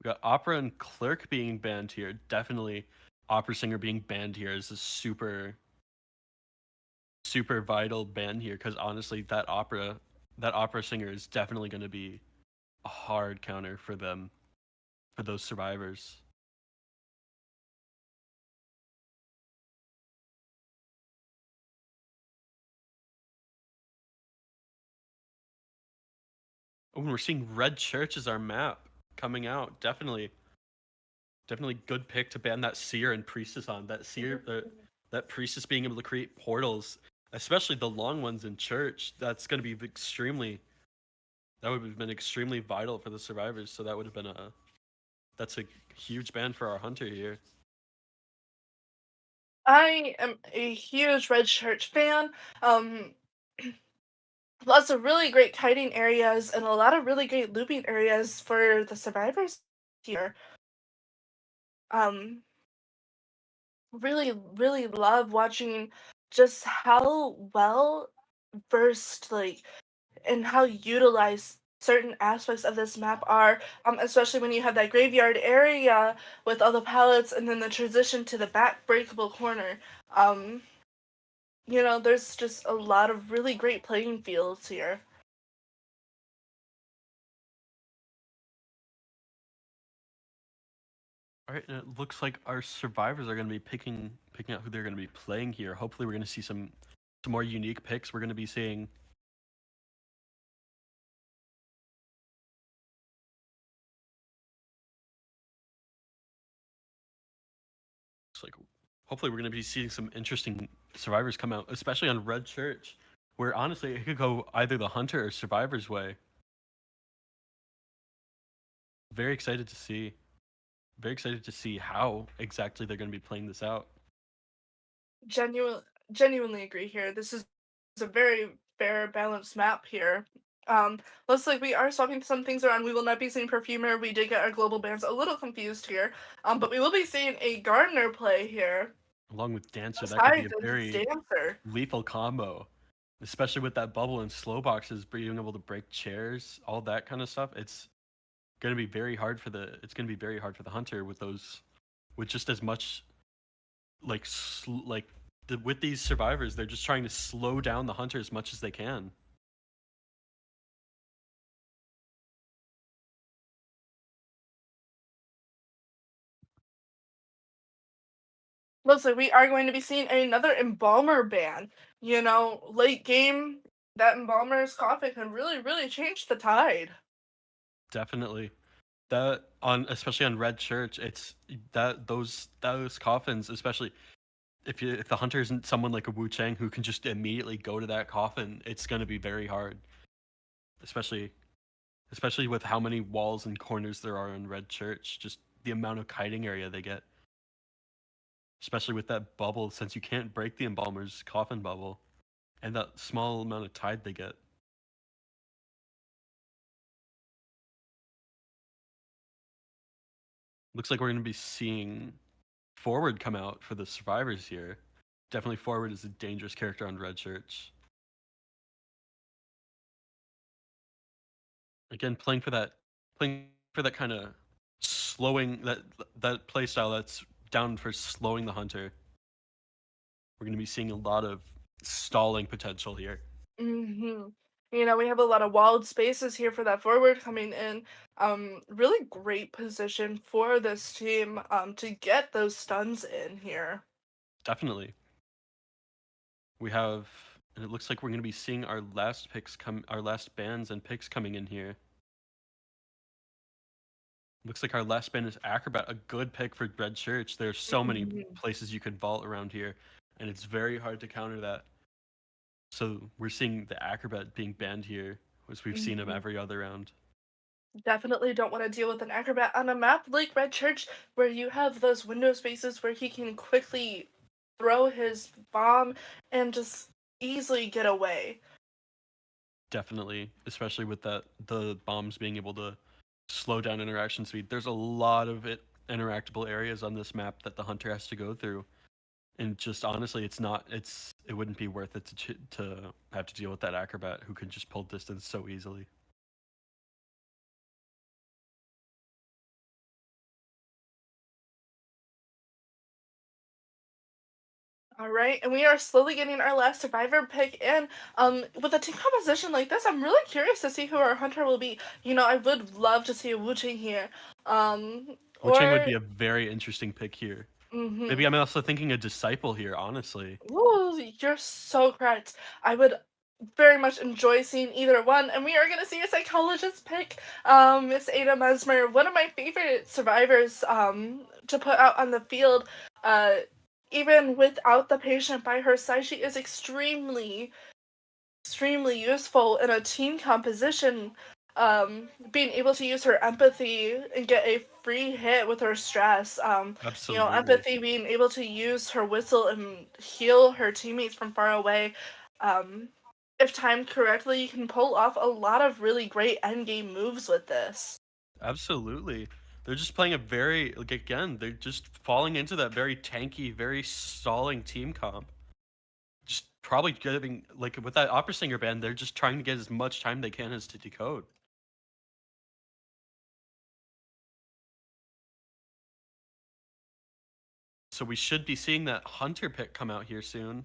S1: We got opera and clerk being banned here. Definitely opera singer being banned here is a super vital ban here because honestly that opera singer is definitely going to be a hard counter for them, for those survivors. Oh, and we're seeing Red Church as our map coming out. Definitely good pick to ban that seer and priestess on. That priestess being able to create portals, especially the long ones in church. That would have been extremely vital for the survivors. So that's a huge ban for our hunter here.
S2: I am a huge Red Church fan. Lots of really great kiting areas and a lot of really great looping areas for the survivors here. Um, really, really love watching just how well versed, and how utilized certain aspects of this map are, especially when you have that graveyard area with all the pallets and then the transition to the back breakable corner. Um, there's just a lot of really great playing fields here.
S1: All right, and it looks like our survivors are going to be picking out who they're going to be playing here. Hopefully, we're going to see some more unique picks. We're going to be seeing. It's like, hopefully, we're going to be seeing some interesting survivors come out, especially on Red Church, where honestly it could go either the hunter or survivor's way. Very excited to see. Very excited to see how exactly they're going to be playing this out.
S2: Genuinely agree here. This is a very fair, balanced map here. Looks like we are swapping some things around. We will not be seeing Perfumer. We did get our global bans a little confused here. But we will be seeing a Gardener play here.
S1: Along with Dancer, that could be
S2: Besides
S1: a
S2: its
S1: very
S2: Dancer.
S1: lethal combo. Especially with that bubble and slow boxes, being able to break chairs, all that kind of stuff. It's gonna be very hard for the hunter with those, with just as much with these survivors, they're just trying to slow down the hunter as much as they can.
S2: Looks like we are going to be seeing another Embalmer ban. You know, late game, that Embalmer's coffin can really, really change the tide.
S1: Definitely. That on especially on Red Church, it's that those coffins, especially if the hunter isn't someone like a Wu Chang who can just immediately go to that coffin, it's gonna be very hard. Especially with how many walls and corners there are in Red Church, just the amount of kiting area they get. Especially with that bubble, since you can't break the Embalmer's coffin bubble, and that small amount of tide they get. Looks like we're going to be seeing Forward come out for the survivors here. Definitely Forward is a dangerous character on Red Church. Again, playing for that kind of slowing, that play style that's down for slowing the hunter. We're going to be seeing a lot of stalling potential here.
S2: Mm-hmm. You know, we have a lot of walled spaces here for that Forward coming in. Really great position for this team to get those stuns in here.
S1: Definitely. We have, and it looks like we're going to be seeing our last bans and picks coming in here. Looks like our last ban is Acrobat, a good pick for Red Church. There's so many places you could vault around here, and it's very hard to counter that. So we're seeing the Acrobat being banned here, as we've seen him every other round.
S2: Definitely don't want to deal with an Acrobat on a map like Red Church, where you have those window spaces where he can quickly throw his bomb and just easily get away.
S1: Definitely, especially with the bombs being able to slow down interaction speed. There's a lot of interactable areas on this map that the hunter has to go through, and just honestly, it wouldn't be worth it to have to deal with that Acrobat who can just pull distance so easily.
S2: All right, and we are slowly getting our last survivor pick in. With a team composition like this, I'm really curious to see who our hunter will be. You know, I would love to see a Wu Chang here.
S1: Wu Chang would be a very interesting pick here.
S2: Mm-hmm.
S1: Maybe I'm also thinking a Disciple here, honestly.
S2: Ooh, you're so correct. I would very much enjoy seeing either one, and we are gonna see a psychologist pick, Miss Ada Mesmer, one of my favorite survivors, to put out on the field. Even without the patient by her side, she is extremely useful in a team composition. Being able to use her empathy and get a free hit with her stress. You know,
S1: Absolutely.
S2: empathy, being able to use her whistle and heal her teammates from far away. If timed correctly, you can pull off a lot of really great endgame moves with this.
S1: Absolutely. They're just playing a very, like, again, they're just falling into that very tanky, very stalling team comp. Just probably getting, like, with that opera singer band, they're just trying to get as much time they can as to decode. So we should be seeing that hunter pick come out here soon.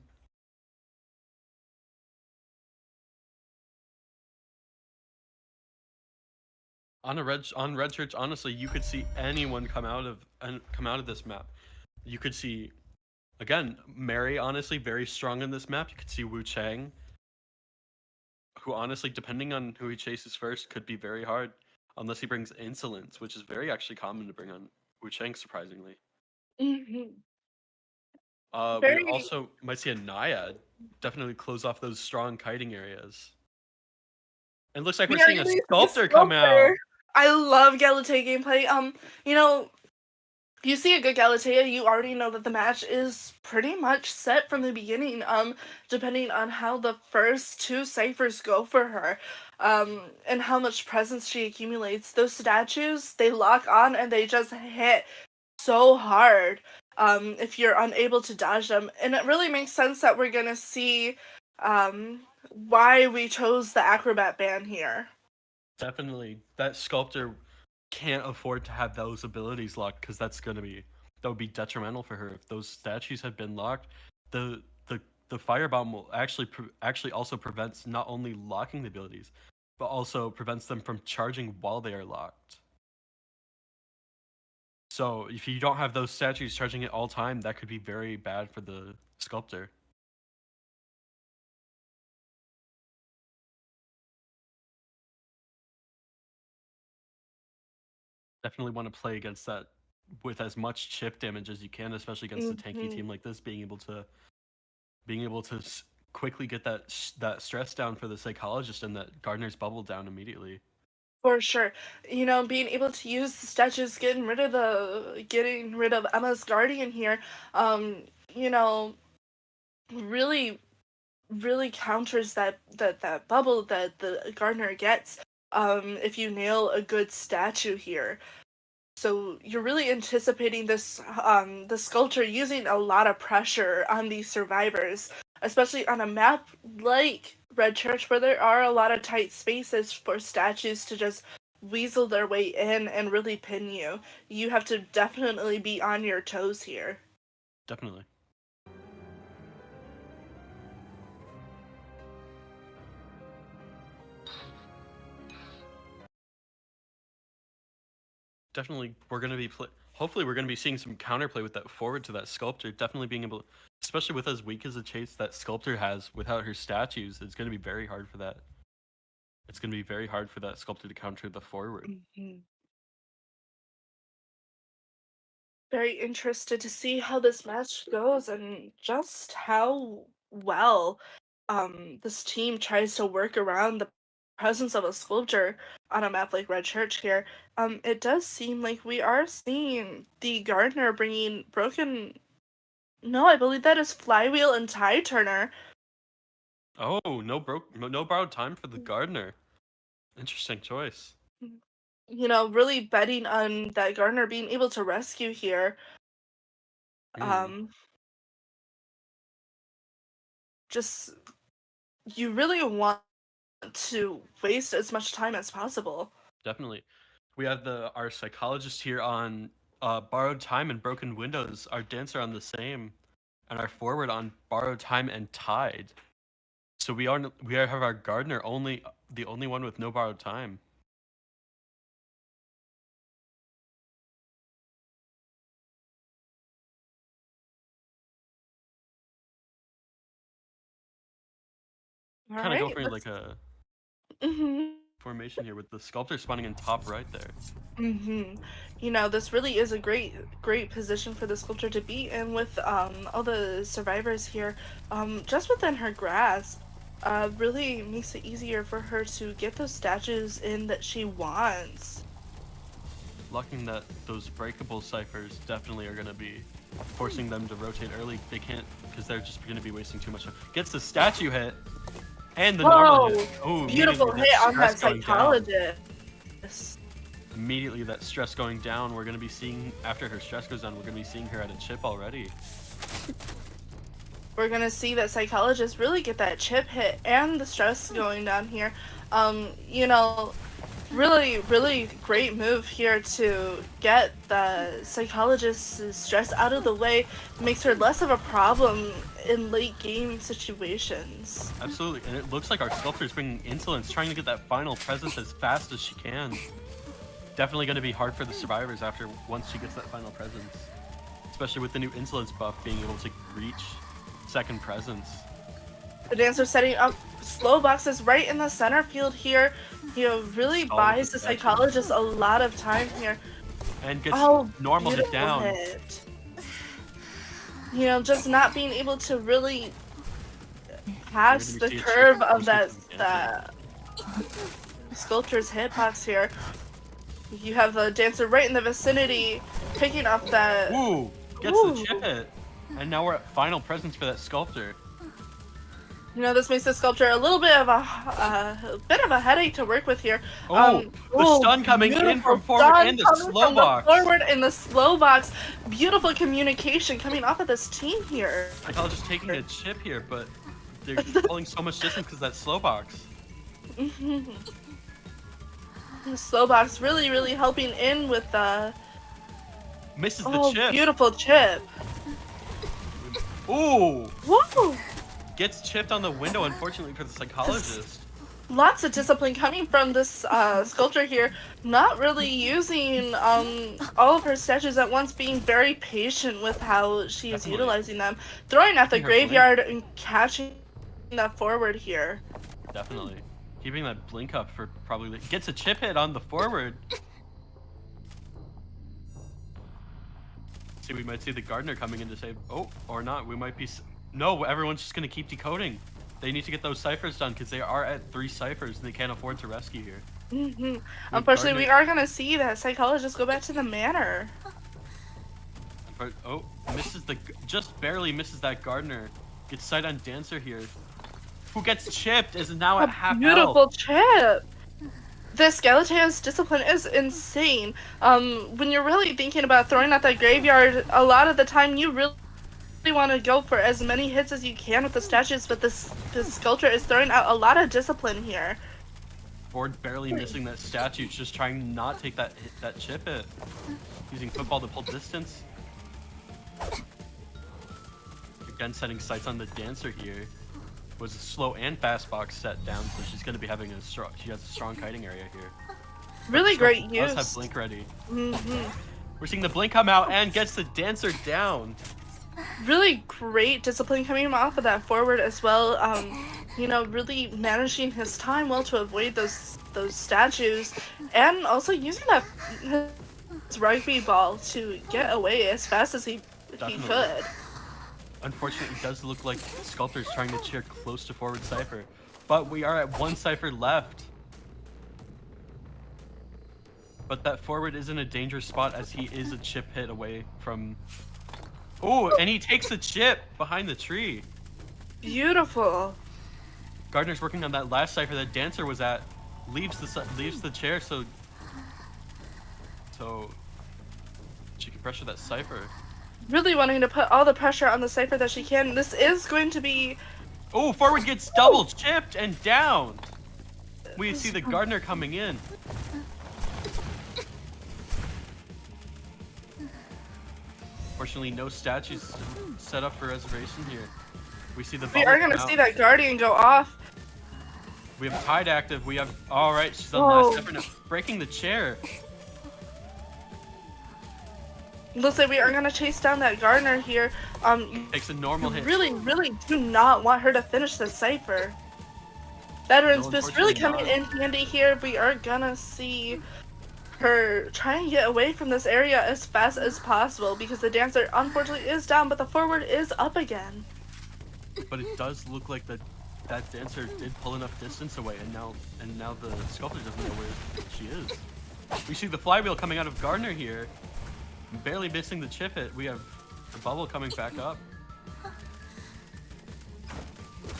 S1: On Red Church, honestly, you could see anyone come out of this map. You could see, again, Mary, honestly, very strong in this map. You could see Wu Chang, who honestly, depending on who he chases first, could be very hard, unless he brings Insolence, which is very actually common to bring on Wu Chang, surprisingly.
S2: Mm-hmm.
S1: We also might see a Naiad definitely close off those strong kiting areas. And looks like we're seeing a Sculptor come out.
S2: I love Galate gameplay. You know, you see a good Galatea, you already know that the match is pretty much set from the beginning, depending on how the first two ciphers go for her, and how much presence she accumulates. Those statues, they lock on and they just hit so hard, if you're unable to dodge them. And it really makes sense that we're gonna see, why we chose the Acrobat ban here.
S1: Definitely, that sculptor can't afford to have those abilities locked because that would be detrimental for her. If those statues had been locked, the the firebomb will actually also prevents not only locking the abilities, but also prevents them from charging while they are locked. So if you don't have those statues charging at all time, that could be very bad for the sculptor. Definitely want to play against that with as much chip damage as you can, especially against a tanky team like this. Being able to quickly get that stress down for the psychologist and that Gardner's bubble down immediately.
S2: For sure. You know, being able to use the statues, getting rid of Emma's guardian here, you know, really really counters that bubble that the Gardner gets, if you nail a good statue here. So you're really anticipating the sculptor using a lot of pressure on these survivors, especially on a map like Red Church where there are a lot of tight spaces for statues to just weasel their way in and really pin you. You have to definitely be on your toes here.
S1: Definitely. Definitely, hopefully we're gonna be seeing some counterplay with that forward to that sculptor. Definitely being able, especially with as weak as a chase that sculptor has without her statues, it's gonna be very hard for that. It's gonna be very hard for that sculptor to counter the forward.
S2: Mm-hmm. Very interested to see how this match goes and just how well this team tries to work around the presence of a sculptor on a map like Red Church here. It does seem like we are seeing the Gardner bringing broken. No, I believe that is Flywheel and Tide Turner.
S1: Oh, no borrowed time for the Gardner. Interesting choice.
S2: You know, really betting on that Gardner being able to rescue here. Just you really want to waste as much time as possible.
S1: Definitely. We have our psychologist here on borrowed time and broken windows. Our dancer on the same, and our forward on borrowed time and tide. So have our Gardner the only one with no borrowed time. Kind of go for like a formation here with the sculptor spawning in top right there.
S2: You know, this really is a great position for the sculptor to be in with all the survivors here, just within her grasp. Really makes it easier for her to get those statues in that she wants.
S1: Locking those breakable ciphers definitely are going to be forcing them to rotate early. They can't because they're just going to be wasting too much time. Gets the statue hit and the normal hit. Oh,
S2: beautiful hit on that psychologist.
S1: Immediately that stress going down. We're going to be seeing, after her stress goes down, we're going to be seeing her at a chip already.
S2: We're going to see that psychologist really get that chip hit and the stress going down here. You know, really great move here to get the psychologist's stress out of the way. Makes her less of a problem in late game situations.
S1: Absolutely, and it looks like our sculptor is bringing insolence, trying to get that final presence as fast as she can. Definitely going to be hard for the survivors once she gets that final presence, especially with the new insolence buff being able to reach second presence.
S2: The dancer setting up slow boxes right in the center field here. You know, really buys the psychologist a lot of time here.
S1: And gets normal hit down.
S2: Hit. You know, just not being able to really pass the curve of that sculptor's hitbox here. You have the dancer right in the vicinity, picking up that.
S1: Ooh, gets
S2: Ooh.
S1: the chip hit. And now we're at final presence for that sculptor.
S2: You know, this makes the sculptor a little bit of a headache to work with here.
S1: Oh, the stun coming in from forward and the slow box.
S2: Forward in the slow box. Beautiful communication coming off of this team here.
S1: Psychologist taking a chip here, but they're pulling so much distance because that slow box.
S2: The slow box really helping in with the.
S1: Misses the chip.
S2: Beautiful chip.
S1: Ooh.
S2: Woo!
S1: Gets chipped on the window, unfortunately for the psychologist.
S2: Lots of discipline coming from this sculptor here. Not really using all of her statues at once, being very patient with how she is utilizing them. Throwing at the graveyard and catching that forward here.
S1: Definitely. Keeping that blink up for probably... Gets a chip hit on the forward. See, we might see the gardener coming in to save... Oh, or not. We might be... No, everyone's just going to keep decoding. They need to get those ciphers done because they are at 3 ciphers and they can't afford to rescue here.
S2: Unfortunately, we are going to see that psychologist go back to the manor.
S1: Oh, misses the... Just barely misses that gardener. Gets sight on dancer here. Who gets chipped is now at half health.
S2: Beautiful chip! This Galatea's discipline is insane. When you're really thinking about throwing at that graveyard, a lot of the time you really want to go for as many hits as you can with the statues, but this sculptor is throwing out a lot of discipline here.
S1: Ford barely missing that statue, just trying to not take that chip hit. Using football to pull distance. Again, setting sights on the dancer here. Was a slow and fast box set down, so she's going to be having she has a strong kiting area here.
S2: Really great use.
S1: Does have blink ready. We're seeing the blink come out and gets the dancer down.
S2: Really great discipline coming off of that forward as well. You know, really managing his time well to avoid those statues, and also using that his rugby ball to get away as fast as he could.
S1: Unfortunately, it does look like Sculptor's trying to cheer close to forward cipher, but we are at 1 cipher left. But that forward is in a dangerous spot as he is a chip hit away from... Oh, and he takes the chip behind the tree.
S2: Beautiful.
S1: Gardner's working on that last cipher that dancer was at. Leaves the chair so she can pressure that cipher.
S2: Really wanting to put all the pressure on the cipher that she can. This is going to be...
S1: Oh, forward gets double chipped and down. We see the gardener coming in. Fortunately, no statues set up for reservation here. We see the...
S2: We are going to see that guardian go off.
S1: We have Tide active. We have... All right, she's on the last cipher now. Breaking the chair.
S2: Looks like we are going to chase down that gardener here.
S1: Takes a normal hit.
S2: Really do not want her to finish the cipher. Veteran's Boost really coming in handy here. We are going to see her try and get away from this area as fast as possible because the dancer unfortunately is down, but the forward is up again.
S1: But it does look like that dancer did pull enough distance away, and now the sculptor doesn't know where she is. We see the flywheel coming out of Gardner here. Barely missing the chip hit. We have the bubble coming back up.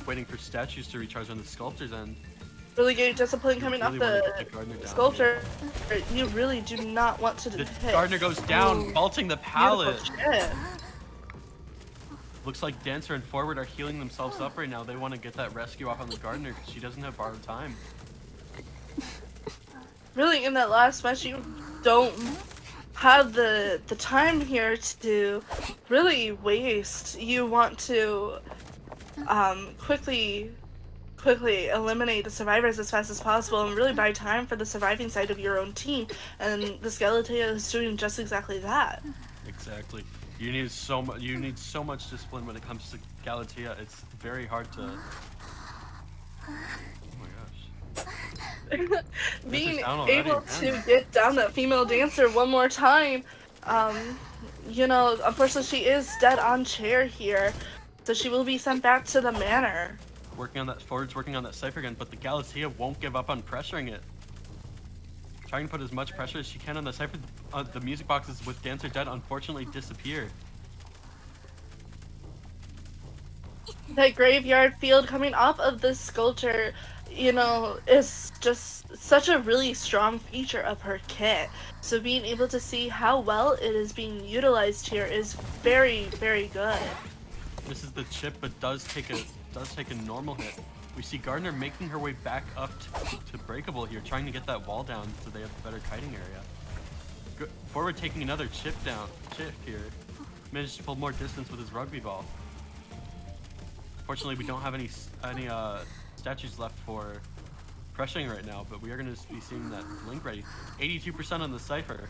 S1: Waiting for statues to recharge on the sculptor's end.
S2: Really good discipline coming off the sculptor. You really do not want to hit.
S1: Gardner goes down, vaulting the pallet. Looks like dancer and forward are healing themselves up right now. They want to get that rescue off on the gardener because she doesn't have borrowed time.
S2: Really, in that last match, you don't have the time here to really waste. You want to quickly eliminate the survivors as fast as possible and really buy time for the surviving side of your own team, and the Galatea is doing just exactly that.
S1: Exactly. You need so much discipline when it comes to Galatea. It's very hard to... Oh my gosh.
S2: Being able to get down that female dancer one more time, you know, unfortunately she is dead on chair here, so she will be sent back to the manor.
S1: Forward's working on that cipher again, but the Galatea won't give up on pressuring it. trying to put as much pressure as she can on the Cypher. The music boxes with Dancer dead unfortunately disappear.
S2: That graveyard field coming off of this sculpture, is just such a really strong feature of her kit. So being able to see how well it is being utilized here is very, very good.
S1: Misses the chip, but does take a normal hit. We see Gardner making her way back up to breakable here, trying to get that wall down so they have a better kiting area. Forward taking another chip here. Managed to pull more distance with his rugby ball. Fortunately, we don't have any statues left for pressuring right now, but we are going to be seeing that blink ready. 82% on the Cypher.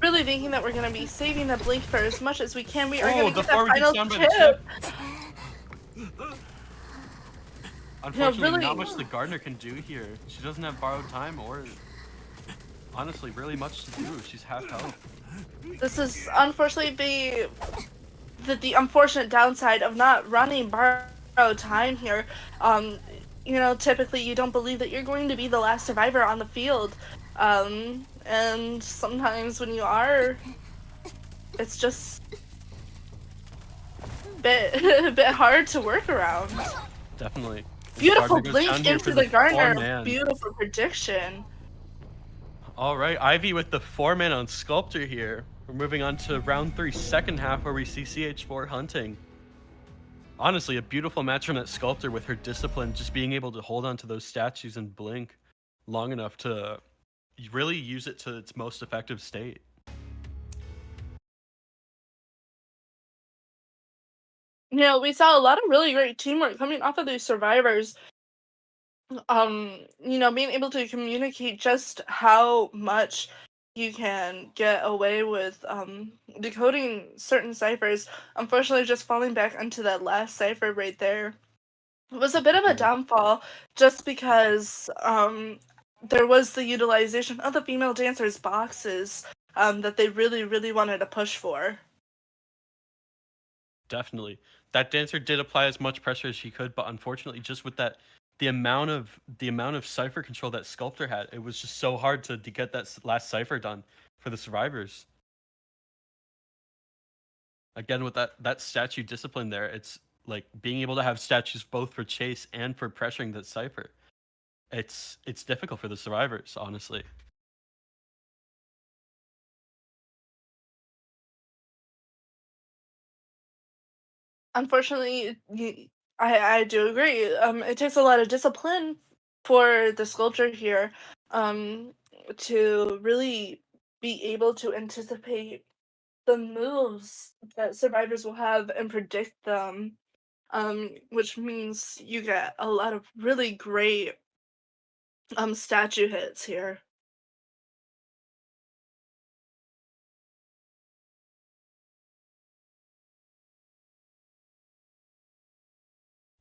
S2: Really thinking that we're going to be saving the blink for as much as we can. We are going to get that
S1: forward
S2: final
S1: gets down by
S2: chip.
S1: the chip. Unfortunately,
S2: really-
S1: not much the Gardner can do here. She doesn't have borrowed time or, honestly, really much to do. She's half health.
S2: This is unfortunately the unfortunate downside of not running borrowed time here. Typically you don't believe that you're going to be the last survivor on the field. And sometimes when you are, it's just a bit hard to work around.
S1: Definitely.
S2: Beautiful
S1: Gardner goes down
S2: blink
S1: here
S2: into
S1: for
S2: the Gardner.
S1: 4-man.
S2: Beautiful prediction.
S1: All right, Ivy with the 4-man on Sculptor here. We're moving on to round 3, second half, where we see CH4 hunting. Honestly, a beautiful match from that Sculptor with her discipline, just being able to hold on to those statues and blink long enough to really use it to its most effective state.
S2: We saw a lot of really great teamwork coming off of these survivors. Being able to communicate just how much you can get away with decoding certain ciphers. Unfortunately, just falling back into that last cipher right there was a bit of a downfall, just because there was the utilization of the female dancers' boxes that they really, really wanted to push for.
S1: Definitely. That Dancer did apply as much pressure as she could, but unfortunately, just with that, the amount of cipher control that Sculptor had, it was just so hard to get that last cipher done for the survivors. Again, with that statue discipline there, it's like being able to have statues both for chase and for pressuring that cipher. It's difficult for the survivors, honestly.
S2: Unfortunately, I do agree. It takes a lot of discipline for the sculptor here to really be able to anticipate the moves that survivors will have and predict them, which means you get a lot of really great statue hits here.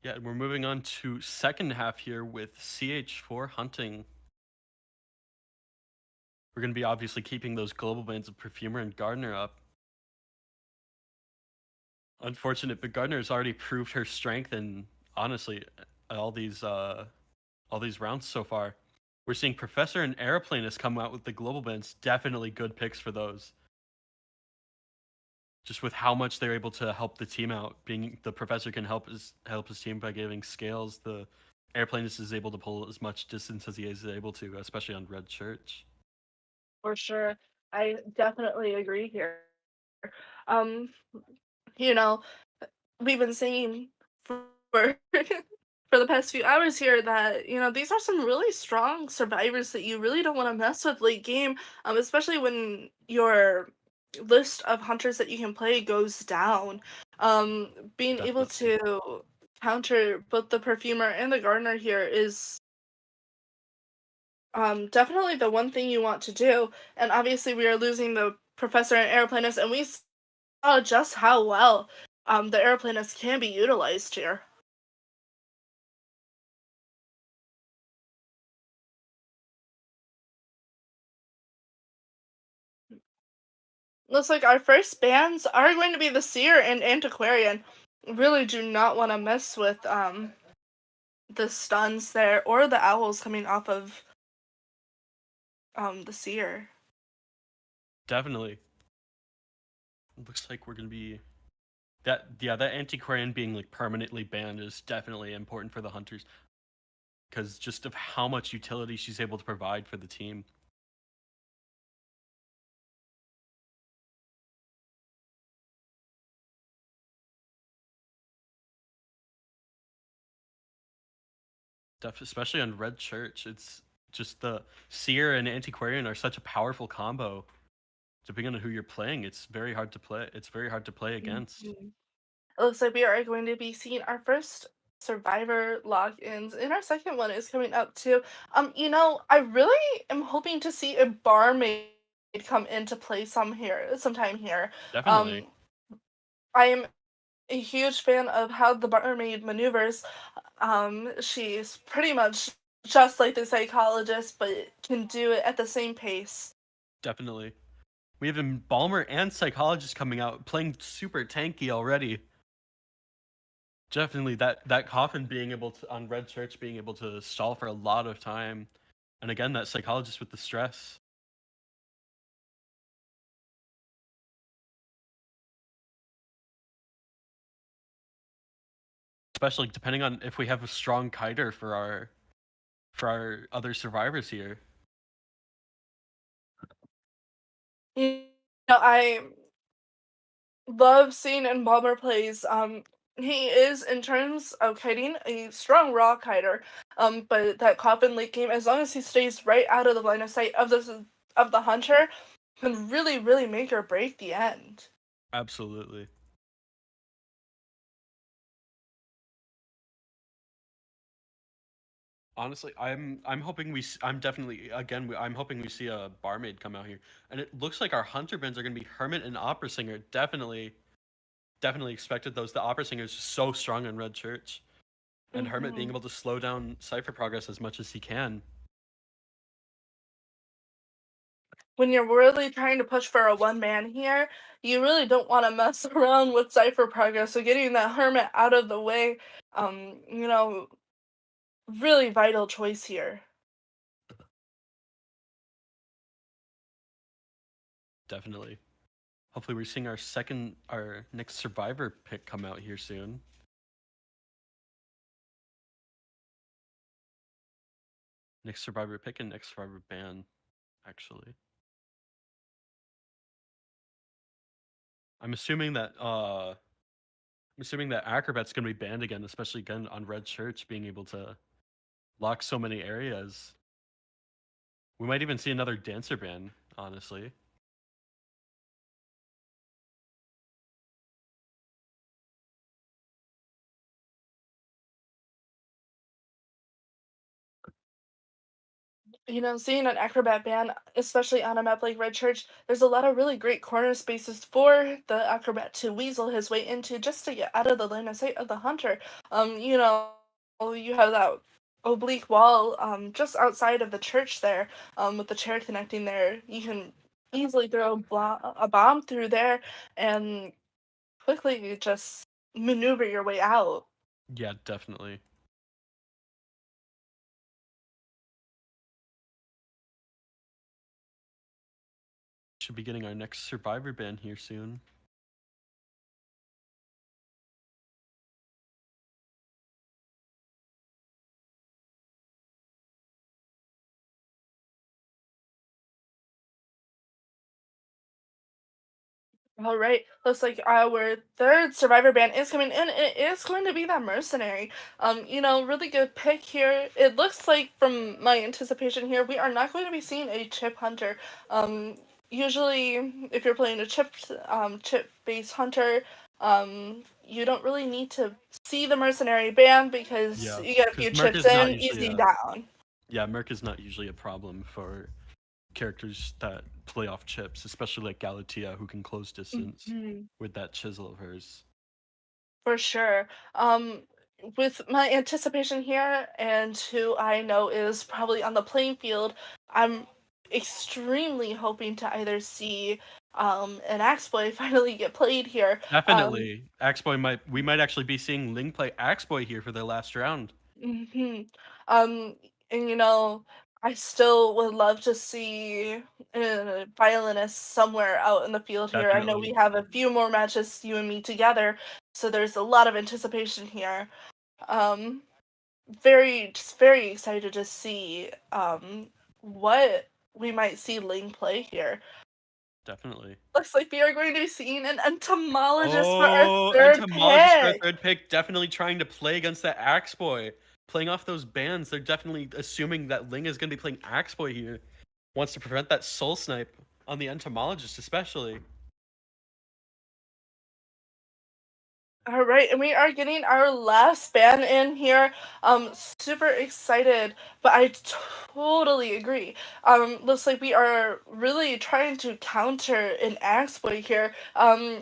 S1: Yeah, and we're moving on to second half here with CH4 hunting. We're going to be obviously keeping those global bans of Perfumer and Gardner up. Unfortunate, but Gardner has already proved her strength, and honestly, all these rounds so far. We're seeing Professor and Aeroplane has come out with the global bans. Definitely good picks for those. Just with how much they're able to help the team out. Being the Professor can help his team by giving scales. The Airplane is able to pull as much distance as he is able to, especially on Red Church.
S2: For sure. I definitely agree here. Um, you know, we've been saying for for the past few hours here that these are some really strong survivors that you really don't want to mess with late game, especially when your list of hunters that you can play goes down. Being able to counter both the Perfumer and the Gardener here is definitely the one thing you want to do. And obviously we are losing the Professor and Aeroplanist, and we saw just how well the Aeroplanist can be utilized here. Looks like our first bans are going to be the Seer and Antiquarian. Really do not want to mess with the stuns there or the owls coming off of the seer.
S1: Definitely. Looks like we're gonna be that. Yeah, that antiquarian being like permanently banned is definitely important for the hunters because just of how much utility she's able to provide for the team. Especially on Red Church, it's just the seer and antiquarian are such a powerful combo. Depending on who you're playing, it's very hard to play. It's very hard to play against.
S2: Mhm. It looks like we are going to be seeing our first survivor logins, and our second one is coming up too. I really am hoping to see a barmaid come into play sometime here.
S1: Definitely,
S2: Um, I am a huge fan of how the barmaid maneuvers. She's pretty much just like the psychologist, but can do it at the same pace.
S1: definitely. We have Embalmer and Psychologist coming out playing super tanky already. Definitely that coffin being able to on Red Church being able to stall for a lot of time. And again, that Psychologist with the stress. Especially depending on if we have a strong kiter for our other survivors here.
S2: You I love seeing Embalmer plays. He is, in terms of kiting, a strong raw kiter. But that coffin late game, as long as he stays right out of the line of sight of the hunter, can really, really make or break the end.
S1: Absolutely. Honestly, I'm hoping I'm definitely again I'm hoping we see a barmaid come out here, and it looks like our hunter bins are gonna be Hermit and Opera Singer. Definitely expected those. The Opera Singer is so strong in Red Church, and Hermit being
S2: Mhm.
S1: able to slow down Cipher progress as much as he can.
S2: When you're really trying to push for a one man here, you really don't want to mess around with cipher progress. So getting that hermit out of the way, um, you know, really vital choice here.
S1: Definitely. Hopefully, we're seeing our next Survivor pick come out here soon. Next Survivor pick and next Survivor ban, actually. I'm assuming that Acrobat's gonna be banned again, especially again on Red Church being able to lock so many areas. We might even see another Dancer ban, honestly.
S2: Seeing an acrobat ban, especially on a map like Red Church, there's a lot of really great corner spaces for the acrobat to weasel his way into just to get out of the line of sight of the hunter. You have that oblique wall just outside of the church there, with the chair connecting there. You can easily throw a bomb through there and quickly just maneuver your way out.
S1: Yeah, definitely. Should be getting our next Survivor ban here soon.
S2: All right. Looks like our third survivor band is coming in. It is going to be that mercenary. Really good pick here. It looks like from my anticipation here, we are not going to be seeing a chip hunter. Usually, if you're playing a chip based hunter, you don't really need to see the mercenary band because
S1: Yeah,
S2: you get a few
S1: because Merc
S2: chips
S1: is not
S2: in,
S1: usually
S2: easy
S1: a
S2: down.
S1: yeah Merc is not usually a problem for characters that play off chips, especially like Galatea, who can close distance
S2: Mhm.
S1: with that chisel of hers.
S2: For sure. With my anticipation here and who I know is probably on the playing field, I'm extremely hoping to either see an Axeboy finally get played here.
S1: Definitely, we might actually be seeing Ling play Axeboy here for their last round.
S2: Mhm. Um, and I still would love to see a violinist somewhere out in the field here. I know we
S1: Definitely.
S2: have a few more matches, you and me together, so there's a lot of anticipation here. Um, just very excited to see what we might see Ling play here.
S1: Definitely.
S2: Looks like we are going to be seeing an entomologist for our
S1: Oh,
S2: third
S1: entomologist for a
S2: pick.
S1: third pick. Definitely trying to play against that Axe Boy. Playing off those bans. They're definitely assuming that Ling is going to be playing Axe Boy here. Wants to prevent that soul snipe on the entomologist, especially.
S2: All right, and we are getting our last ban in here. Super excited, but I totally agree. Looks like we are really trying to counter an Axeboy here.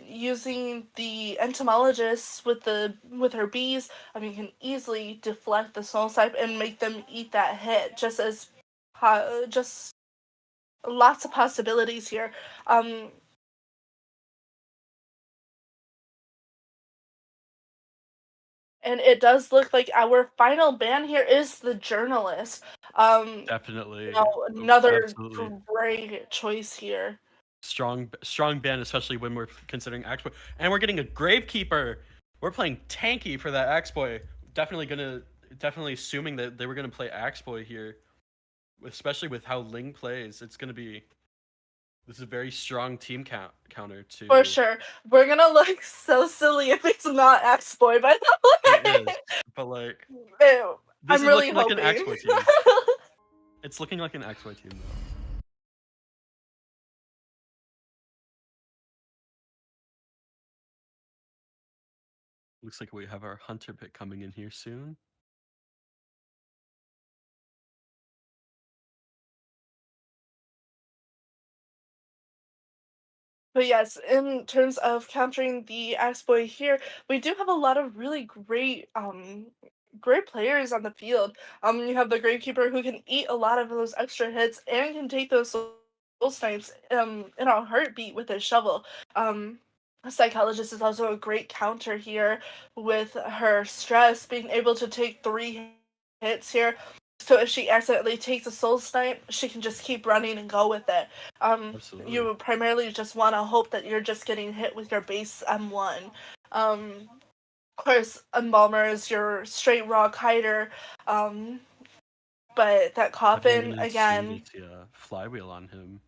S2: Using the entomologist with her bees. You can easily deflect the soul snipe and make them eat that hit. Just lots of possibilities here. And it does look like our final ban here is the journalist.
S1: Definitely.
S2: Another
S1: Absolutely.
S2: great choice here.
S1: Strong ban, especially when we're considering Axe Boy. And we're getting a Gravekeeper. We're playing tanky for that Axe Boy. Definitely assuming that they were gonna play Axe Boy here. Especially with how Ling plays. This is a very strong team counter to.
S2: For sure. We're gonna look so silly if it's not X-Boy, by the
S1: It
S2: way.
S1: is, but like
S2: Ew,
S1: this
S2: I'm
S1: is
S2: really
S1: looking like an Axe
S2: hoping.
S1: Boy team. It's looking like an Axe Boy team though. Looks like we have our hunter pick coming in here soon.
S2: But yes, in terms of countering the X-Boy here, we do have a lot of really great players on the field. You have the Gravekeeper who can eat a lot of those extra hits and can take those soul snipes in a heartbeat with his shovel. A Psychologist is also a great counter here with her stress, being able to take 3 hits here. So if she accidentally takes a soul snipe, she can just keep running and go with it.
S1: Absolutely.
S2: You primarily just want to hope that you're just getting hit with your base M1. Of course, Embalmer is your straight raw kiter, but that
S1: Definitely
S2: coffin
S1: gonna
S2: see
S1: see a flywheel on him.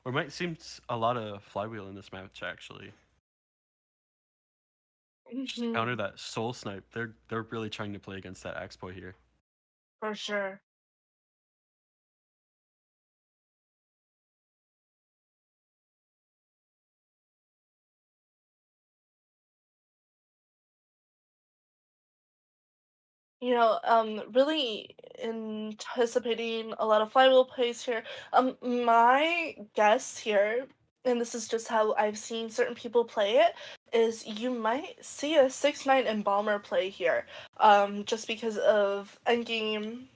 S1: Or might seem a lot of flywheel in this match actually. Just to counter that soul snipe. They're really trying to play against that Axe Boy here.
S2: for sure. Really anticipating a lot of flywheel plays here. My guess here, and this is just how I've seen certain people play it, is you might see a 6-9 Embalmer play here. Just because of endgame.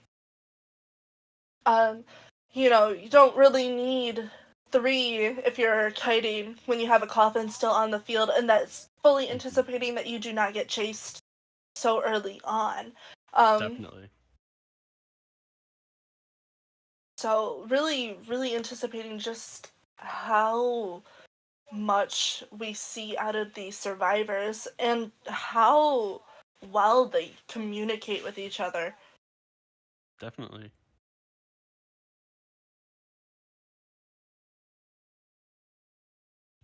S2: Um, you don't really need 3 if you're kiting when you have a coffin still on the field, and that's fully anticipating that you do not get chased so early on.
S1: Definitely.
S2: So really, really anticipating just how much we see out of these survivors and how well they communicate with each other.
S1: Definitely.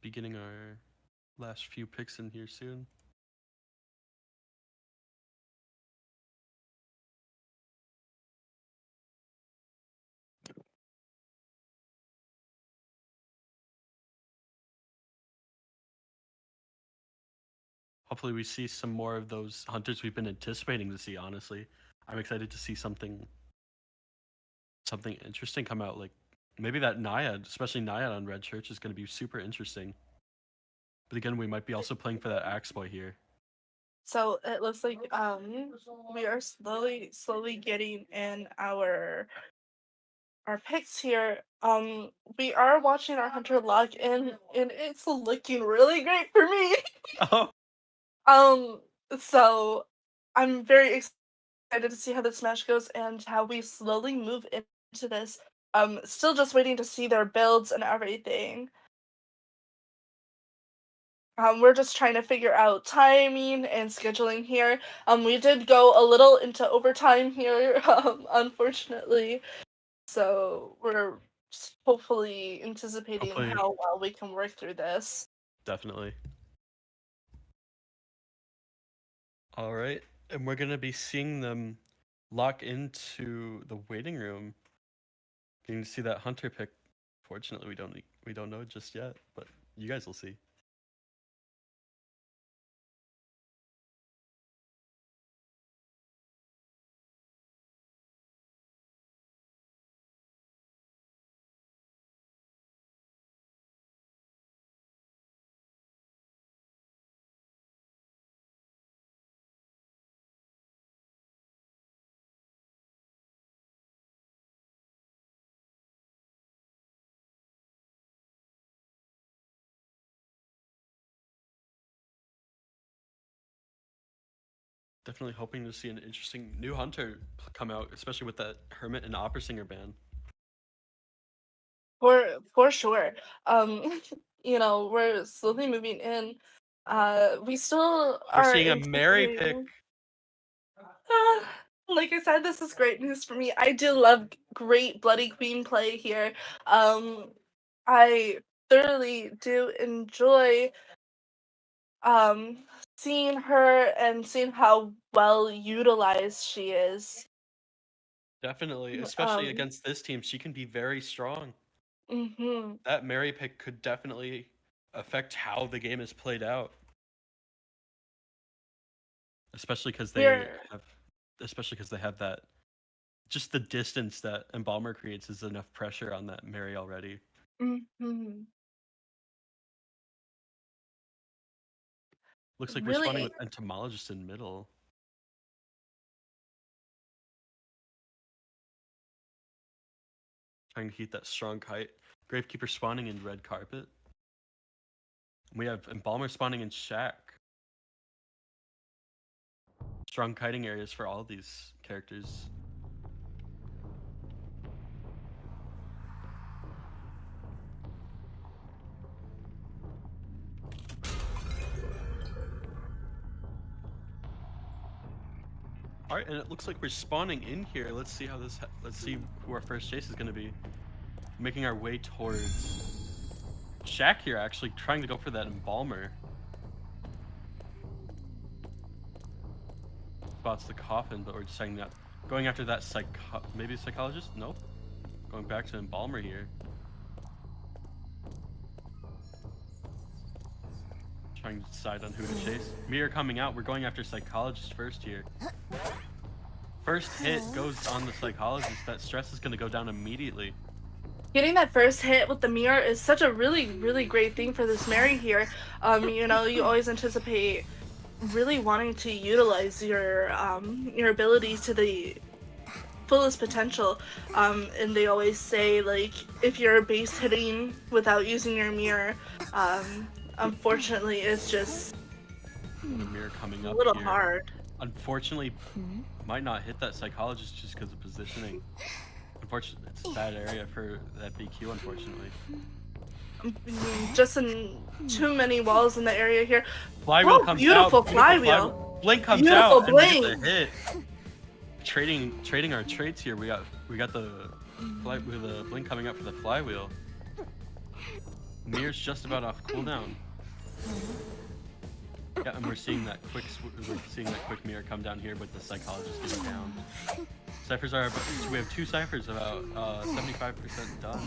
S1: Be getting our last few picks in here soon. Hopefully we see some more of those hunters we've been anticipating to see, honestly. I'm excited to see something interesting come out. Like maybe that Naiad, especially Naiad on Red Church, is gonna be super interesting. But again, we might be also playing for that Axe Boy here.
S2: So it looks like we are slowly getting in our picks here. We are watching our hunter log in, and it's looking really great for me.
S1: Oh,
S2: Um, so I'm very excited to see how this match goes and how we slowly move to this. Still just waiting to see their builds and everything. We're just trying to figure out timing and scheduling here. We did go a little into overtime here, unfortunately. So we're hopefully anticipating
S1: Hopefully.
S2: how well we can work through this.
S1: Definitely. All right, and we're gonna be seeing them lock into the waiting room. Getting to see that hunter pick. Fortunately, we don't know just yet, but you guys will see. Definitely hoping to see an interesting new hunter come out, especially with that Hermit and Opera Singer ban.
S2: For sure. We're slowly moving in. We still
S1: We're
S2: are
S1: seeing a Mary pick.
S2: anticipating. Like I said, this is great news for me. I do love great Bloody Queen play here. I thoroughly do enjoy seeing her and seeing how well utilized she is.
S1: Definitely, especially
S2: Um,
S1: against this team, she can be very strong.
S2: mhm.
S1: That Mary pick could definitely affect how the game is played out. Especially because they have that, just the distance that Embalmer creates is enough pressure on that Mary already.
S2: Mhm.
S1: Looks like we're spawning with Entomologist in middle. Trying to heat that strong kite. Gravekeeper spawning in red carpet. We have Embalmer spawning in shack. Strong kiting areas for all of these characters. All right, and it looks like we're spawning in here. Let's see how this. Let's see who our first chase is going to be. Making our way towards Shack here, actually trying to go for that Embalmer. Spots the coffin, but we're deciding that going after that maybe psychologist. Nope. Going back to Embalmer here. Trying to decide on who to chase. Mirror coming out. We're going after psychologist first here. First hit goes on the psychologist. That stress is going to go down immediately.
S2: Getting that first hit with the mirror is such a really, really great thing for this Mary here. You always anticipate really wanting to utilize your abilities to the fullest potential. And they always say, like, if you're base hitting without using your mirror, unfortunately, it's just
S1: The mirror coming
S2: a
S1: up
S2: little
S1: here.
S2: hard.
S1: Unfortunately, might not hit that psychologist just because of positioning. Unfortunately, it's a bad area for that BQ, unfortunately.
S2: Just in too many walls in the area here.
S1: Flywheel comes
S2: beautiful
S1: out.
S2: flywheel.
S1: Blink comes
S2: Beautiful
S1: out
S2: blink.
S1: and we get the hit. Trading our traits here. We got the blink coming out for the flywheel. Mirror's just about off cooldown. Yeah, and we're seeing that quick mirror come down here with the psychologist getting down. Ciphers are we have 2 ciphers about 75% done.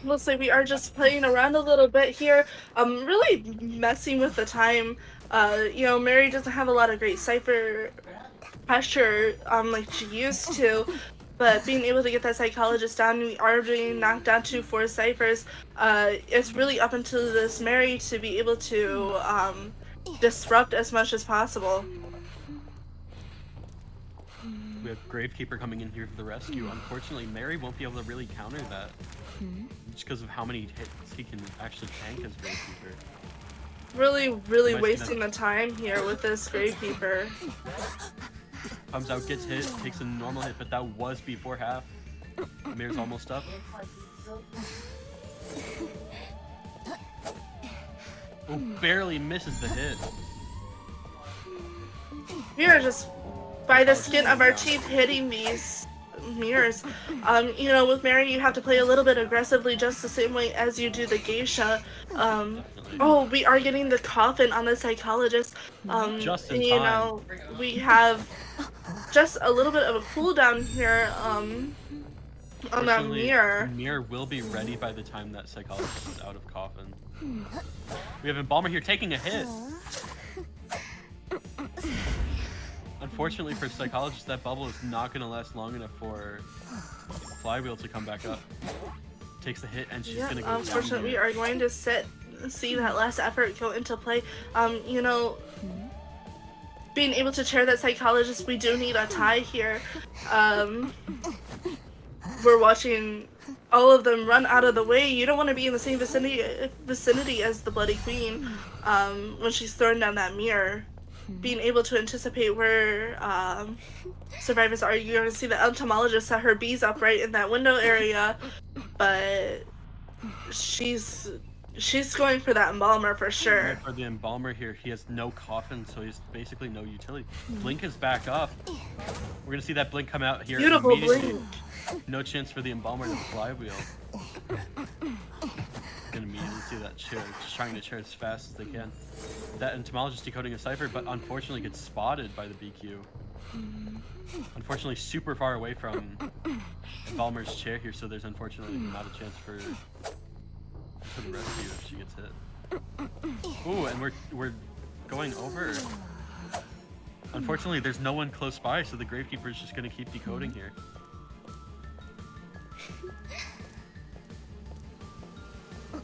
S2: Mostly we are just playing around a little bit here, really messing with the time. Mary doesn't have a lot of great cipher pressure like she used to, but being able to get that psychologist down, we are being knocked down to 4 ciphers. It's really up until this Mary to be able to disrupt as much as possible.
S1: We have Gravekeeper coming in here for the rescue. Unfortunately, Mary won't be able to really counter that. Just because of how many hits he can actually tank as Gravekeeper.
S2: Really wasting the time here with this Gravekeeper.
S1: Comes out, gets hit, takes a normal hit, but that was before half. Mirror's almost up. Oh, barely misses the hit.
S2: We are just by the skin of our teeth hitting these mirrors. You know, with Mary, you have to play a little bit aggressively, just the same way as you do the geisha. Oh, we are getting the coffin on the psychologist.
S1: Just in
S2: you
S1: time.
S2: know, we have just a little bit of a cooldown here. On that
S1: Fortunately,
S2: mirror.
S1: the mirror will be ready by the time that psychologist is out of coffin. We have Embalmer here taking a hit. Unfortunately for psychologist, that bubble is not going to last long enough for Flywheel to come back up. Takes the hit and she's going to go
S2: unfortunately, we
S1: down
S2: are going to see that last effort go into play. You know, being able to chair that psychologist, we do need a tie here. We're watching all of them run out of the way. You don't want to be in the same vicinity as the Bloody Queen when she's throwing down that mirror. Being able to anticipate where survivors are. You're going to see the entomologist set her bees up right in that window area, but she's going for that embalmer for sure.
S1: For the Embalmer here, he has no coffin, so he's basically no utility. Blink is back up. We're going to see that Blink come out here.
S2: Beautiful
S1: immediately.
S2: Blink.
S1: No chance for the Embalmer to Flywheel. Gonna immediately see that chair, just trying to chair as fast as they can. That entomologist decoding a cipher, but unfortunately gets spotted by the BQ. Unfortunately, super far away from Embalmer's chair here, so there's unfortunately not a chance for the rescue if she gets hit. Ooh, and we're going over. Unfortunately, there's no one close by, so the Gravekeeper is just gonna keep decoding here.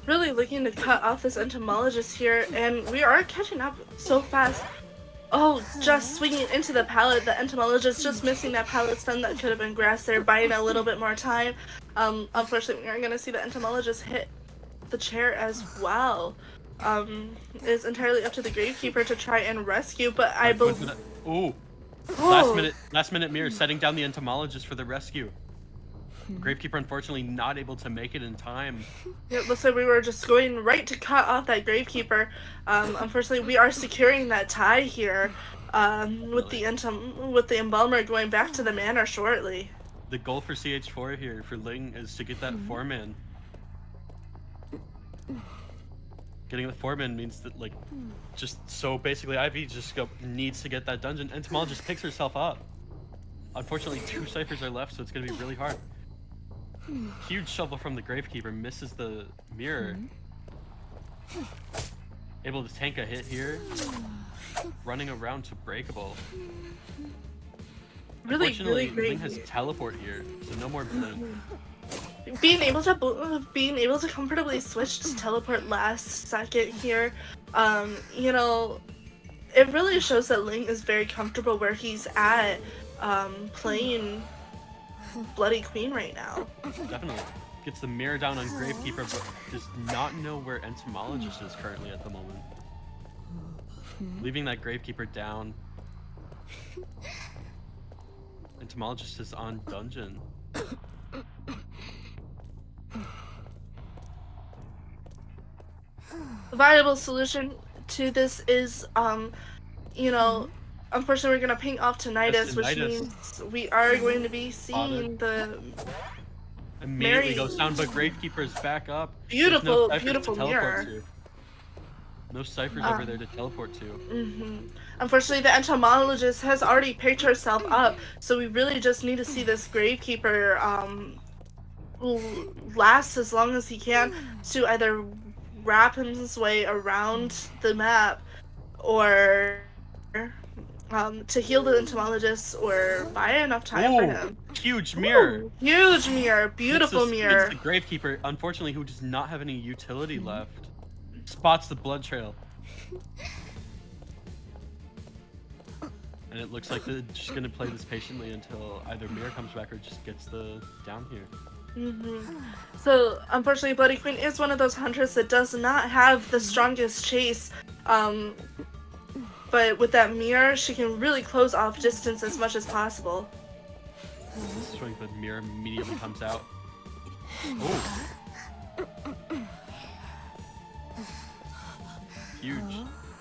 S2: Really looking to cut off this entomologist here, and we are catching up so fast. Oh, just swinging into the pallet. The entomologist just missing that pallet stun that could have been grass there, buying a little bit more time. Unfortunately, we are going to see the entomologist hit the chair as well. It's entirely up to the Gravekeeper to try and rescue, but I believe...
S1: Ooh. Last minute mirror setting down the entomologist for the rescue. Gravekeeper unfortunately not able to make it in time.
S2: It looks like we were just going right to cut off that Gravekeeper. Unfortunately, we are securing that tie here with the Embalmer going back to the manor shortly.
S1: The goal for CH4 here for Ling is to get that 4-man. Getting the 4-man means that, like, just so basically Ivy just needs to get that dungeon. Entomologist picks herself up. Unfortunately, 2 ciphers are left, so it's going to be really hard. Huge shovel from the Gravekeeper, misses the mirror. Able to tank a hit here. Running around to breakable. Unfortunately,
S2: really great.
S1: Ling has teleport here, so no more Blink.
S2: Being able to comfortably switch to teleport last second here, you know, it really shows that Ling is very comfortable where he's at, playing Bloody Queen right now.
S1: Definitely. Gets the mirror down on Gravekeeper, but does not know where Entomologist is currently at the moment. Leaving that Gravekeeper down. Entomologist is on dungeon.
S2: A viable solution to this is, you know, unfortunately we're going to ping off Tinnitus, which means we are going to be seeing the
S1: immediately
S2: Mary...
S1: goes down, but Gravekeeper is back up.
S2: Beautiful,
S1: no
S2: beautiful mirror.
S1: No ciphers over there to teleport to.
S2: Unfortunately, the entomologist has already picked herself up, so we really just need to see this Gravekeeper last as long as he can to either wrap his way around the map or to heal the entomologist or buy enough time for him.
S1: Huge mirror.
S2: Ooh, huge mirror. Beautiful mirror.
S1: It's the Gravekeeper, unfortunately, who does not have any utility left. Spots the blood trail. And it looks like they're just going to play this patiently until either Mirror comes back or just gets the down here.
S2: So, unfortunately, Bloody Queen is one of those hunters that does not have the strongest chase. But with that mirror, she can really close off distance as much as possible.
S1: This is showing the mirror immediately comes out. Oh, huge,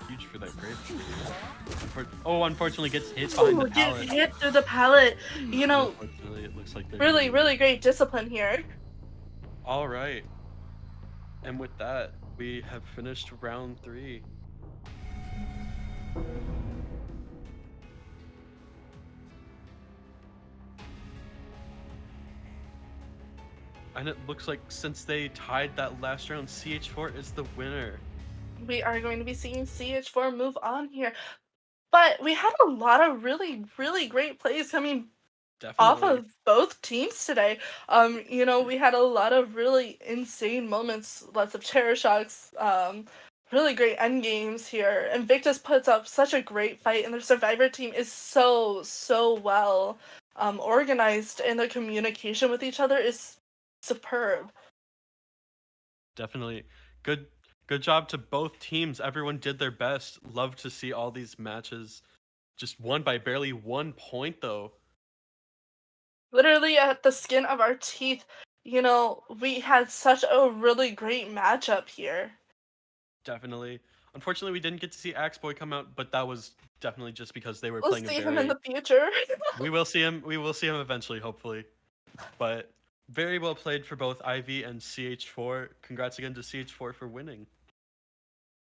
S1: huge for that grade. Unfortunately gets hit behind the
S2: Ooh, get
S1: pallet.
S2: hit through the pallet. You
S1: And
S2: know,
S1: unfortunately, it looks like they're
S2: really,
S1: gonna
S2: really
S1: lose.
S2: great discipline here.
S1: All right, and with that, we have finished round 3. And it looks like since they tied that last round, CH4 is the winner.
S2: We are going to be seeing CH4 move on here. But we had a lot of really, really great plays coming off
S1: Definitely.
S2: of both teams today. You know, we had a lot of really insane moments, lots of chair shocks, really great end games here. Invictus puts up such a great fight, and their survivor team is so well organized, and their communication with each other is superb.
S1: Definitely. Good job to both teams. Everyone did their best. Love to see all these matches just won by barely 1 point though.
S2: Literally at the skin of our teeth. You know, we had such a really great matchup here.
S1: Definitely. Unfortunately, we didn't get to see Axeboy come out, but that was definitely just because they were
S2: We'll
S1: playing a
S2: see him in
S1: very
S2: the future.
S1: We will see him. We will see him eventually, hopefully. But very well played for both Ivy and CH4. Congrats again to CH4 for winning.